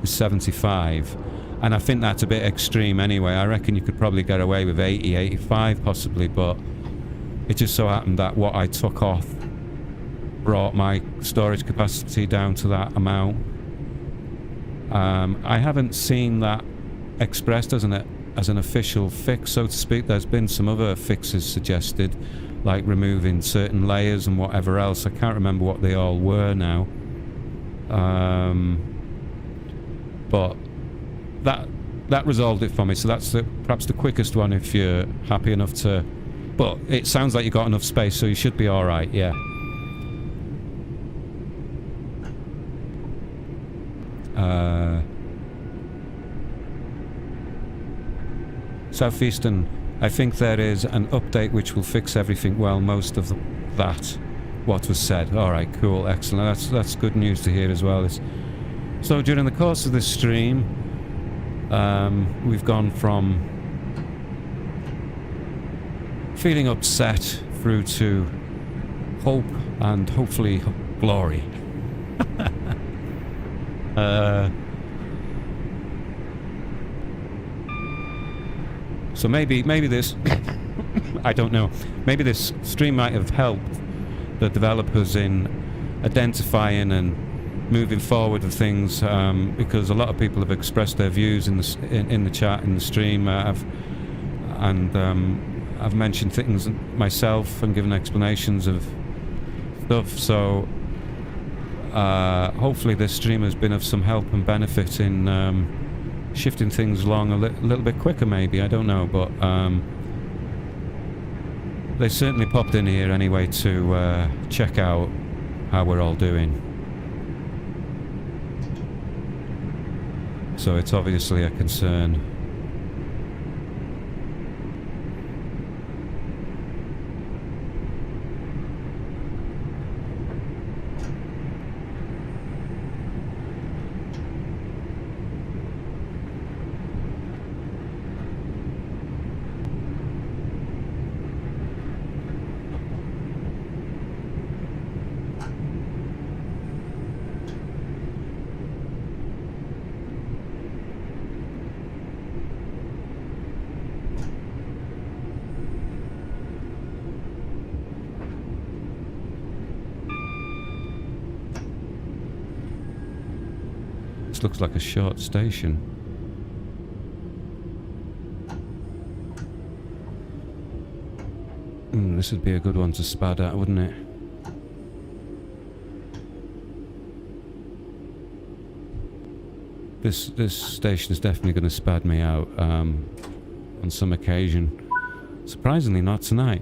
is 75, and I think that's a bit extreme anyway. I reckon you could probably get away with 80, 85 possibly, but it just so happened that what I took off brought my storage capacity down to that amount. I haven't seen that expressed as an official fix, so to speak. There's been some other fixes suggested, like removing certain layers and whatever else. I can't remember what they all were now. But that resolved it for me, so that's perhaps the quickest one if you're happy enough to. But it sounds like you got enough space, so you should be all right. Yeah. Southeastern, I think there is an update which will fix everything. Well, most of that, what was said. All right, cool, excellent. That's good news to hear as well. So during the course of this stream, we've gone from feeling upset through to hope and hopefully glory. So maybe this, I don't know, maybe this stream might have helped the developers in identifying and moving forward with things, because a lot of people have expressed their views in the chat, in the stream. I've mentioned things myself and given explanations of stuff, so hopefully this stream has been of some help and benefit in shifting things along a little bit quicker, maybe, I don't know, but they certainly popped in here anyway to check out how we're all doing. So it's obviously a concern. This looks like a short station. This would be a good one to spad at, wouldn't it? This station is definitely going to spad me out on some occasion. Surprisingly not tonight.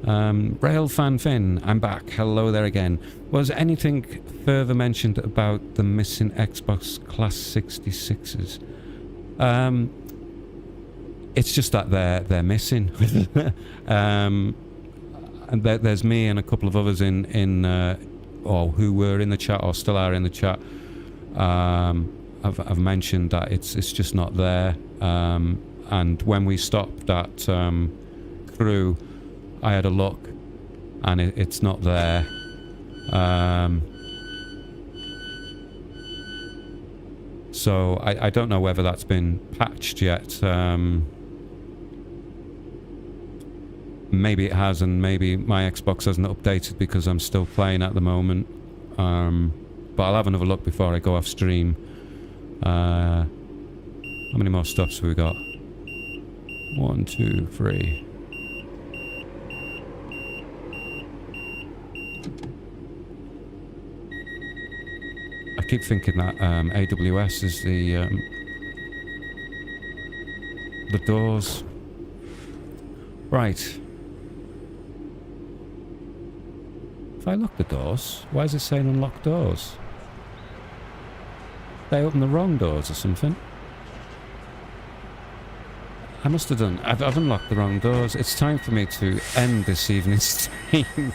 Braille Fan Finn, I'm back. Hello there again. Was anything further mentioned about the missing Xbox Class 66s? It's just that they're missing. And there's me and a couple of others or who were in the chat or still are in the chat. I've mentioned that it's just not there. And when we stopped at Crewe, I had a look, and it's not there. So I don't know whether that's been patched yet. Maybe it has, and maybe my Xbox hasn't updated because I'm still playing at the moment. but I'll have another look before I go off stream. How many more stops have we got? 1, 2, 3. I keep thinking that AWS is the doors. Right. If I lock the doors, why is it saying unlock doors? They open the wrong doors or something. I must have done. I've unlocked the wrong doors. It's time for me to end this evening's stream.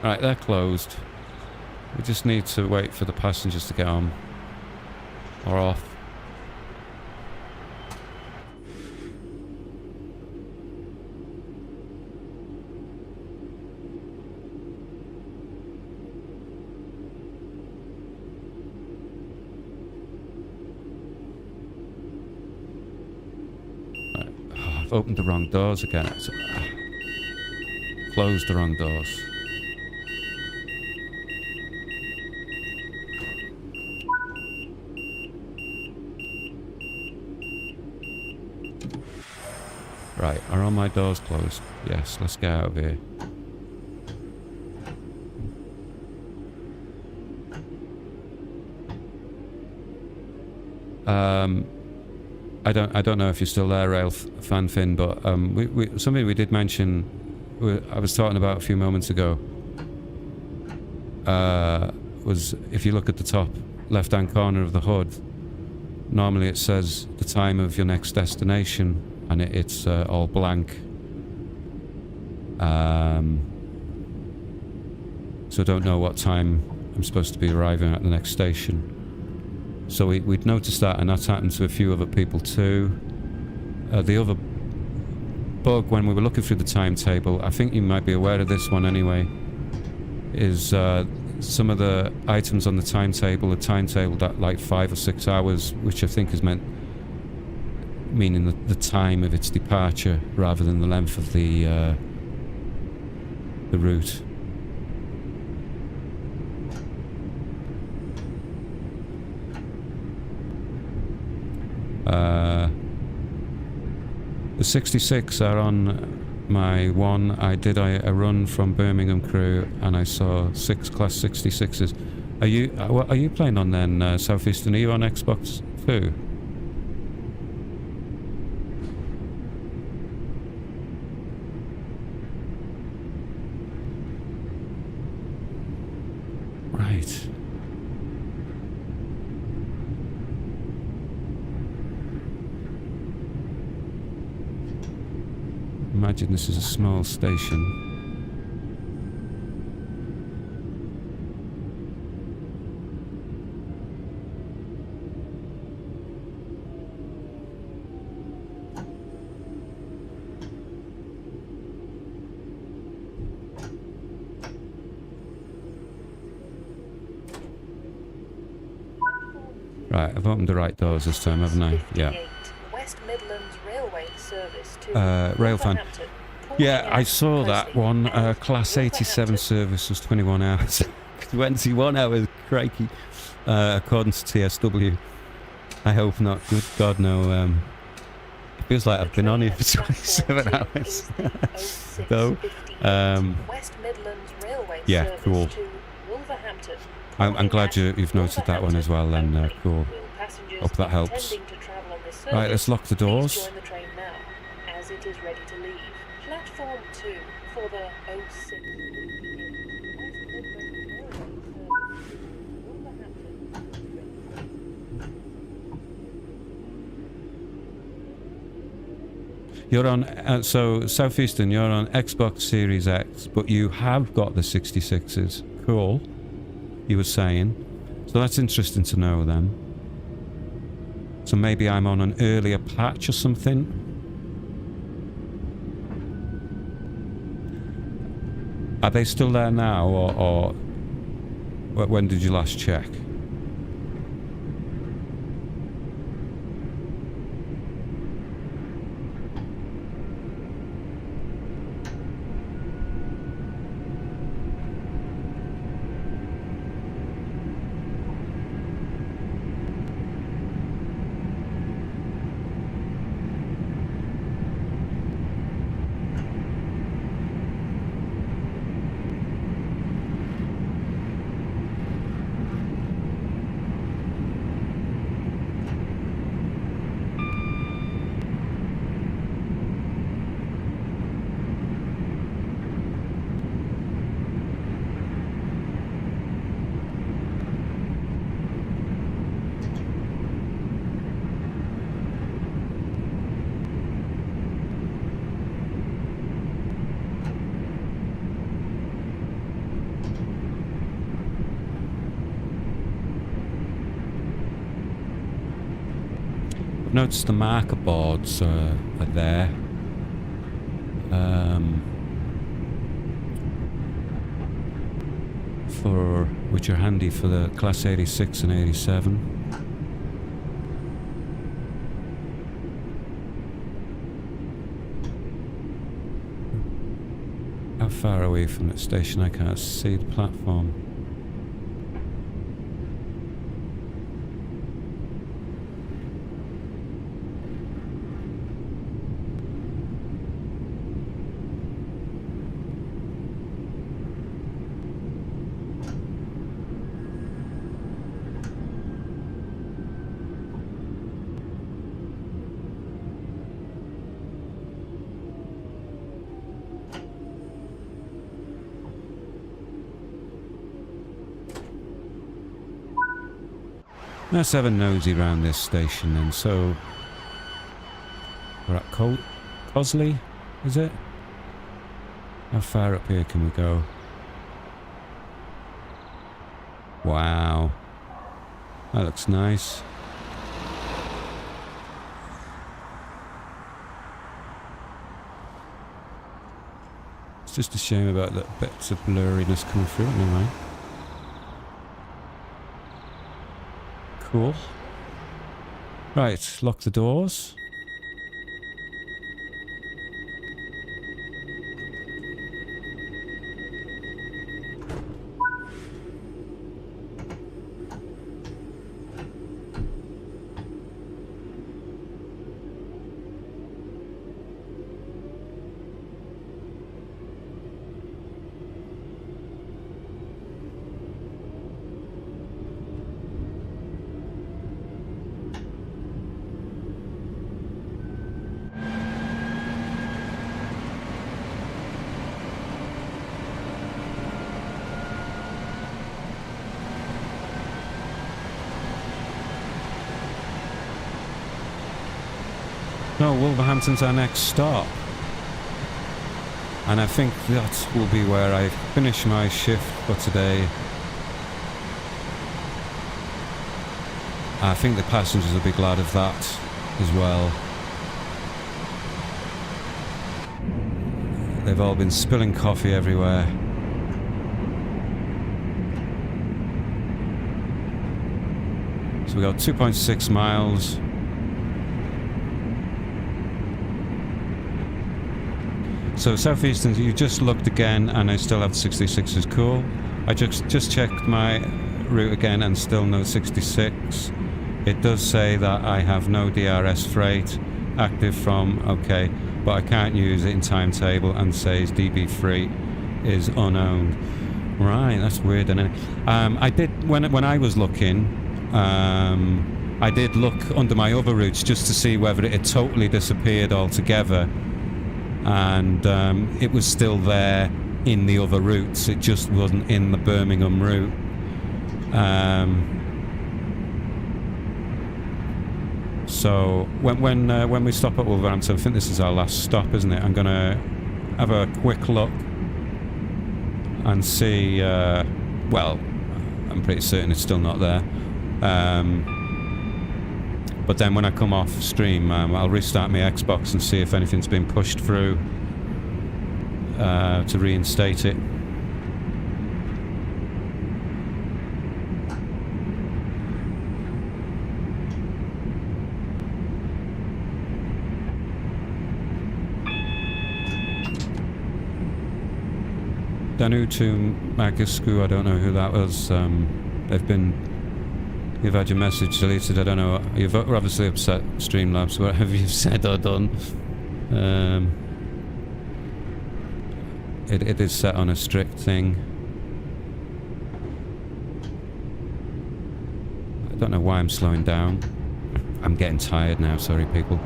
Right, they're closed. We just need to wait for the passengers to get on. Or off. Right. Oh, I've opened the wrong doors again. Closed the wrong doors. Right, are all my doors closed? Yes, let's get out of here. I don't know if you're still there, Rail Fan Fin, but something we did mention. I was talking about a few moments ago. Was if you look at the top left-hand corner of the hood, normally it says the time of your next destination. And it's all blank. So I don't know what time I'm supposed to be arriving at the next station. So we'd noticed that, and that's happened to a few other people too. The other bug, when we were looking through the timetable, I think you might be aware of this one anyway, is some of the items on the timetable are timetabled at like 5 or 6 hours, which I think is meaning the time of its departure rather than the length of the route. The 66 are on my one. I did a run from Birmingham Crewe and I saw 6 Class 66s. What are you playing on then, Southeastern? Are you on Xbox 2? Right. Imagine this is a small station. Right, I've opened the right doors this time, haven't I? Yeah. West Midlands Railway service to Railfan. Wolverhampton. Yeah, I saw that one. Class 87 service was 21 hours. 21 hours, crikey. According to TSW. I hope not. Good God, no. It feels like I've been on here for 27 hours. So, West Midlands Railway yeah, service cool. to Wolverhampton. I'm glad you've noted that one as well, and cool. Hope that helps. Right, let's lock the doors. Join the train now, as it is ready to leave. Platform 2 for the 06. You're on, so Southeastern, you're on Xbox Series X, but you have got the 66s. Cool. You were saying. So that's interesting to know then. So maybe I'm on an earlier patch or something. Are they still there now, or when did you last check? Notice the marker boards are there. Which are handy for the Class 86 and 87. How far away from the station? I can't see the platform. Let's have a nosy round this station then. So we're at Cosley, is it? How far up here can we go? Wow, that looks nice. It's just a shame about that bits of blurriness coming through. Never mind. Cool. Right, lock the doors. No, Wolverhampton's our next stop. And I think that will be where I finish my shift for today. I think the passengers will be glad of that as well. They've all been spilling coffee everywhere. So we got 2.6 miles. So Southeastern, you just looked again and I still have 66 is cool. I just checked my route again and still no 66. It does say that I have no DRS freight active from, okay, but I can't use it in timetable and says DB free is unowned. Right, that's weird, isn't it? I did, when I was looking, I did look under my other routes just to see whether it had totally disappeared altogether. And it was still there in the other routes. It just wasn't in the Birmingham route. So when we stop at Wolverhampton, I think this is our last stop, isn't it? I'm gonna have a quick look and see. Well, I'm pretty certain it's still not there. But then when I come off stream, I'll restart my Xbox and see if anything's been pushed through to reinstate it. Danutu Magiscu, I don't know who that was. You've had your message deleted, I don't know. You've obviously upset Streamlabs, whatever you've said or done. It is set on a strict thing. I don't know why I'm slowing down. I'm getting tired now, sorry people.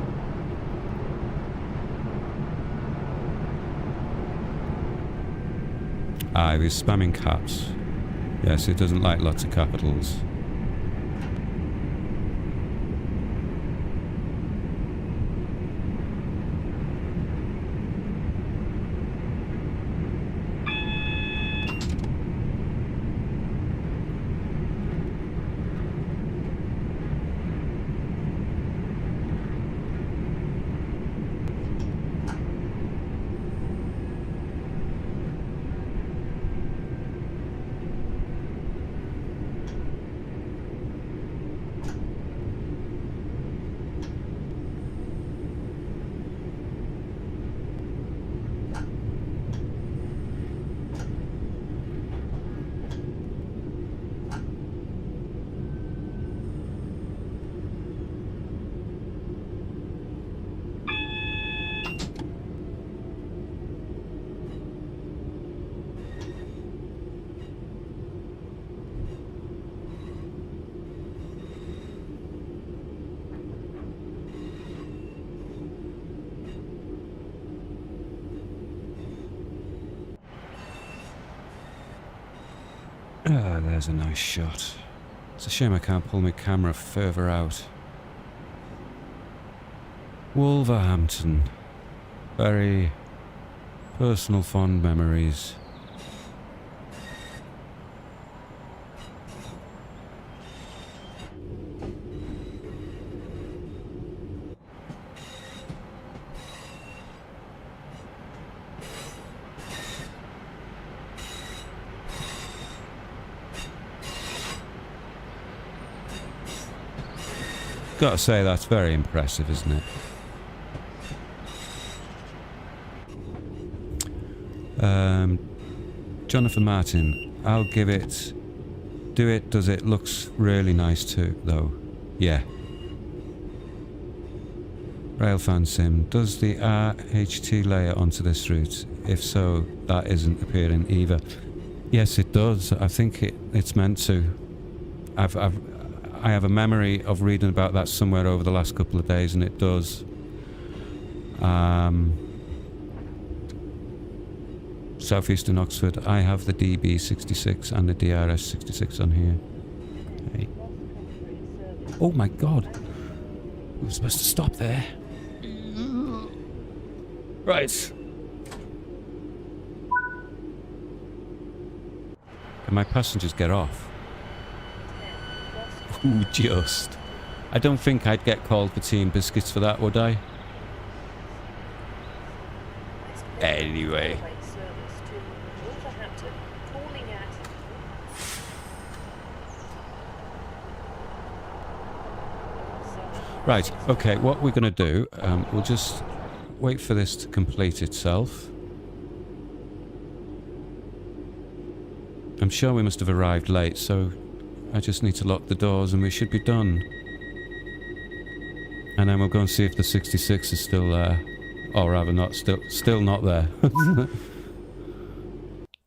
He was spamming caps. Yes, he doesn't like lots of capitals. Ah, there's a nice shot. It's a shame I can't pull my camera further out. Wolverhampton. Very personal fond memories. Gotta say, that's very impressive, isn't it? Jonathan Martin, I'll give it... Do it, does it? Looks really nice too, though. Yeah. Railfan Sim, does the RHT layer onto this route? If so, that isn't appearing either. Yes, it does. I think it's meant to. I have a memory of reading about that somewhere over the last couple of days, and it does. Southeastern Oxford, I have the DB66 and the DRS66 on here. Okay. Oh my god! We were supposed to stop there. Right. Can my passengers get off? Ooh, just. I don't think I'd get called for tea and biscuits for that, would I? Anyway. Right, okay, what we're going to do, we'll just wait for this to complete itself. I'm sure we must have arrived late, so I just need to lock the doors and we should be done. And then we'll go and see if the 66 is still there. Or rather not, still not there.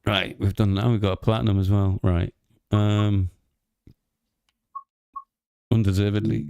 Right, we've done that. We've got a platinum as well. Right. Undeservedly.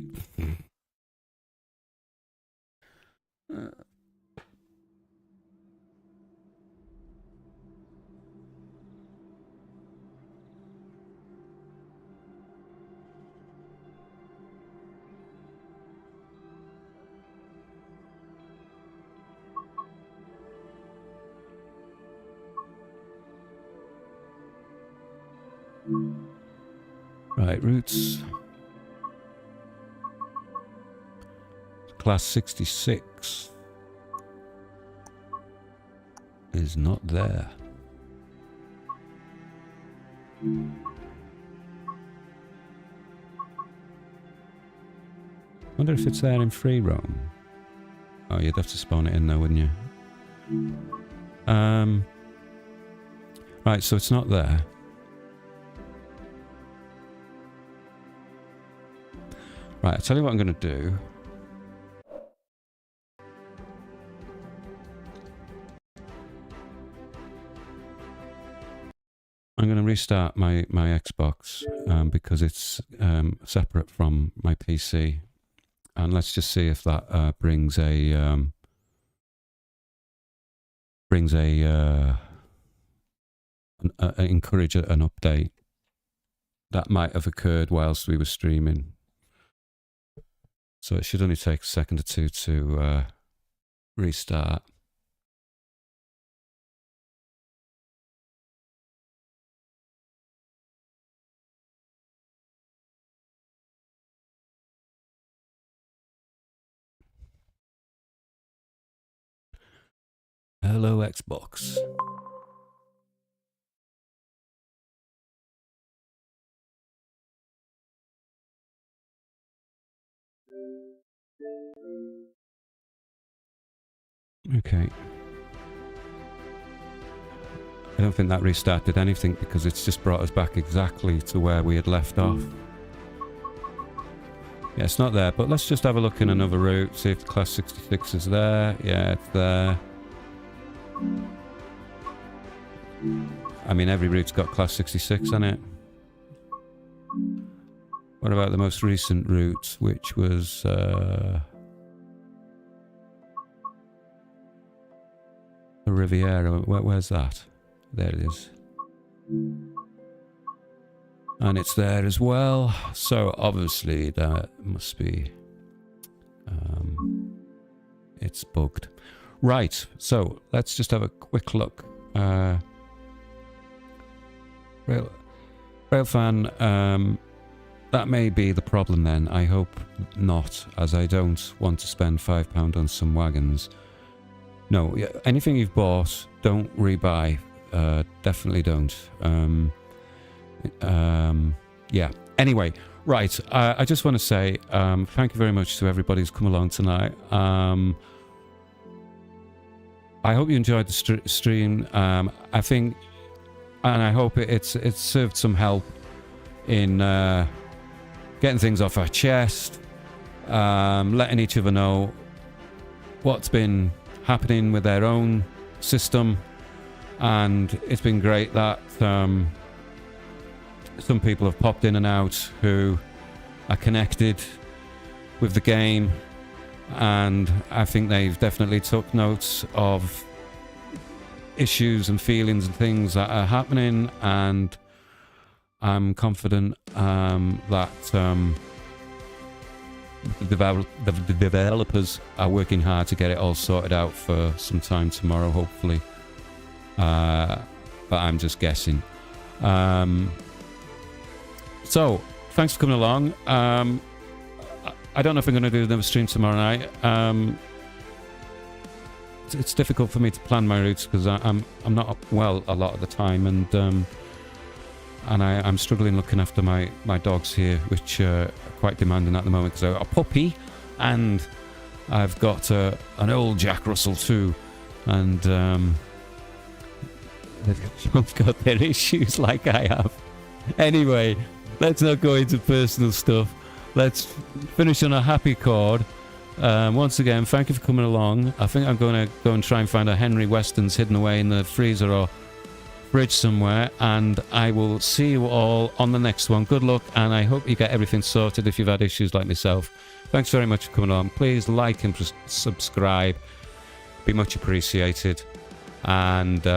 Right, routes. Class 66 is not there. Wonder if it's there in free roam. Oh, you'd have to spawn it in though, wouldn't you? Right, so it's not there. Right, I'll tell you what I'm going to do. I'm going to restart my Xbox because it's separate from my PC, and let's just see if that brings encourage an update. That might have occurred whilst we were streaming. So it should only take a second or two to restart. Hello, Xbox. Okay. I don't think that restarted anything because it's just brought us back exactly to where we had left off. Yeah, it's not there, but let's just have a look in another route, see if the class 66 is there. Yeah, it's there. I mean, every route's got class 66 on it. What about the most recent route, which was... the Riviera? Where's that? There it is. And it's there as well. So obviously that must be... it's bugged. Right, so let's just have a quick look. Railfan, that may be the problem then. I hope not, as I don't want to spend £5 on some wagons. No, anything you've bought, don't rebuy. Definitely don't. Yeah. Anyway, right. I just want to say thank you very much to everybody who's come along tonight. I hope you enjoyed the stream. I think, and I hope it's served some help in getting things off our chest, letting each other know what's been happening with their own system. And it's been great that some people have popped in and out who are connected with the game, and I think they've definitely took notes of issues and feelings and things that are happening, and I'm confident that the developers are working hard to get it all sorted out for some time tomorrow, hopefully. But I'm just guessing. So, thanks for coming along. I don't know if I'm going to do another stream tomorrow night. It's difficult for me to plan my routes because I'm not well a lot of the time, and I'm struggling looking after my dogs here, which are quite demanding at the moment because I've got a puppy and I've got an old Jack Russell too, and they've got their issues like I have. Anyway, let's not go into personal stuff. Let's finish on a happy chord. Once again, thank you for coming along. I think I'm going to go and try and find a Henry Weston's hidden away in the freezer or fridge somewhere, and I will see you all on the next one. Good luck, and I hope you get everything sorted if you've had issues like myself. Thanks very much for coming along. Please like and subscribe. Be much appreciated. And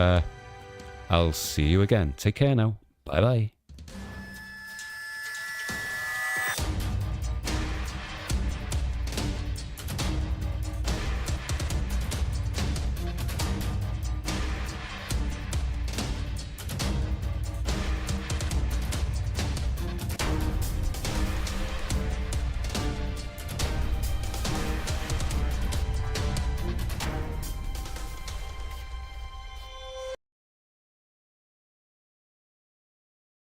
I'll see you again. Take care now. Bye-bye.